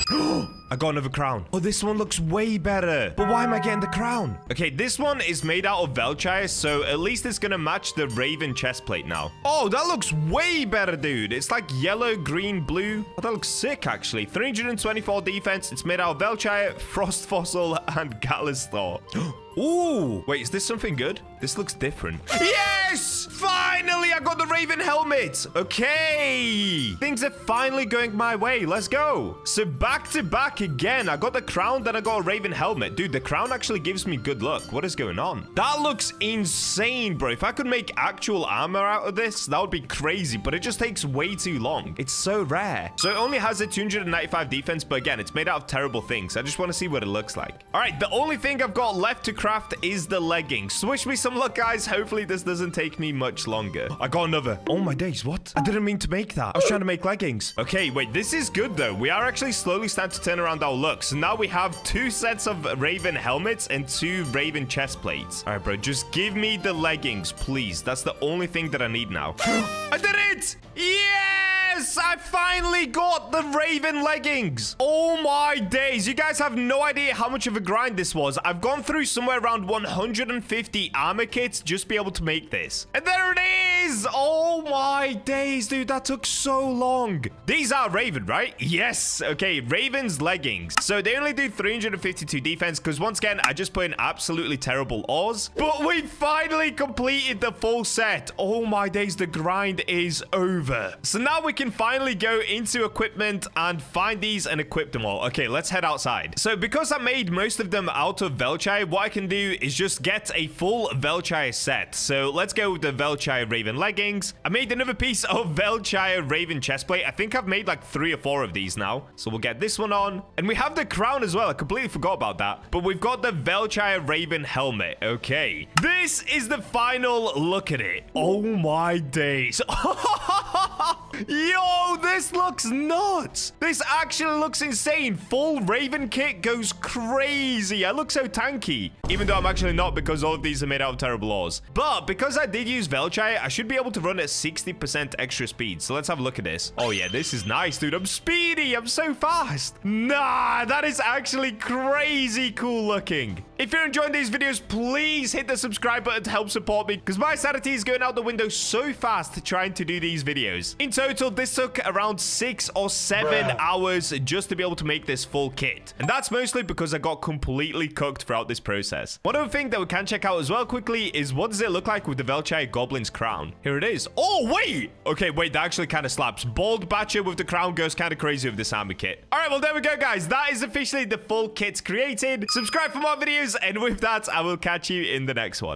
I got another crown. Oh, this one looks way better. But why am I getting the crown? Okay, this one is made out of Velchire, so at least it's gonna match the Raven chest plate now. Oh, that looks way better, dude. It's like yellow, green, blue. Oh, that looks sick, actually. 324 defense. It's made out of Velchire, Frost Fossil, and Gallistor. Ooh, wait, is this something good? This looks different. Yes! Finally, I got the Raven helmet. Okay. Things are finally going my way. Let's go. So back to back again. I got the crown, then I got a Raven helmet. Dude, the crown actually gives me good luck. What is going on? That looks insane, bro. If I could make actual armor out of this, that would be crazy, but it just takes way too long. It's so rare. So it only has a 295 defense, but again, it's made out of terrible things. I just want to see what it looks like. All right, the only thing I've got left to craft is the leggings. Wish me some luck, guys. Hopefully this doesn't take me much longer. I got another. Oh my days, what? I didn't mean to make that. I was trying to make leggings. Okay, wait, this is good though. We are actually slowly starting to turn around our looks. So now we have 2 sets of Raven helmets and 2 Raven chest plates. All right, bro, just give me the leggings, please. That's the only thing that I need now. I did it! Yes! I finally got the Raven leggings. Oh my days. You guys have no idea how much of a grind this was. I've gone through somewhere around 150 armor kits just to be able to make this. And there it is. Oh my days, dude. That took so long. These are Raven, right? Yes. Okay, Raven's leggings. So they only do 352 defense because once again, I just put in absolutely terrible odds. But we finally completed the full set. Oh my days, the grind is over. So now we can finally go into equipment and find these and equip them all. Okay, let's head outside. So because I made most of them out of Velchire, what I can do is just get a full Velchire set. So let's go with the Velchire Raven leggings. I made another piece of Velchire Raven chestplate. I think I've made like 3 or 4 of these now. So we'll get this one on. And we have the crown as well. I completely forgot about that. But we've got the Velchire Raven helmet. Okay. This is the final look at it. Oh my days. Yo, this looks nuts. This actually looks insane. Full Raven kit goes crazy. I look so tanky. Even though I'm actually not, because all of these are made out of terrible ores. But because I did use Velchire, I should be able to run at 60% extra speed. So let's have a look at this. Oh yeah, this is nice, dude. I'm speedy. I'm so fast. Nah, that is actually crazy cool looking. If you're enjoying these videos, please hit the subscribe button to help support me, because my sanity is going out the window so fast trying to do these videos. In total, this took around 6 or 7 hours just to be able to make this full kit. And that's mostly because I got completely cooked throughout this process. One other thing that we can check out as well quickly is what does it look like with the Velchire Goblin's crown. Here it is. Oh, wait. Okay, wait, that actually kind of slaps. Bald Bacha with the crown goes kind of crazy with this armor kit. All right, well, there we go, guys. That is officially the full kit created. Subscribe for more videos, and with that, I will catch you in the next one.